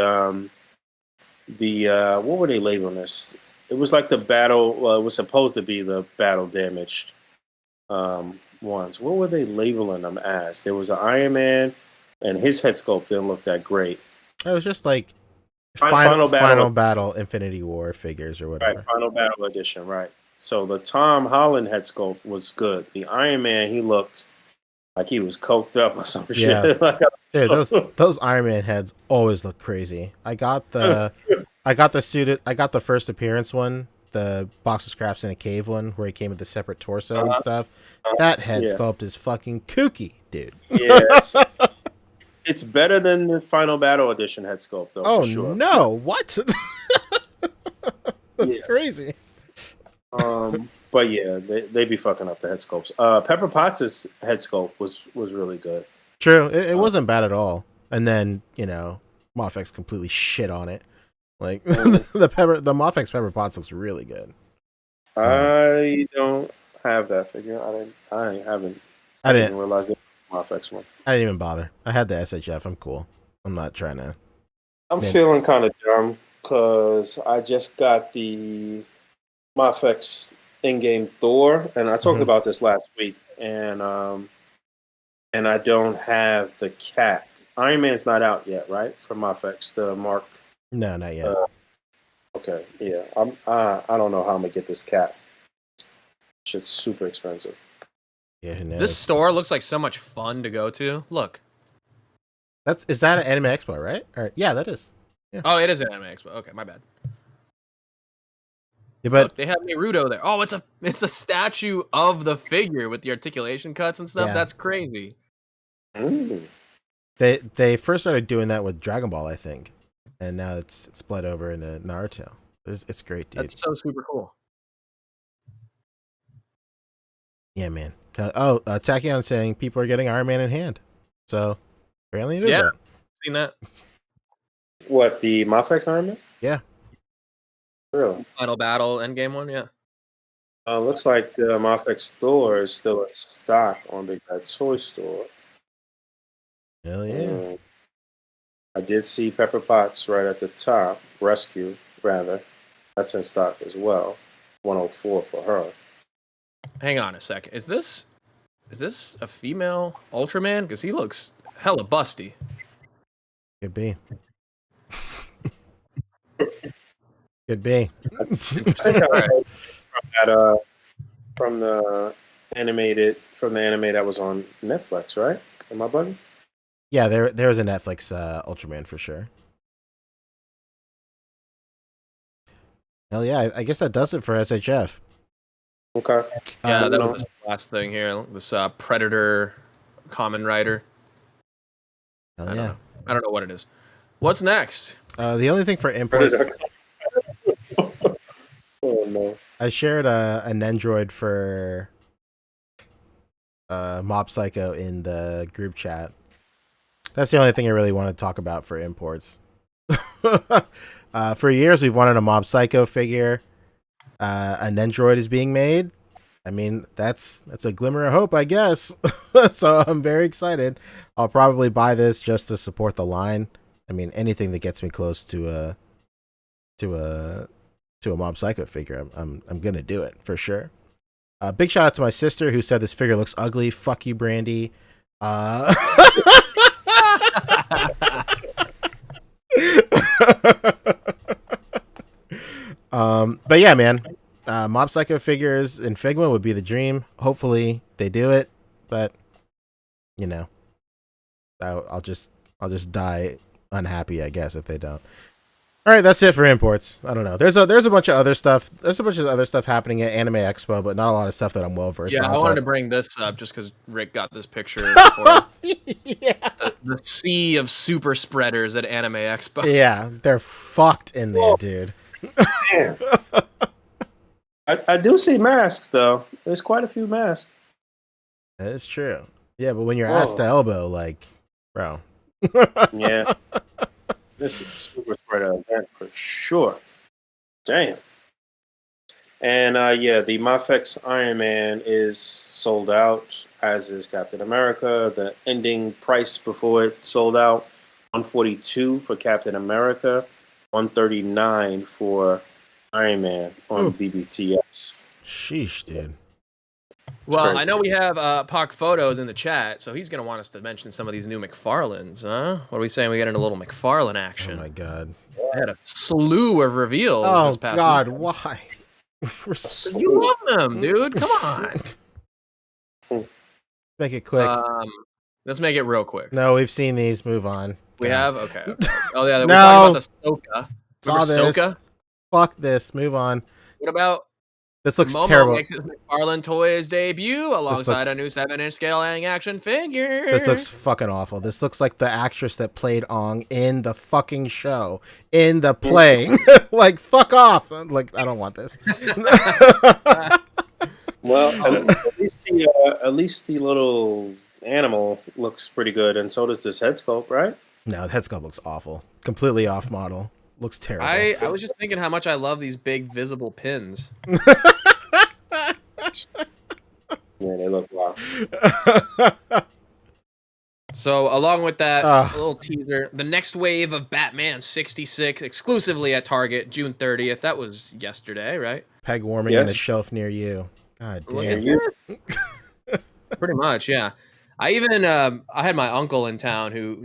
what were they labeling this? It was like the battle. Well, it was supposed to be the battle damaged ones. What were they labeling them as? There was an Iron Man, and his head sculpt didn't look that great. It was just like Final battle, final battle Infinity War figures or right? whatever. Final battle edition, right? So the Tom Holland head sculpt was good. The Iron Man, he looked like he was coked up or some Yeah. shit. Like, Dude, those Iron Man heads always look crazy. I got the suited. I got the first appearance one, the box of scraps in a cave one, where he came with the separate torso and stuff. That head yeah, sculpt is fucking kooky, dude. yes. It's better than the Final Battle Edition head sculpt, though, Oh for sure. no! What? That's Yeah. crazy. But yeah, they be fucking up the head sculpts. Pepper Potts' head sculpt was really good. True, it wasn't bad at all. And then Mofex completely shit on it. Like the Mofex Pepper Potts looks really good. I don't have that figure. I haven't. I didn't didn't. realize it was my FX one. I didn't even bother. I had the SHF. I'm cool. I'm not trying to. I'm Man. feeling kind of dumb because I just got the Mofex in-game Thor, and I talked Mhm. about this last week, and I don't have the cat. Iron Man's not out yet, right? For Mofex, the Mark. No, not yet. Okay, yeah. I don't know how I'm gonna get this cat. Shit's super expensive. Yeah, who knows? This store looks like so much fun to go to. Look. Is that an Anime Expo, right? Or yeah, that is. Yeah. Oh, it is an Anime Expo. Okay, my bad. Yeah, but Look, they have Naruto there. Oh, it's a statue of the figure with the articulation cuts and stuff. Yeah. That's crazy. Mm. they first started doing that with Dragon Ball, I think, and now it's split over into Naruto. It's great, dude. That's so super cool. Yeah, man. Tachyon saying people are getting Iron Man in hand, so apparently it is. Yeah. That. Seen that? What, the Mofex Iron Man? Yeah. Really? Final Battle Endgame one, yeah. Looks like the Mofex store is still in stock on Big Bad Toy Store. Hell yeah. I did see Pepper Potts right at the top. Rescue, rather. That's in stock as well. 104 for her. Hang on a second. Is this a female Ultraman? Because he looks hella busty. Could be. Could be. From the anime that was on Netflix, right? Am I bugging? Yeah, there was a Netflix Ultraman for sure. Hell yeah, I guess that does it for SHF. Okay. Yeah, that was the last thing here. This Predator Common Rider. Hell yeah. I don't know what it is. What's next? The only thing for imports, Oh no. I shared an Android for Mob Psycho in the group chat. That's the only thing I really want to talk about for imports. For years, we've wanted a Mob Psycho figure. An Android is being made. I mean, that's a glimmer of hope, I guess. So I'm very excited. I'll probably buy this just to support the line. I mean, anything that gets me close to a Mob Psycho figure, I'm gonna do it for sure. Big shout out to my sister who said this figure looks ugly. Fuck you, Brandy. But yeah, man, Mob Psycho figures in Figma would be the dream. Hopefully they do it, but you know, I'll just die unhappy, I guess, if they don't. All right, that's it for imports. I don't know. There's a bunch of other stuff. There's a bunch of other stuff happening at Anime Expo, but not a lot of stuff that I'm well versed on. Yeah, I so- wanted to bring this up just because Rick got this picture. For yeah. the sea of super spreaders at Anime Expo. Yeah, they're fucked in there, dude. Damn. I do see masks though. There's quite a few masks. That is true. Yeah, but when you're Whoa. ass to elbow, like, bro. Yeah. This is a super spreader event for sure. Damn. And yeah, the Mafex Iron Man is sold out, as is Captain America. The ending price before it sold out, $142 for Captain America, $139 for Iron Man on Ooh. BBTS. Sheesh, dude. Well, crazy. I know we have Puck Photos in the chat, so he's going to want us to mention some of these new McFarlanes, huh? What are we saying? We get into a little McFarlane Oh action. my god. I had a slew of reveals Oh this past god, week. why? We're so- You love them, dude. Come on. Make it quick. Let's make it real quick. No, we've seen these. Move on. We God. have? Okay. Oh, yeah. We're No. talking about the Soka. Saw Remember this. Soka? Fuck this. Move on. What about This looks Momo terrible. makes his McFarlane Toys debut alongside a new 7-inch scaling action figure. This looks fucking awful. This looks like the actress that played Ong in the fucking show. In the play. Like, fuck off. Like, I don't want this. Well, at least the little animal looks pretty good, and so does this head sculpt, right? No, the head sculpt looks awful. Completely off model. Looks terrible. I was just thinking how much I love these big visible pins. Yeah, they look wow. So along with that Ugh. little teaser, the next wave of Batman 66 exclusively at Target, June 30th. That was yesterday, right? Peg warming Yes. in a shelf near you. God Look damn. at You- Pretty much, yeah. I even I had my uncle in town who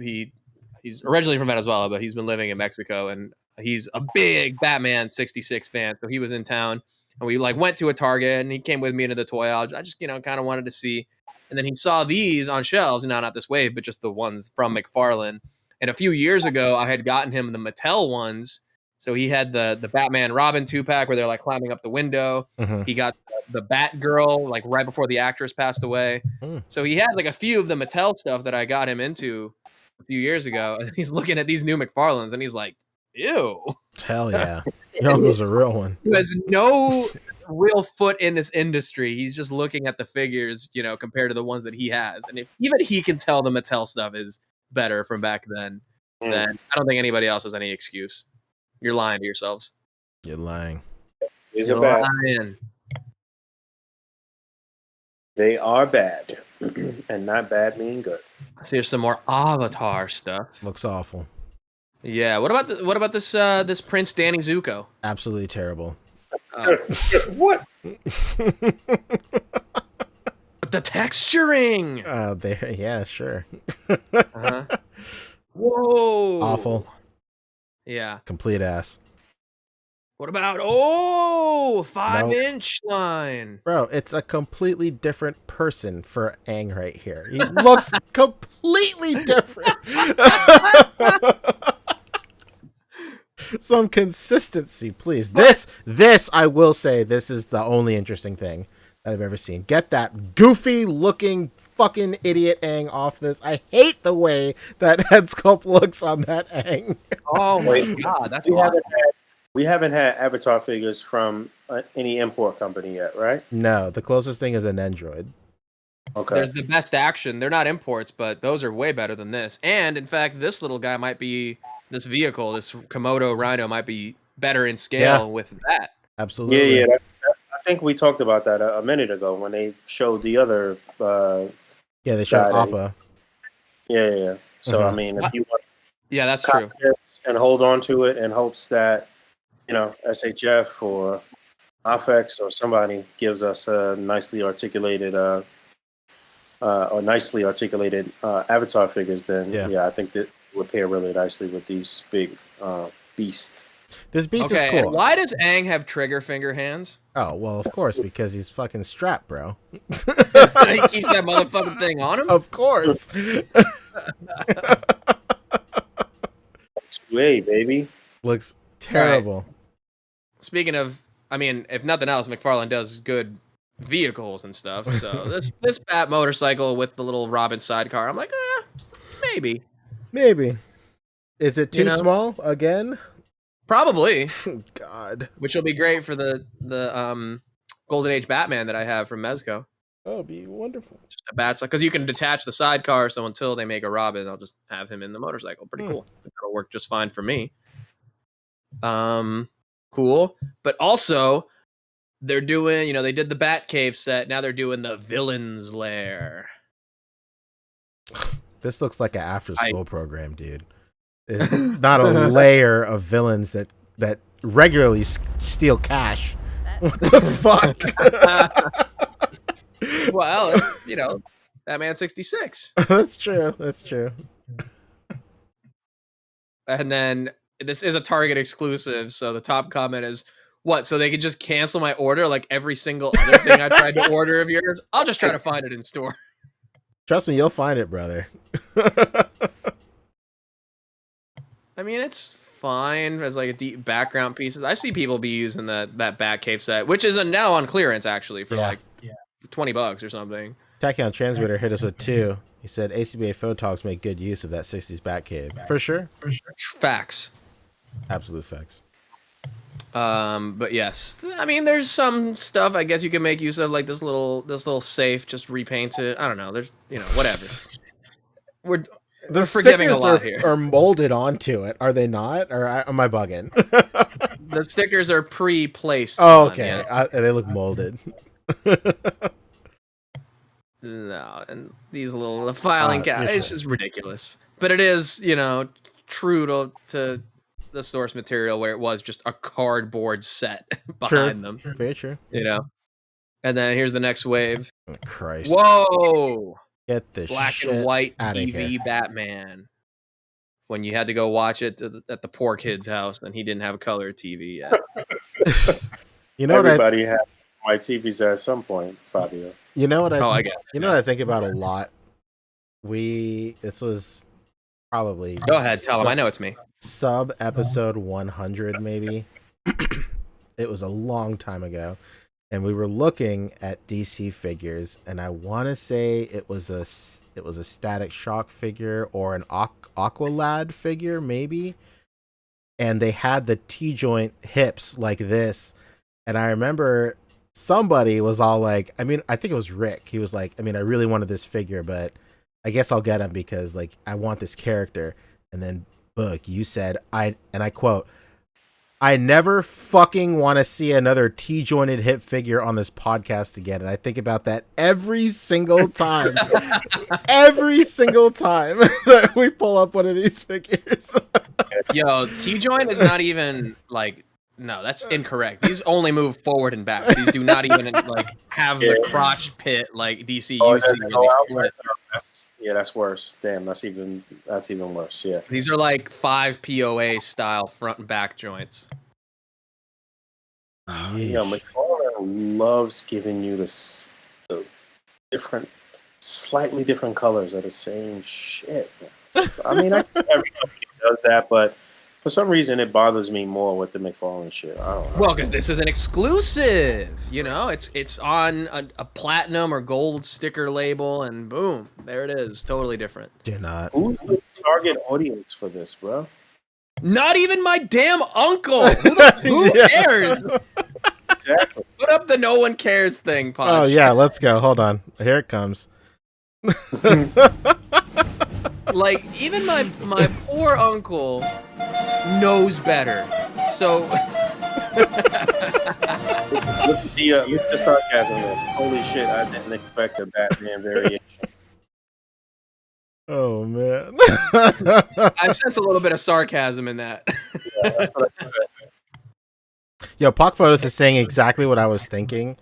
he's originally from Venezuela, but he's been living in Mexico, and he's a big Batman 66 fan. So he was in town, and we like went to a Target, and he came with me into the toy aisle. I just kind of wanted to see, and then he saw these on shelves. Now not this wave, but just the ones from McFarlane. And a few years ago, I had gotten him the Mattel ones. So he had the Batman Robin 2-pack where they're like climbing up the window. Mhm. He got the Batgirl like right before the actress passed away. Mm. So he has like a few of the Mattel stuff that I got him into a few years ago. And he's looking at these new McFarlanes and he's like, ew. Hell yeah. Your uncle's a real one. Who has no real foot in this industry. He's just looking at the figures, you know, compared to the ones that he has. And if even he can tell the Mattel stuff is better from back then, then I don't think anybody else has any excuse. You're lying to yourselves. You're lying. These You're are bad. lying. They are bad, and not bad meaning good. So here's some more Avatar stuff. Looks awful. Yeah. What about this this Prince Danny Zuko? Absolutely terrible. What? But the texturing. There. Yeah, sure. Uh-huh. Whoa. Awful. Yeah. Complete ass. What about 5-inch line? Bro, it's a completely different person for Aang right here. He looks completely different. Some consistency, please. This I will say, this is the only interesting thing that I've ever seen. Get that goofy looking fucking idiot Aang off this. I hate the way that head sculpt looks on that Aang. Oh my god, that's We awesome. haven't had Avatar figures from any import company yet, right? No, the closest thing is an android. Okay. There's the best action. They're not imports, but those are way better than this. And in fact, this little guy might be this vehicle, this Komodo Rhino might be better in scale Yeah. with that. Absolutely. Yeah. I think we talked about that a minute ago when they showed the other. Yeah, they showed Got it. Appa. Yeah. So Mhm. I mean, if you want Yeah, that's to true. copy this and hold on to it in hopes that SHF or Afex or somebody gives us a nicely articulated Avatar figures, then Yeah. I think that would pair really nicely with these big beasts. This beast Okay, is cool. and why does Aang have trigger finger hands? Oh, well, of course, because he's fucking strapped, bro. He keeps that motherfucking thing on him. Of course. A, baby. Looks terrible. Speaking of, I mean, if nothing else, McFarlane does good vehicles and stuff. So this Bat motorcycle with the little Robin sidecar, I'm like, maybe. Maybe. Is it too You know? small again? Probably. God. Which will be great for the Golden Age Batman that I have from Mezco. Oh, it'd be wonderful. Just a bat, because you can detach the sidecar. So until they make a Robin, I'll just have him in the motorcycle. Pretty cool. That'll work just fine for me. Cool. But also, they're doing, they did the Batcave set. Now they're doing the Villain's Lair. This looks like an after-school program, dude. It's not a layer of villains that regularly steal cash. What the fuck? Well, Batman 66. That's true. That's true. And then this is a Target exclusive, so the top comment is, what, so they could just cancel my order like every single other thing I tried to order of yours? I'll just try to find it in store. Trust me, you'll find it, brother. I mean, it's fine as like a deep background pieces. I see people be using that Batcave set, which is now on clearance actually for like $20 or something. Tachyon Transmitter hit us with 2. He said A.C.B.A. Photogs make good use of that 60s Batcave. For sure. Facts. Absolute facts. But yes, I mean, there's some stuff I guess you can make use of, like this little safe, just repaint it. I don't know. There's whatever. We're forgiving a lot here. Are molded onto it, are they not? Or am I bugging? The stickers are pre-placed. Oh, okay. They look molded. No, and these little filing cabinets, it's just ridiculous. But it is, true to the source material where it was just a cardboard set behind them. Very true. And then here's the next wave. Oh, Christ. Whoa! Get this Black shit and white outta TV here. Batman. When you had to go watch it at the poor kid's house and he didn't have a color TV yet. Everybody had white TVs at some point, Fabio. You know what I guess. You know what I think about a lot? This was probably Go ahead, tell him. I know it's me. Sub episode 100 maybe. It was a long time ago, and we were looking at DC figures, and I want to say it was a Static Shock figure or an Aqualad figure maybe, and they had the T-joint hips like this, and I remember somebody was all like, I think it was Rick. He was like, I really wanted this figure, but I guess I'll get him because like I want this character. And then Boog, you said, I quote, I never fucking want to see another T-jointed hip figure on this podcast again. And I think about that every single time. Every single time that we pull up one of these figures. Yo, T-joint is not even like, no, that's incorrect. These only move forward and back. These do not even like have the crotch pit like DC that's worse. Damn, that's even worse. Yeah, these are like 5 POA style front and back joints. McFarlane loves giving you the different, slightly different colors of the same shit. I mean, every company does that, but for some reason, it bothers me more with the McFarlane shit. I don't know. Well, because this is an exclusive. It's on a platinum or gold sticker label, and boom, there it is. Totally different. Do not. Who's the target audience for this, bro? Not even my damn uncle. Who cares? Exactly. Put up the no one cares thing, Punch. Oh, yeah, let's go. Hold on. Here it comes. Like, even my poor uncle knows better. So Look at the sarcasm there. Holy shit, I didn't expect a Batman variation. Oh, man. I sense a little bit of sarcasm in that. Yeah, that's what I said. Yo, Pock Photos is saying exactly what I was thinking.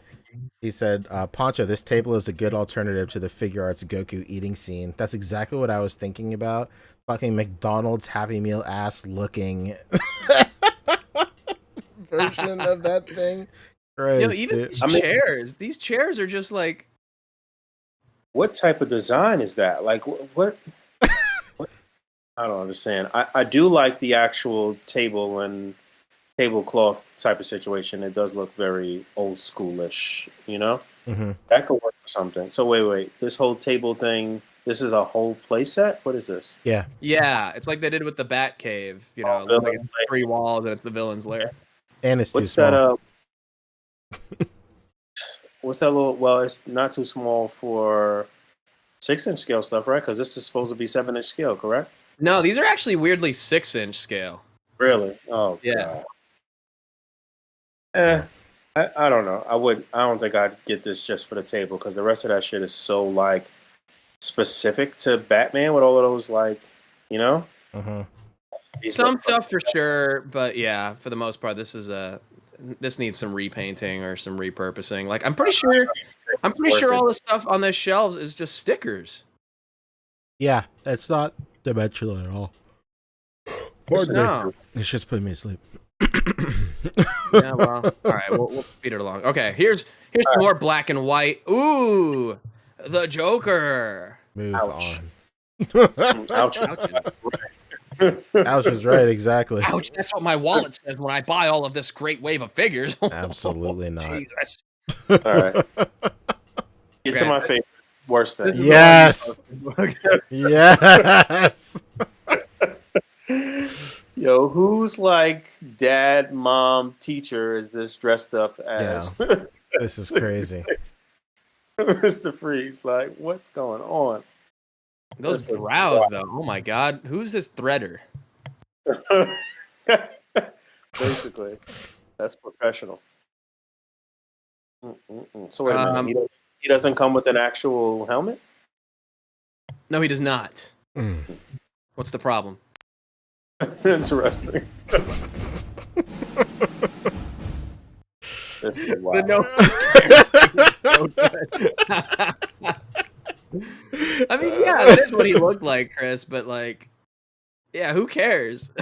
He said, Poncho, this table is a good alternative to the Figure Arts Goku eating scene. That's exactly what I was thinking about. Fucking McDonald's Happy Meal ass looking. version of that thing. Yo, Christ, even dude. these chairs are just like, What type of design is that? Like, what? I don't understand. I do like the actual table and tablecloth type of situation. It does look very old schoolish, you know? Mhm. That could work for something. So wait. This whole table thing, this is a whole play set? What is this? Yeah. yeah, it's like they did with the Bat Cave. You know, Oh, it looks like it's villain's lair. 3 walls and it's the villain's lair. And it's too What's small. that? What's that little? Well, it's not too small for 6-inch scale stuff, right? Because this is supposed to be 7-inch scale, correct? No, these are actually weirdly 6-inch scale. Really? Oh, Yeah. God. I don't know. I don't think I'd get this just for the table because the rest of that shit is so like specific to Batman with all of those like, you know. Mhm. These Some look- stuff for sure, but yeah, for the most part, this needs some repainting or some repurposing. Like I'm pretty sure all the stuff on this shelves is just stickers. Yeah, it's not dimensional at all. Pardon me. No. It's just putting me to sleep. Yeah, well, all right, we'll speed it along. Okay, here's more black and white. Ooh, the Joker. Move Ouch. on. Ouch. Ouch is right, exactly. Ouch, that's what my wallet says when I buy all of this great wave of figures. Absolutely not. Jesus. All right. Get to Okay. my favorite worst thing. Yes. Yes. Yo, who's like dad, mom, teacher is this dressed up as? This is crazy. Mr. Freeze, like, what's going on? Those This is brows, wild. though. Oh my God, who's this threader? Basically, that's professional. So wait a minute, he doesn't come with an actual helmet? No, he does not. Mm. What's the problem? Interesting. This is wild. I mean, yeah, that is what he looked like, Chris. But like, yeah, who cares?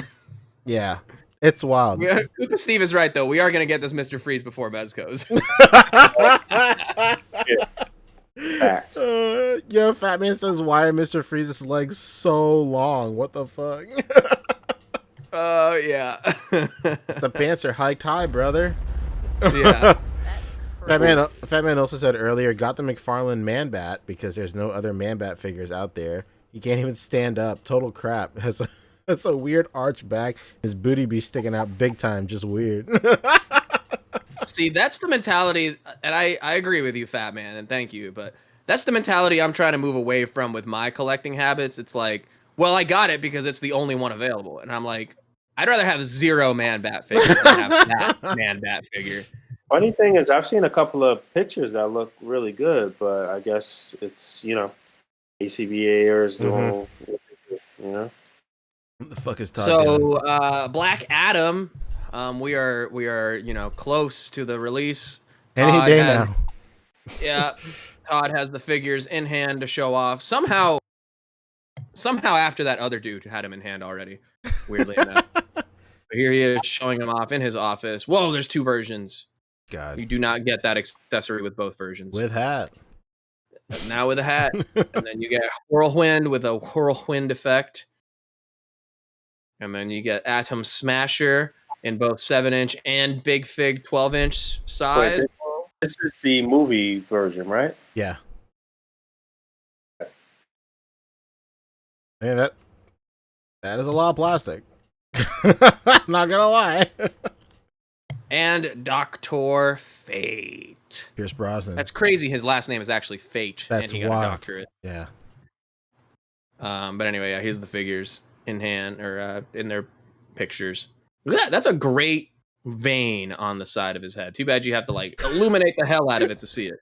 Yeah, it's wild. Kuka Steve is right though. We are gonna get this Mr. Freeze before Mez goes. Facts. Yo, Fat Man says, why are Mr. Freeze's legs so long? What the fuck? Oh yeah. The pants are hiked high, brother. Yeah. Fat Man also said earlier, got the McFarlane Man-Bat because there's no other Man-Bat figures out there. He can't even stand up. Total crap. Has a weird arch back. His booty be sticking out big time. Just weird. See, that's the mentality, and I agree with you, Fat Man, and thank you, but that's the mentality I'm trying to move away from with my collecting habits. It's like, well, I got it because it's the only one available, and I'm like, I'd rather have 0 Man-Bat figures than have that Man-Bat figure. Funny thing is, I've seen a couple of pictures that look really good, but I guess it's, you know, A.C.B.A. or is doing, you know. What the fuck is Todd doing? So, Black Adam, we are you know close to the release. Any Todd day has- now. Yeah, Todd has the figures in hand to show off. Somehow after that other dude had him in hand already. Weirdly enough, but here he is showing him off in his office. Whoa, there's 2 versions. God. You do not get that accessory with both versions. With hat. Now with a hat, and then you get Whirlwind with a whirlwind effect, and then you get Atom Smasher in both 7-inch and Big Fig 12-inch size. Wait, this is the movie version, right? Yeah. I mean, that is a lot of plastic. Not gonna lie. And Dr. Fate. Pierce Brosnan. That's crazy. His last name is actually Fate, and That's he got a wild. doctorate. Yeah. But anyway, yeah, here's the figures in hand or in their pictures. Look at that. That's a great vein on the side of his head. Too bad you have to like illuminate the hell out of it to see it.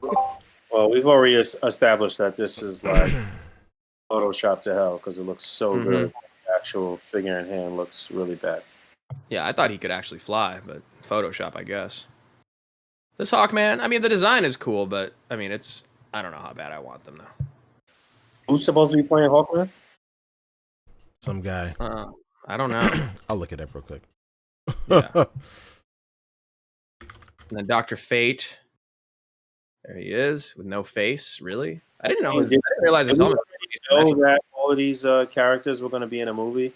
Well, we've already established that this is like Photoshop to hell because it looks so good. The actual figure in hand looks really bad. Yeah, I thought he could actually fly, but Photoshop, I guess. This Hawkman, I mean, the design is cool, but I mean, I don't know how bad I want them now. Who's supposed to be playing Hawkman? Some guy. I don't know. I'll look it up real quick. Yeah. And then Dr. Fate. There he is with no face. Really? I didn't know. I Did- didn't realize his Did we helmet. already know that all of these characters were going to be in a movie?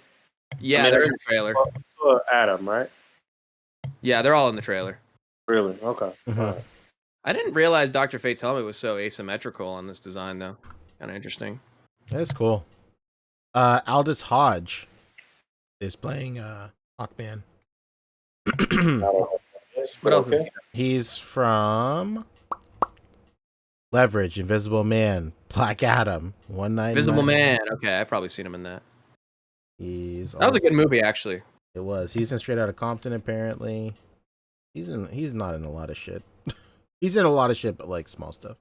Yeah, I mean, they're in the trailer. Well, we saw Adam, right? Yeah, they're all in the trailer. Really? Okay. Mhm. All right. I didn't realize Dr. Fate's helmet was so asymmetrical on this design, though. Kind of interesting. That's cool. Aldous Hodge is playing Hawkman. What else? Okay. He's from Leverage, Invisible Man, Black Adam, One Night. Invisible Man. Okay, I've probably seen him in that. He's That was a good movie, actually. It was. He's in Straight Outta Compton. Apparently, he's not in a lot of shit. He's in a lot of shit, but like small stuff.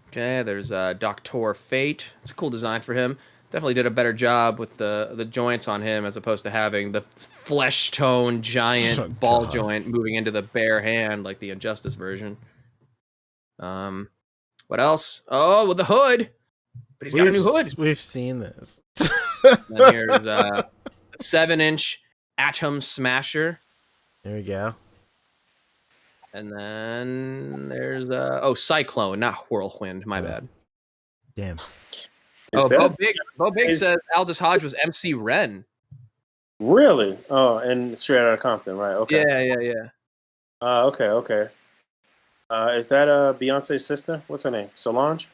Okay, there's Dr. Fate. It's a cool design for him. Definitely did a better job with the joints on him as opposed to having the flesh tone giant Oh, ball God. joint moving into the bare hand like the Injustice version. What else? Oh, with the hood. But he's got a new hood. We've seen this. And then here's a 7-inch Atom Smasher. There we go. And then there's Cyclone, not Whirlwind. My bad. Damn. Bo Big says Aldous Hodge was MC Ren. Really? Oh, and Straight Outta Compton, right? Okay. Yeah. Okay. Is that Beyonce's sister? What's her name? Solange?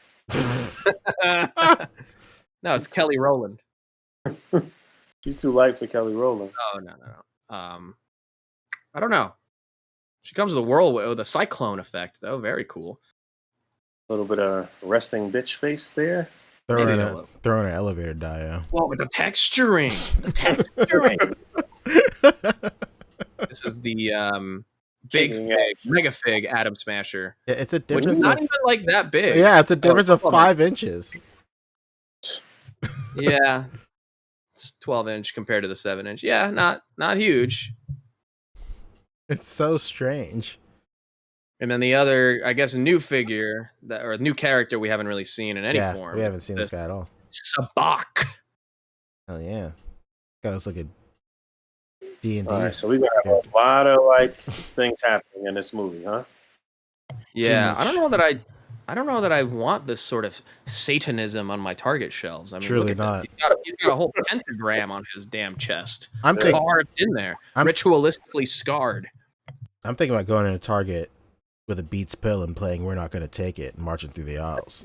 No, it's Kelly Rowland. She's too light for Kelly Rowland. Oh no. I don't know. She comes with a whirlwind with a cyclone effect, though. Very cool. A little bit of resting bitch face there. Throwing Maybe an elevator dio. Well, with the texturing. This is the Mega Fig Atom Smasher. Yeah, it's a Which difference. is not even like that big. Yeah, it's a difference of 12 5 inches. Yeah. It's 12-inch compared to the 7-inch. Yeah, not huge. It's so strange. And then the other, I guess, new figure or new character we haven't really seen in any form. We haven't seen this guy at all. Sabak. Hell yeah. Guy looks like a D&D. All right, so we got a lot of things happening in this movie, huh? Yeah, I don't know that I want this sort of Satanism on my Target shelves. I mean, Truly look at not. this. He's got a whole pentagram on his damn chest. I'm thinking Carved in there, ritualistically scarred. I'm thinking about going into Target with a Beats pill and playing "We're Not Gonna Take It" and marching through the aisles.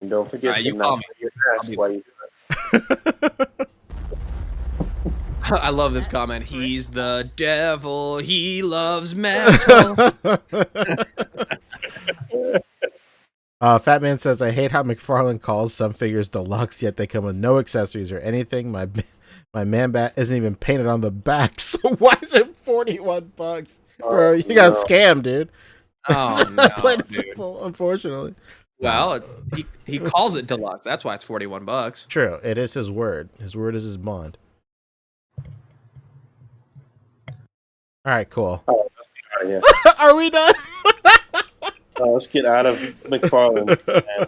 And don't forget to you call not me. your mask while you do it. I love this comment. He's the devil. He loves metal. Fat Man says, I hate how McFarlane calls some figures deluxe, yet they come with no accessories or anything. My man bat isn't even painted on the back, so why is it $41? Bro, you got scammed, dude. Oh, It's no, plain and dude. simple, unfortunately. Well, he calls it deluxe. That's why it's $41. True, it is his word. His word is his bond. All right, cool. Oh, let's get out of here. Are we done? Let's get out of McFarlane. Man.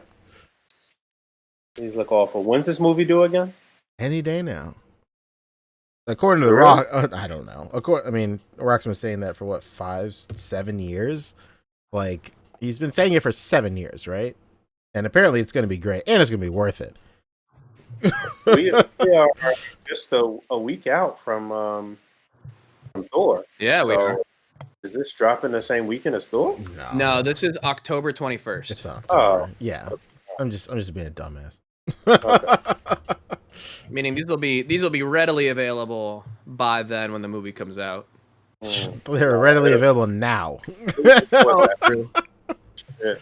These look awful. When's this movie due again? Any day now. According to The Really? Rock, I don't know. The Rock's been saying that for what, 5-7 years? Like, he's been saying it for 7 years, right? And apparently it's going to be great, and it's going to be worth it. We are just a week out from Thor. Yeah, we So, are. Is this dropping the same weekend as Thor? No, this is October 21st. It's October. Oh. Yeah. I'm just being a dumbass. Okay. Meaning these will be readily available by then when the movie comes out. They're readily available now. Well, yeah.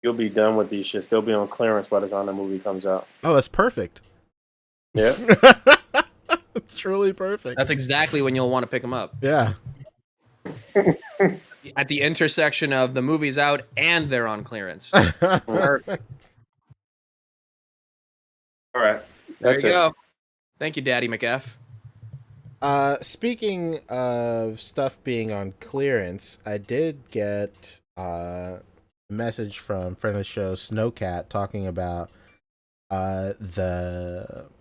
You'll be done with these shits. They'll be on clearance by the time the movie comes out. Oh, that's perfect. Yeah. It's truly perfect. That's exactly when you'll want to pick them up. Yeah. At the intersection of the movie's out and they're on clearance. Perfect. All right. There That's you it. go. Thank you, Daddy McF. Speaking of stuff being on clearance, I did get a message from friend of the show, Snowcat, talking about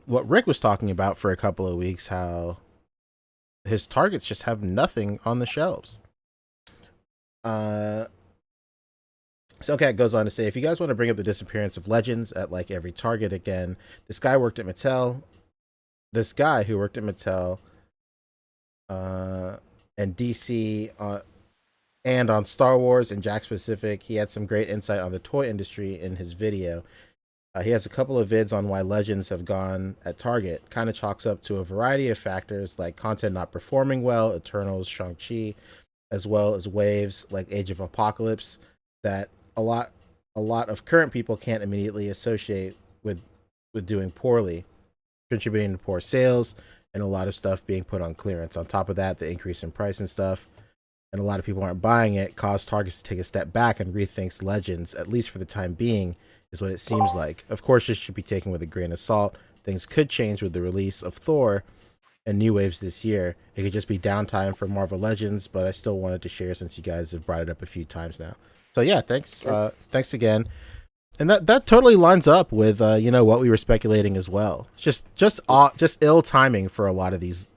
what Rick was talking about for a couple of weeks, how his targets just have nothing on the shelves. Snowcat goes on to say, if you guys want to bring up the disappearance of legends at like every Target again, this guy who worked at Mattel, and DC, and on Star Wars and Jack Specific, he had some great insight on the toy industry in his video. He has a couple of vids on why legends have gone at Target. Kind of chalks up to a variety of factors like content not performing well, Eternals, Shang-Chi, as well as waves like Age of Apocalypse that a lot of current people can't immediately associate with doing poorly, contributing to poor sales and a lot of stuff being put on clearance. On top of that, the increase in price and stuff, and a lot of people aren't buying it, caused Target to take a step back and rethink legends, at least for the time being, is what it seems like. Of course, this should be taken with a grain of salt. Things could change with the release of Thor and new waves this year. It could just be downtime for Marvel Legends, but I still wanted to share since you guys have brought it up a few times now. So yeah, thanks thanks again. And that totally lines up with what we were speculating as well. Just ill timing for a lot of these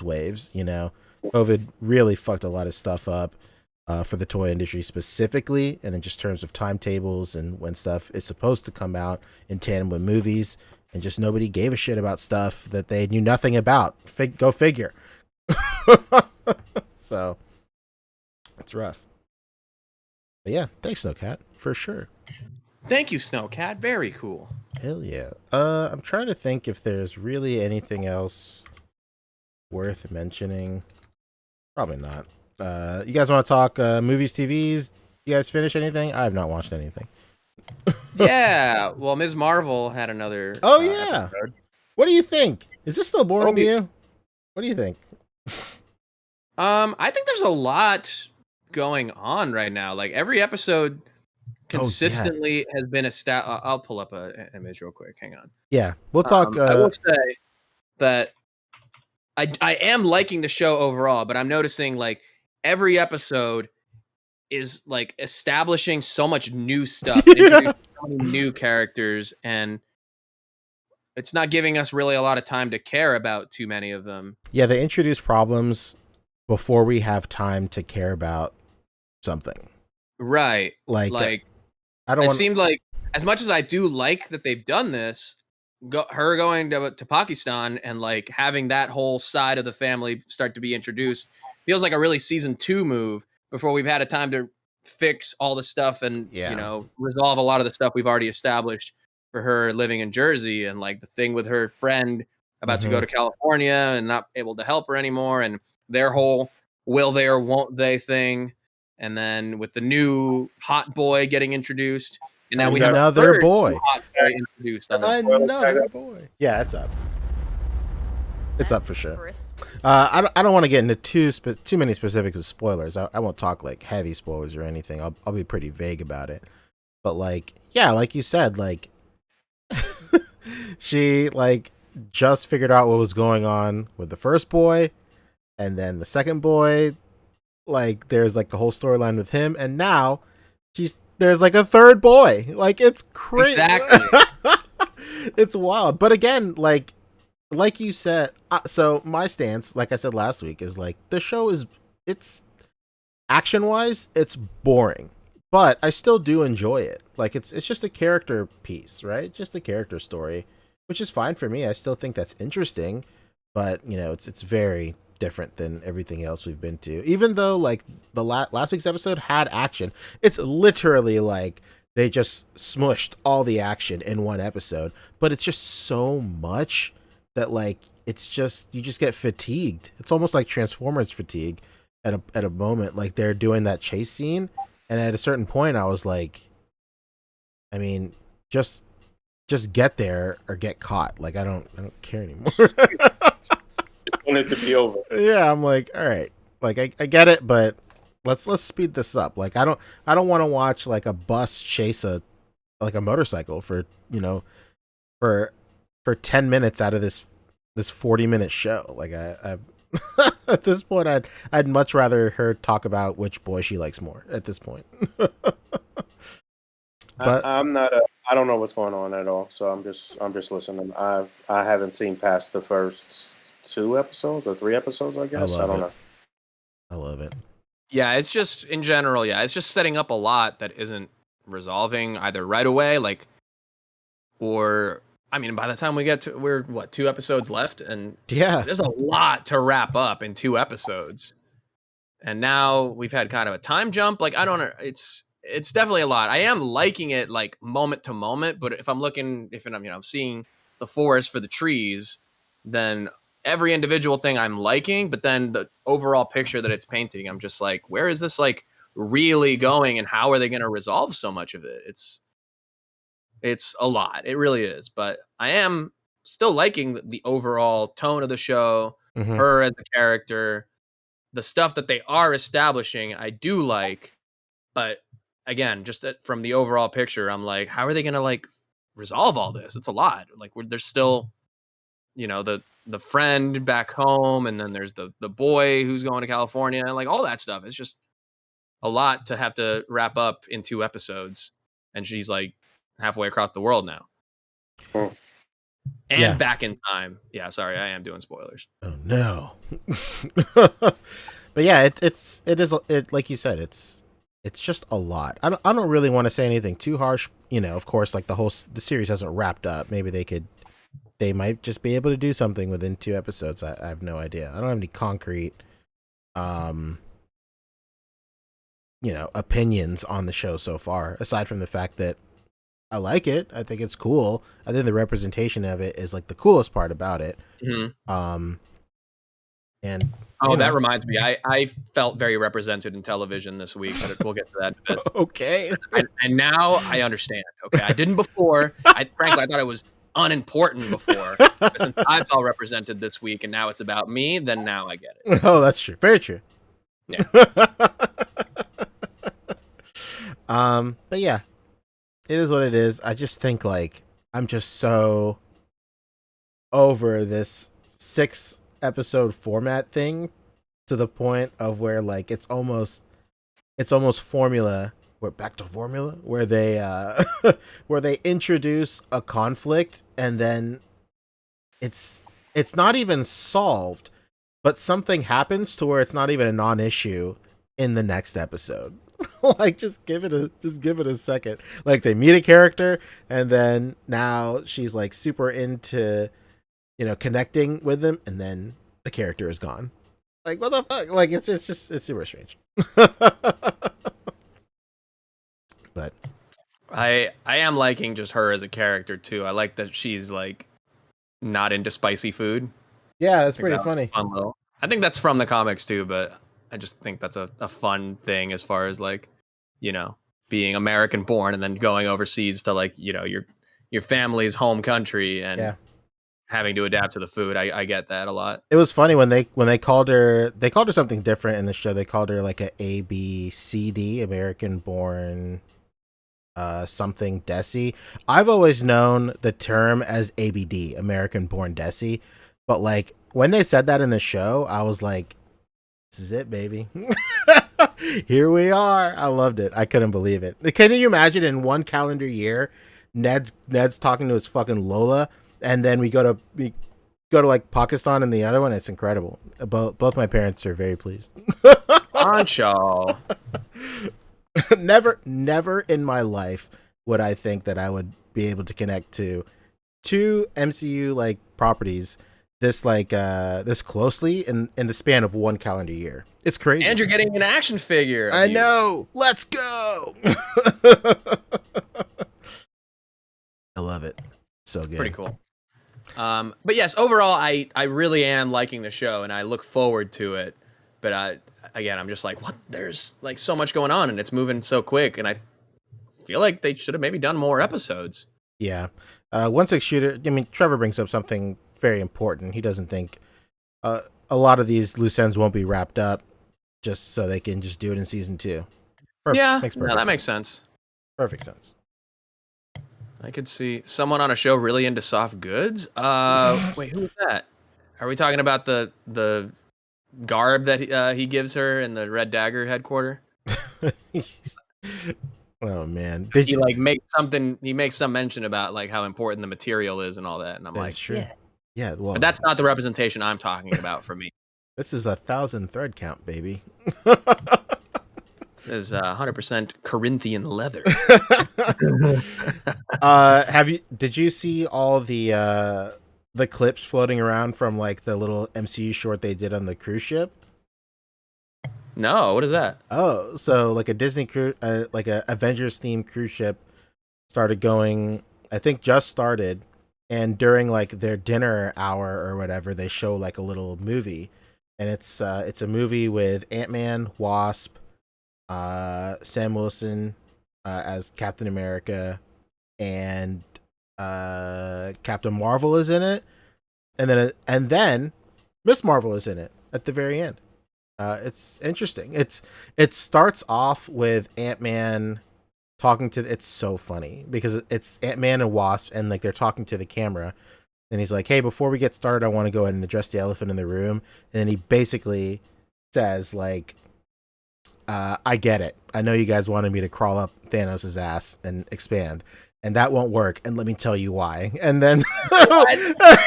waves, COVID really fucked a lot of stuff up for the toy industry specifically, and in just terms of timetables and when stuff is supposed to come out in tandem with movies, and just nobody gave a shit about stuff that they knew nothing about. Go figure. So it's rough. But yeah, thanks, Snowcat, for sure. Thank you, Snowcat. Very cool. Hell yeah. I'm trying to think if there's really anything else worth mentioning. Probably not. You guys want to talk movies, TVs? You guys finish anything? I have not watched anything. Yeah. Well, Ms. Marvel had another. Oh yeah. Episode. What do you think? Is this still boring to you? What do you think? I think there's a lot going on right now. Like every episode consistently has been I'll pull up an image real quick. Hang on. Yeah, we'll talk. I will say that I am liking the show overall, but I'm noticing like every episode is like establishing so much new stuff, introducing so many new characters, and it's not giving us really a lot of time to care about too many of them. Yeah, they introduce problems before we have time to care about something. Right. Like I don't. It seemed like, as much as I do like that they've done this, her going to Pakistan and like having that whole side of the family start to be introduced feels like a really season 2 move before we've had a time to fix all the stuff and resolve a lot of the stuff we've already established for her living in Jersey, and like the thing with her friend about to go to California and not able to help her anymore, and their whole will they or won't they thing. And then with the new hot boy getting introduced, and now we have another boy hot boy introduced. Another boy. Yeah, it's up. It's up for sure. I don't want to get into too many specifics with spoilers. I won't talk like heavy spoilers or anything. I'll be pretty vague about it. But like, yeah, like you said, like she like just figured out what was going on with the first boy, and then the second boy. Like there's like the whole storyline with him, and now there's like a third boy. Like it's crazy. Exactly. It's wild. But again, like you said, so my stance, like I said last week, is like the show it's action wise, it's boring, but I still do enjoy it. Like it's just a character piece, right? Just a character story, which is fine for me. I still think that's interesting, but it's very different than everything else we've been to. Even though like the last week's episode had action, it's literally like they just smushed all the action in one episode, but it's just so much that like it's just, you just get fatigued. It's almost like Transformers fatigue at a moment. Like they're doing that chase scene, and at a certain point I was like, I mean, just get there or get caught. Like I don't care anymore. Want it to be over. Yeah, I'm like, all right, like I get it, but let's speed this up. Like I don't want to watch like a bus chase a motorcycle for 10 minutes out of this 40-minute show. Like I at this point I'd much rather her talk about which boy she likes more at this point. But I'm not a I don't know what's going on at all, so I'm just listening. I haven't seen past the first 2 episodes or 3 episodes, I guess. I don't know. I love it. Yeah, it's just in general, it's just setting up a lot that isn't resolving either right away, like, or I mean, by the time we get to, we're 2 episodes left, and Yeah. there's a lot to wrap up in 2 episodes. And now we've had kind of a time jump. Like, I don't know, it's definitely a lot. I am liking it like moment to moment, but if I'm seeing the forest for the trees, then every individual thing I'm liking, but then the overall picture that it's painting, I'm just like, where is this like really going, and how are they going to resolve so much of it? It's a lot. It really is. But I am still liking the overall tone of the show, Mhm. her as a character, the stuff that they are establishing. I do like, but again, just from the overall picture, I'm like, how are they going to like resolve all this? It's a lot. Like, there's still, the friend back home, and then there's the boy who's going to California, and like all that stuff. It's just a lot to have to wrap up in 2 episodes, and she's like halfway across the world now. Hmm. And Yeah. back in time. Yeah, sorry, I am doing spoilers. Oh no. But yeah, it is like you said, it's just a lot. I don't really want to say anything too harsh. Of course, like the series hasn't wrapped up. Maybe they might just be able to do something within 2 episodes. I have no idea. I don't have any concrete opinions on the show so far, aside from the fact that I like it. I think it's cool. I think the representation of it is like the coolest part about it. Mm-hmm. And that reminds me, I felt very represented in television this week, but we'll get to that in a bit. Okay. And now I understand. Okay, I didn't before. Frankly, I thought it was unimportant before. But since I felt represented this week, and now it's about me, then now I get it. Oh, that's true. Very true. Yeah. But yeah, it is what it is. I just think like I'm just so over this 6 episode format thing to the point of where like it's almost formula. We're back to formula where they where they introduce a conflict and then it's not even solved, but something happens to where it's not even a non-issue in the next episode. Like just give it a second. Like they meet a character and then now she's like super into connecting with them, and then the character is gone. Like what the fuck? Like it's super strange. But I am liking just her as a character too. I like that she's like not into spicy food. Yeah, that's pretty funny. I think that's from the comics too, but I just think that's a fun thing as far as like, being American born and then going overseas to like, your family's home country and having to adapt to the food. I get that a lot. It was funny when they called her something different in the show. They called her like a A.B.C.D, American born something Desi. I've always known the term as ABD, American born Desi, but like when they said that in the show, I was like, this is it, baby. Here we are. I loved it. I couldn't believe it. Can you imagine in one calendar year, Ned's talking to his fucking Lola, and then we go to like Pakistan in the other one. It's incredible. Both my parents are very pleased. Ancho. Never in my life would I think that I would be able to connect to 2 MCU like properties this like this closely in the span of one calendar year. It's crazy. And you're getting an action figure. I know. Let's go. I love it. So good. Pretty cool. But yes, overall, I really am liking the show, and I look forward to it. But again, I'm just like, what? There's like so much going on, and it's moving so quick, and I feel like they should have maybe done more episodes. Yeah. 1/6 shooter. I mean, Trevor brings up something very important. He doesn't think a lot of these loose ends won't be wrapped up just so they can just do it in season 2. Yeah, makes that makes sense. Perfect sense. I could see someone on a show really into soft goods. Wait, who is that? Are we talking about the garb that he gives her in the Red Dagger headquarters? Oh man, did He you? like makes something. He makes some mention about like how important the material is and all that, and I'm That's like, true. yeah. Yeah, well, But that's not the representation I'm talking about for me. this is 1,000 thread count, baby. This is 100% Corinthian leather. Did you see all the clips floating around from like the little MCU short they did on the cruise ship? No, what is that? Oh, so like a Disney cruise, like a Avengers themed cruise ship started going. I think just started, and during like their dinner hour or whatever, they show like a little movie, and it's a movie with Ant-Man, Wasp, Sam Wilson as Captain America, and Captain Marvel is in it, and then Miss Marvel is in it at the very end. It's interesting. It starts off with Ant-Man talking to. It's so funny because it's Ant-Man and Wasp, and like they're talking to the camera, and he's like, "Hey, before we get started, I want to go ahead and address the elephant in the room." And then he basically says like, "I get it. I know you guys wanted me to crawl up Thanos' ass and expand." And that won't work. And let me tell you why. And then,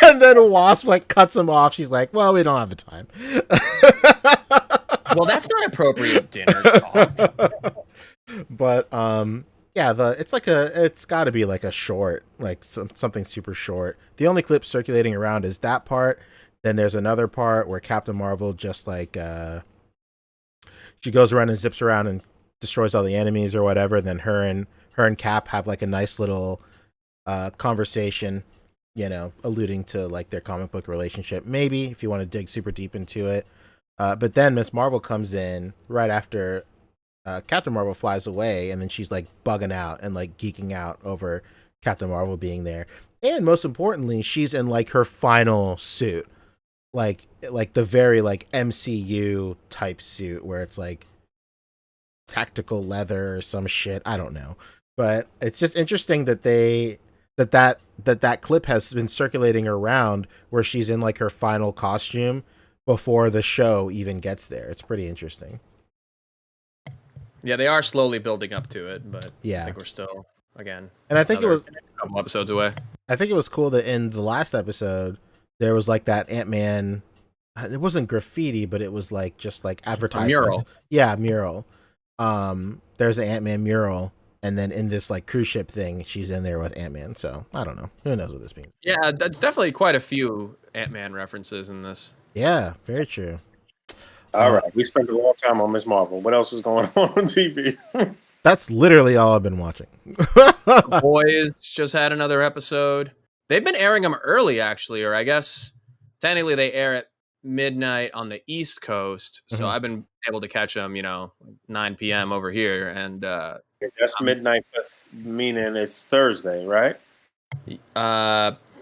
and then Wasp like cuts him off. She's like, "Well, we don't have the time." Well, that's not appropriate dinner talk. But yeah, it's got to be like a short, like something super short. The only clip circulating around is that part. Then there's another part where Captain Marvel just like she goes around and zips around and destroys all the enemies or whatever. Then her and Cap have like a nice little conversation, alluding to like their comic book relationship. Maybe if you want to dig super deep into it. But then Miss Marvel comes in right after Captain Marvel flies away, and then she's like bugging out and like geeking out over Captain Marvel being there. And most importantly, she's in like her final suit, like the very like MCU type suit where it's like tactical leather or some shit. I don't know, but it's just interesting that that clip has been circulating around where she's in like her final costume before the show even gets there. It's pretty interesting. Yeah, they are slowly building up to it, but Yeah. I think we're still again. And I think it was a couple episodes away. I think it was cool that in the last episode there was like that Ant-Man. It wasn't graffiti, but it was like just like advertisements. Mural. Yeah, mural. There's an Ant-Man mural, and then in this like cruise ship thing, she's in there with Ant-Man. So I don't know. Who knows what this means? Yeah, that's definitely quite a few Ant-Man references in this. Yeah, very true. All right, we spent a long time on Miss Marvel. What else is going on TV? That's literally all I've been watching. Boys just had another episode. They've been airing them early, actually, or I guess technically they air at midnight on the East Coast. So I've been able to catch them, 9 p.m. over here, and that's midnight, meaning it's Thursday, right?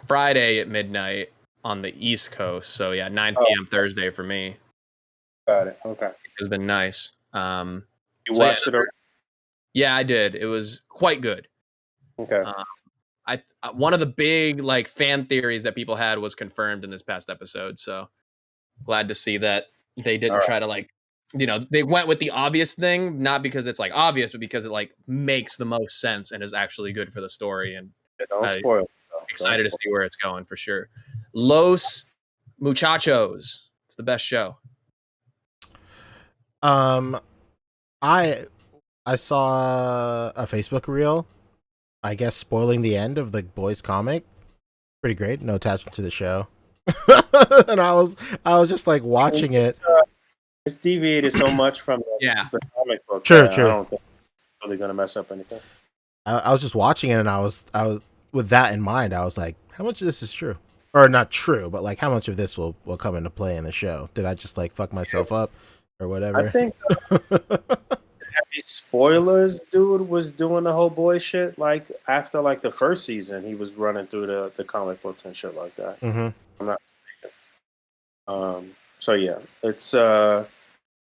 Friday at midnight on the East Coast. So yeah, 9 p.m. Thursday for me. Got it. Okay. It's been nice. You watched it already? Yeah, I did. It was quite good. Okay. One of the big like fan theories that people had was confirmed in this past episode. So glad to see that they didn't try to like, they went with the obvious thing, not because it's like obvious, but because it like makes the most sense and is actually good for the story. And don't spoil it. Excited to see where it's going for sure. Los Muchachos. It's the best show. I saw a Facebook reel, I guess, spoiling the end of the Boys comic. Pretty great. No attachment to the show. And I was just like watching it. It's deviated so much from the comic book. True. I don't think it's really gonna mess up anything. I was just watching it, and I was with that in mind. I was like, how much of this is true, or not true, but like how much of this will come into play in the show? Did I just like fuck myself up or whatever? I think heavy spoilers dude was doing the whole boy shit like after like the first season. He was running through the comic books and shit like that. I'm not mistaken. So yeah, it's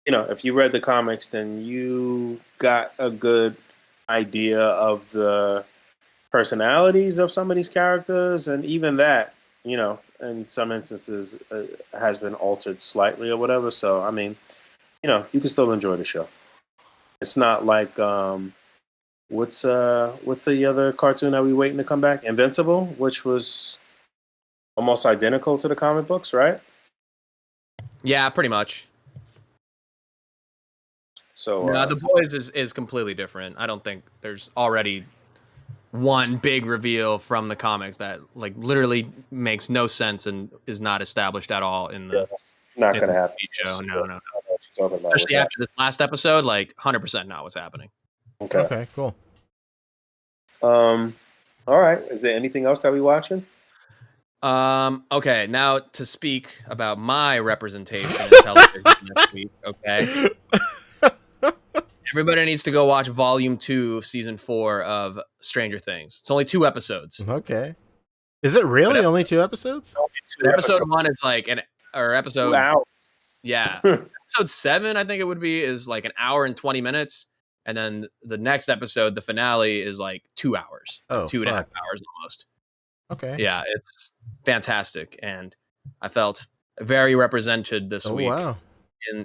if you read the comics, then you got a good idea of the personalities of some of these characters, and even that, in some instances has been altered slightly or whatever. So I mean, you can still enjoy the show. It's not like what's the other cartoon that we waiting to come back? Invincible, which was almost identical to the comic books, right? Yeah, pretty much. So No, The Boys is completely different. I don't think there's already one big reveal from the comics that like literally makes no sense and is not established at all in the that's not in gonna the happen. TV show. No. I know what you're talking about with Especially that. after this last episode, like 100% not what's happening. Okay. Okay, cool. All right. Is there anything else that we watching? Okay, now to speak about my representation in television next week, okay? Everybody needs to go watch Volume 2 of Season 4 of Stranger Things. It's only 2 episodes. Okay. Is it really only 2 episodes? Episode 1 is like episode 2 hours. yeah. Episode 7, I think it would be, is like an hour and 20 minutes. And then the next episode, the finale, is like 2 hours. Oh, 2.5 fuck. hours almost. Okay. Yeah, it's fantastic. And I felt very represented this Oh, week wow.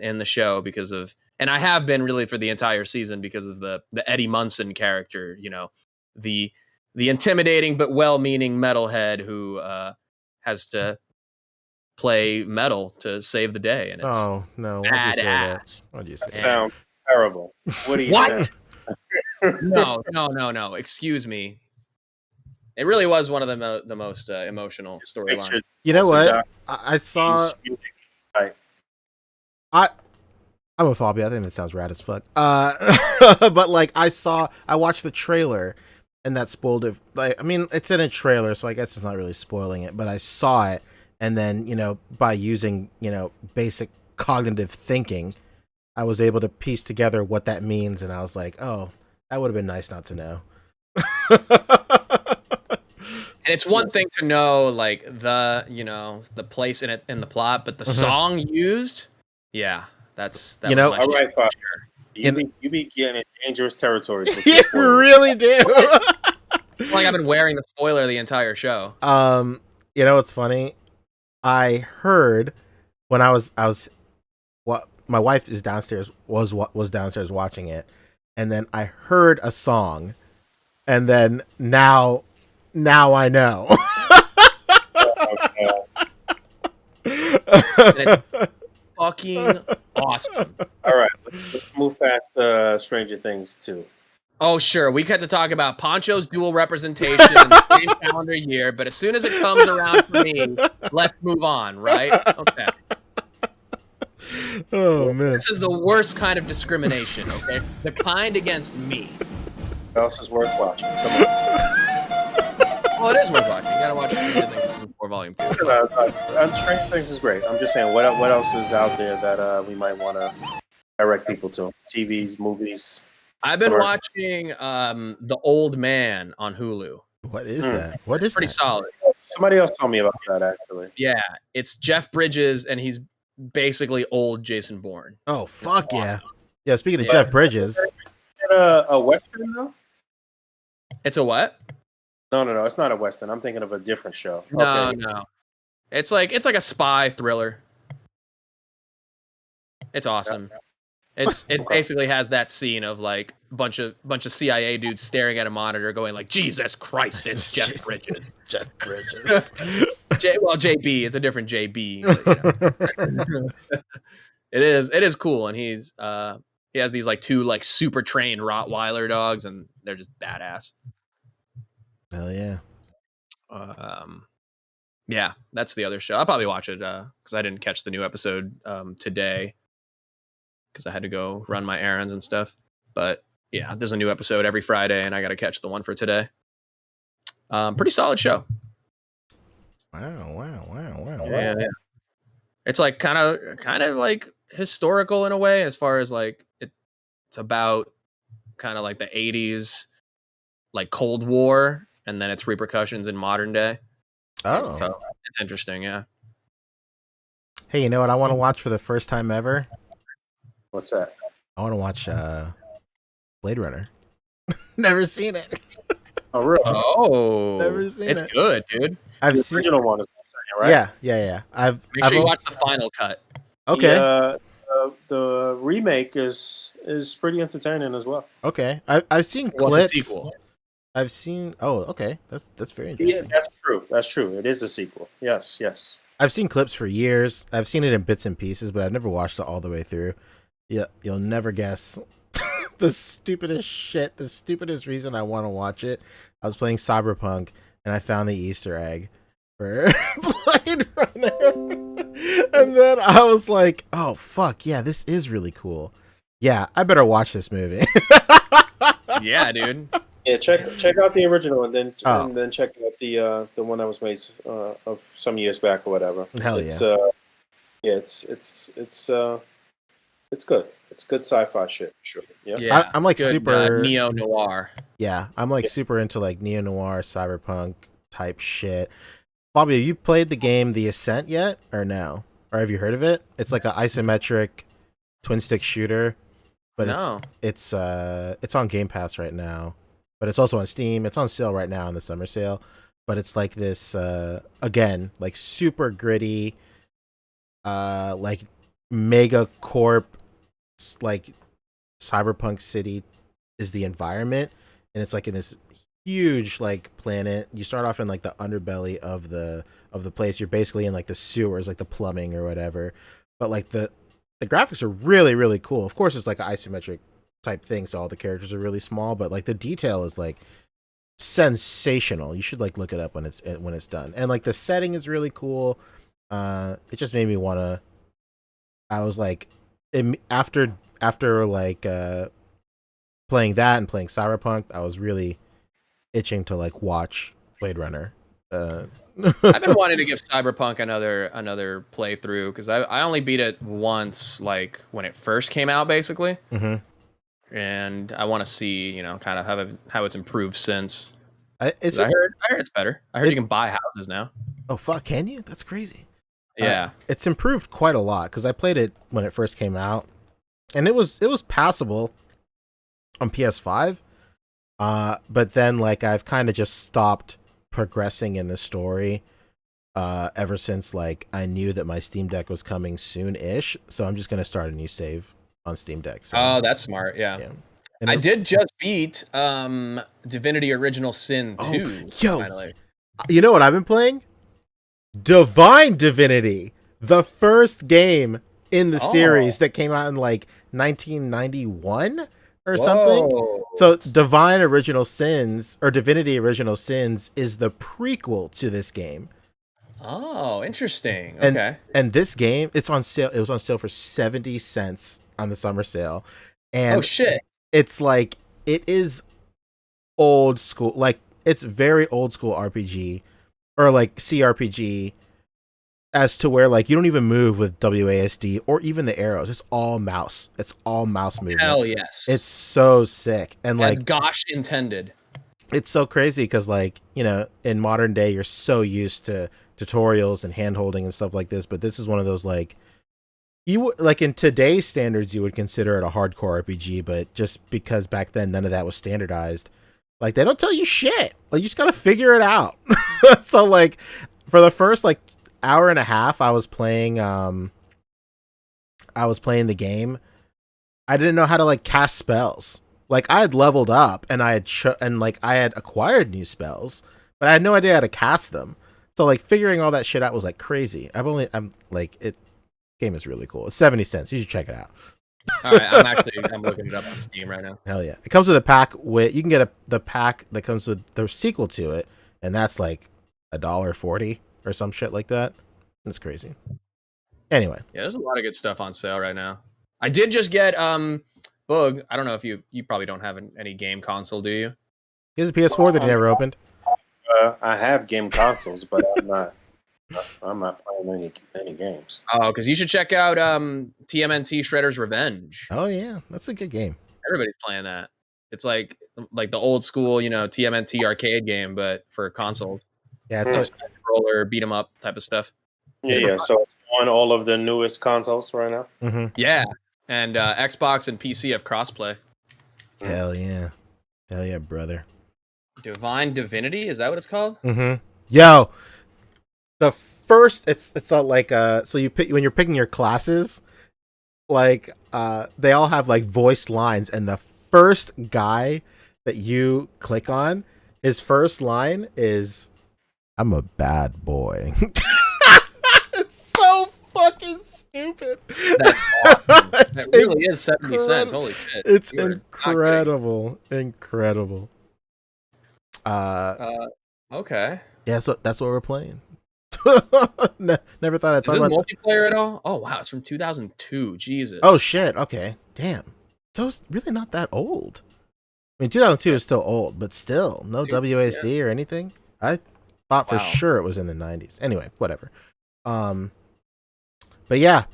in the show because of, and I have been really for the entire season because of the Eddie Munson character, you know, the intimidating but well-meaning metalhead who has to play metal to save the day, and it's Oh, no. Why'd you say that? badass. Why'd you say That that? sounds terrible. What do you What? say? No. Excuse me. It really was one of the most emotional storylines. Picture You know what? Doc I saw... James Right. I'm a phobia. I think that sounds rad as fuck. But like I watched the trailer, and that spoiled it. Like, I mean, it's in a trailer, so I guess it's not really spoiling it. But I saw it, and then by using basic cognitive thinking, I was able to piece together what that means, and I was like, oh, that would have been nice not to know. And it's one thing to know like the place in it in the plot, but the song used, yeah, that was All right, sure. Bob. You be getting in dangerous territories. With You your spoilers. really do. Like I've been wearing the spoiler the entire show. You know what's funny? I heard when I was what my wife is downstairs was downstairs watching it, and then I heard a song, and then now I know. And it's fucking awesome. All right, let's move past Stranger Things 2. Oh, sure. We get to talk about Poncho's dual representation in the same calendar year, but as soon as it comes around for me, let's move on, right? Okay. Oh man. This is the worst kind of discrimination, okay? The kind against me. What else is worth watching? Come on. Well, it is worth watching. You gotta watch Stranger Things before Volume 2. It's all- Stranger Things is great. I'm just saying, what else is out there that we might want to direct people to? TVs, movies. I've been Or- watching The Old Man on Hulu. What is that? What is Pretty that? solid. Somebody else told me about that actually. Yeah, it's Jeff Bridges, and he's basically old Jason Bourne. Oh fuck yeah. awesome. Yeah, speaking of Yeah. Jeff Bridges. Is it a Western though? It's a what? No. It's not a Western. I'm thinking of a different show. No, Okay. no. It's like a spy thriller. It's awesome. It basically has that scene of like bunch of CIA dudes staring at a monitor, going like, "Jesus Christ, it's Jeff Jesus. Bridges." Jeff Bridges. JB, it's a different JB. But, it is cool, and he has these like 2 like super trained Rottweiler dogs, and they're just badass. Hell yeah. Yeah, that's the other show. I'll probably watch it because I didn't catch the new episode today because I had to go run my errands and stuff. But yeah, there's a new episode every Friday, and I got to catch the one for today. Pretty solid show. Wow. Yeah. It's like kind of like historical in a way, as far as like it's about kind of like the 80s, like Cold War, and then its repercussions in modern day. Oh. So it's interesting, yeah. Hey, you know what I want to watch for the first time ever? What's that? I want to watch Blade Runner. Never seen it. Oh, really? Oh, Never seen it's it. good, dude. I've The seen. original one is right? Yeah. Make sure you watch the final cut. Okay. the remake is pretty entertaining as well. Okay, I've seen Well, it's a clips. sequel. I've seen. Oh, okay, that's very Yeah, interesting. that's true. That's true. It is a sequel. Yes, yes. I've seen clips for years. I've seen it in bits and pieces, but I've never watched it all the way through. Yeah, you'll never guess the stupidest shit. The stupidest reason I want to watch it. I was playing Cyberpunk and I found the Easter egg for Blade Runner, and then I was like, "Oh fuck, yeah, this is really cool. Yeah, I better watch this movie." Yeah, dude. Yeah, check out the original and then Oh. check out the one that was made of some years back or whatever. Hell it's, yeah. Yeah, it's good. It's good sci-fi shit. Sure. Yeah. Yeah, I'm, like, good, super- neo noir. Yeah, I'm like super into like neo noir, cyberpunk type shit. Bobby, have you played the game The Ascent yet, or no? Or have you heard of it? It's like an isometric twin stick shooter, but No. it's on Game Pass right now, but it's also on Steam. It's on sale right now in the summer sale, but it's like this again, like super gritty, like mega corp, like cyberpunk city is the environment, and it's like in this huge like planet. You start off in like the underbelly of the place. You're basically in like the sewers, like the plumbing or whatever, but like the graphics are really really cool. Of course it's like an isometric type thing, so all the characters are really small, but like the detail is like sensational. You should like look it up when it's done, and like the setting is really cool. It just made me want to. I was like, after like playing that and playing Cyberpunk, I was really itching to like watch Blade Runner. I've been wanting to give Cyberpunk another playthrough because I only beat it once, like when it first came out, basically. Mhm. And I want to see, kind of how it's improved since. I 'Cause I heard it's better. I heard you can buy houses now. Oh fuck, can you? That's crazy. Yeah. It's improved quite a lot because I played it when it first came out, and it was passable on PS5. But then like I've kind of just stopped progressing in the story ever since like I knew that my Steam Deck was coming soon-ish. So I'm just gonna start a new save on Steam Deck. So, Oh, that's smart. Yeah. And I did just beat Divinity Original Sin 2. yo. Finally. You know what I've been playing? Divine Divinity, the first game in the series that came out in like 1991 or something. Whoa. So Divine Original Sins or Divinity Original Sins is the prequel to this game. Oh, interesting. Okay. And this game, it's on sale. It was on sale for 70 cents on the summer sale. And Oh shit. it's like it is old school, like it's very old school RPG or like CRPG, as to where like you don't even move with WASD or even the arrows. It's all mouse. It's all mouse movement. Hell yes. It's so sick. And like gosh intended. it's so crazy because like, in modern day you're so used to tutorials and hand holding and stuff like this, but this is one of those like you would like in today's standards you would consider it a hardcore RPG, but just because back then none of that was standardized, like they don't tell you shit. Like you just gotta figure it out. So like for the first like hour and a half I was playing the game, I didn't know how to like cast spells. Like I had leveled up and I had acquired new spells, but I had no idea how to cast them. So like figuring all that shit out was like crazy. Game is really cool. It's 70 cents. You should check it out. All right, I'm looking it up on Steam right now. Hell yeah. It comes with a pack you can get the pack that comes with the sequel to it, and that's like $1.40 or some shit like that. It's crazy. Anyway. Yeah, there's a lot of good stuff on sale right now. I did just get Boog. I don't know if you probably don't have any game console, do you? He has a PS4 that he never opened. I have game consoles, but I'm not playing any games. Oh, because you should check out TMNT Shredder's Revenge. Oh yeah, that's a good game. Everybody's playing that. It's like the old school, TMNT arcade game, but for consoles. Yeah, it's like roller, beat 'em up type of stuff. Yeah. So it's on all of the newest consoles right now. Mm-hmm. Yeah, and Xbox and PC have crossplay. Hell yeah, brother. Divine Divinity, is that what it's called? Mm-hmm. Yo, the first it's like so you pick when you're picking your classes. like they all have like voiced lines, and the first guy that you click on, his first line is, "I'm a bad boy." It's so fucking stupid. That's awesome. It's That really is 70 cents. incredible. Holy shit. It's You are not kidding. incredible. Okay. Yeah, so that's what we're playing. Never thought I'd Is talk this about that. multiplayer at all? Oh wow, it's from 2002. Jesus. Oh shit. Okay. Damn. So it's really not that old. I mean, 2002 is still old, but still no Dude, WASD or anything. I thought for Wow. sure it was in the 90s. Anyway, whatever. But yeah,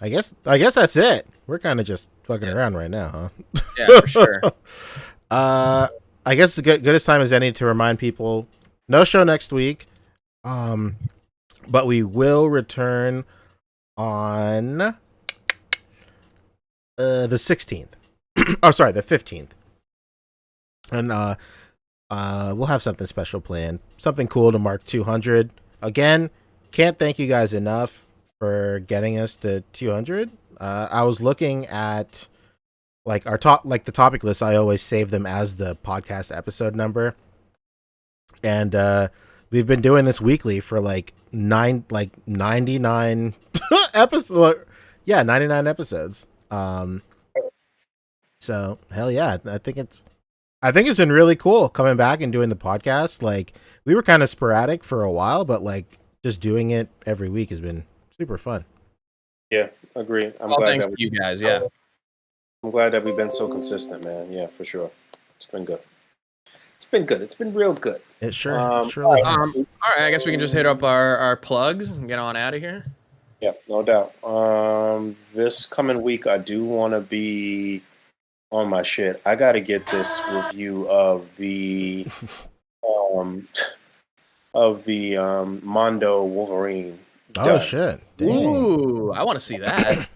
I guess that's it. We're kind of just fucking around right now, huh? Yeah, for sure. I guess the goodest time as any to remind people, no show next week. But we will return on the 16th. Oh, sorry, the 15th. And we'll have something special planned, something cool to mark 200. Again, can't thank you guys enough for getting us to 200. I was looking at like the topic list. I always save them as the podcast episode number, and we've been doing this weekly for like 99 episodes. Yeah, 99 episodes. So hell yeah, I think it's been really cool coming back and doing the podcast. Like, we were kind of sporadic for a while, but like just doing it every week has been super fun. Yeah, agree. I'm Well, glad thanks that to you guys. Yeah. I'm glad that we've been so consistent, man. Yeah, for sure. It's been good. It's been good. It's been real good. It surely has. All right. I guess we can just hit up our plugs and get on out of here. Yeah, no doubt. This coming week, I do want to be on my shit. I got to get this review of the Mondo Wolverine. Oh done. shit! Dang. Ooh, I want to see that.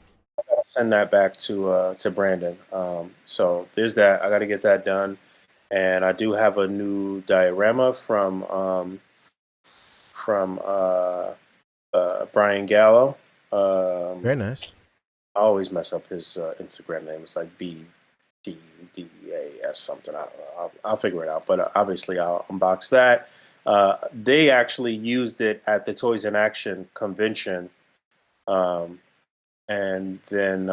Send that back to Brandon. So there's that. I got to get that done, and I do have a new diorama from Brian Gallo. Very nice. I always mess up his Instagram name. It's like BDDAS something. I'll figure it out. But obviously, I'll unbox that. They actually used it at the Toys in Action convention, and then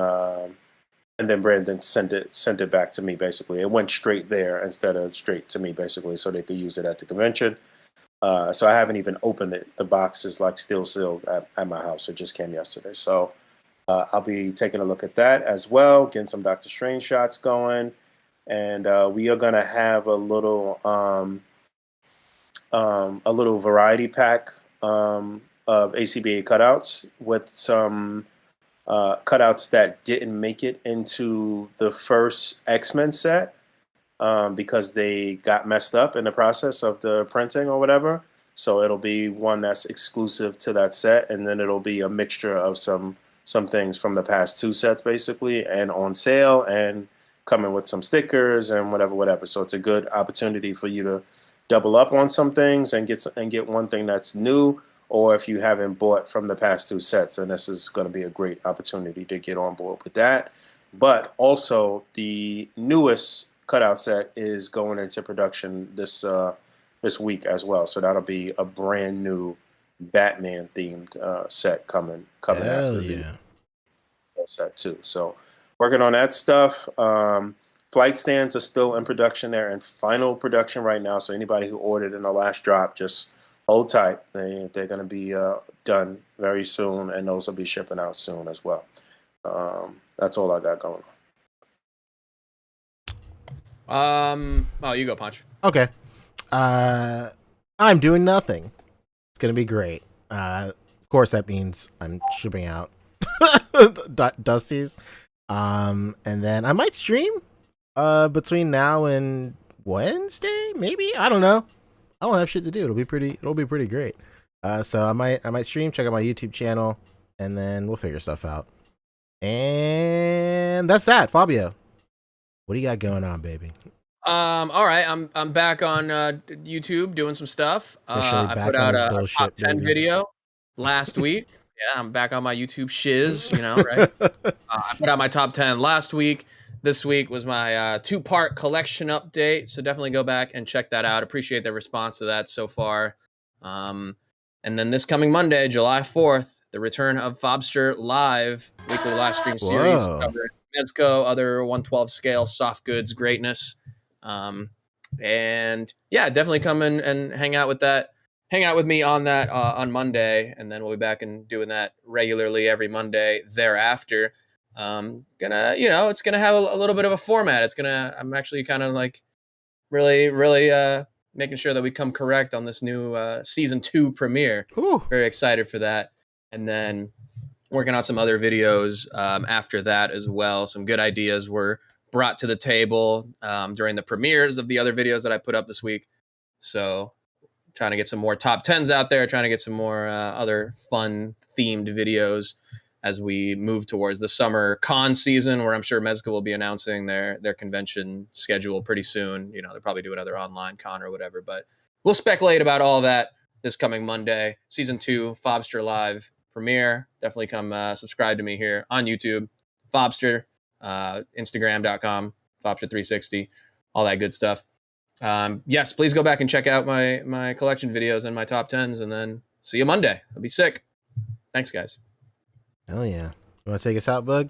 Brandon sent it back to me. Basically, it went straight there instead of straight to me. Basically, so they could use it at the convention. So I haven't even opened it. The box is like still sealed at my house. It just came yesterday. So I'll be taking a look at that as well, getting some Doctor Strange shots going, and we are gonna have a little variety pack of A.C.B.A cutouts with some cutouts that didn't make it into the first X-Men set because they got messed up in the process of the printing or whatever. So it'll be one that's exclusive to that set, and then it'll be a mixture of some things from the past two sets, basically, and on sale, and coming with some stickers and whatever. So it's a good opportunity for you to double up on some things and get one thing that's new, or if you haven't bought from the past two sets, then this is going to be a great opportunity to get on board with that. But also, the newest cutout set is going into production this week as well. So that'll be a brand new Batman themed set coming Hell after yeah. the set too. So working on that stuff. Flight stands are still in production. They're in final production right now. So anybody who ordered in the last drop, just hold tight. They're going to be done very soon, and those will be shipping out soon as well. That's all I got going on. Oh, you go, Punch. Okay. I'm doing nothing. It's gonna be great. Of course, that means I'm shipping out Dusty's. And then I might stream between now and Wednesday, maybe. I don't know. I don't have shit to do. It'll be pretty great. So I might stream, check out my YouTube channel, and then we'll figure stuff out. And that's that. Fabio, what do you got going on, baby? All right, I'm back on YouTube doing some stuff. Officially I back put on out this a bullshit, top 10 baby. video last week. Yeah, I'm back on my YouTube shiz, you know, right? I put out my top 10 last week. This week was my two-part collection update, so definitely go back and check that out. Appreciate the response to that so far. And then this coming Monday, July 4th, the return of Fobster Live, weekly live stream series covering Mezco, other 112 scale soft goods greatness. And yeah, definitely come in and hang out with that. Hang out with me on that on Monday, and then we'll be back and doing that regularly every Monday thereafter. It's gonna have a little bit of a format. I'm actually kind of like really making sure that we come correct on this new season 2 premiere. Ooh. Very excited for that, and then working on some other videos after that as well. Some good ideas were brought to the table during the premieres of the other videos that I put up this week. So trying to get some more top 10s out there, trying to get some more other fun themed videos as we move towards the summer con season, where I'm sure Mezco will be announcing their convention schedule pretty soon. You know, they'll probably do another online con or whatever, but we'll speculate about all that this coming Monday. Season 2, Fobster Live premiere. Definitely come subscribe to me here on YouTube, Fobster, Instagram.com, Fobster360, all that good stuff. Yes, please go back and check out my collection videos and my top 10s, and then see you Monday. I'll be sick. Thanks, guys. Hell yeah. You want to take us out, Boog?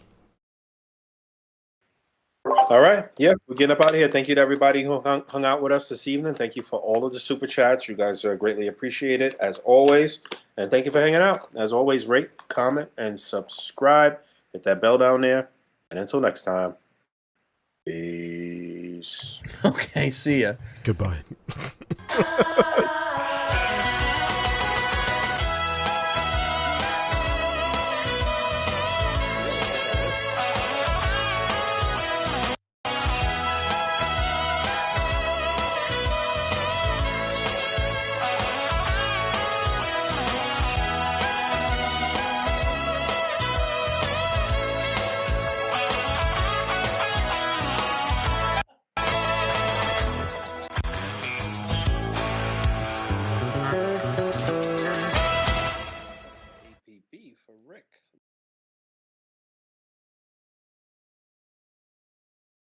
All right. Yeah, we're getting up out of here. Thank you to everybody who hung out with us this evening. Thank you for all of the super chats. You guys are greatly appreciated, as always. And thank you for hanging out. As always, rate, comment, and subscribe. Hit that bell down there. And until next time, peace. Okay, see ya. Goodbye.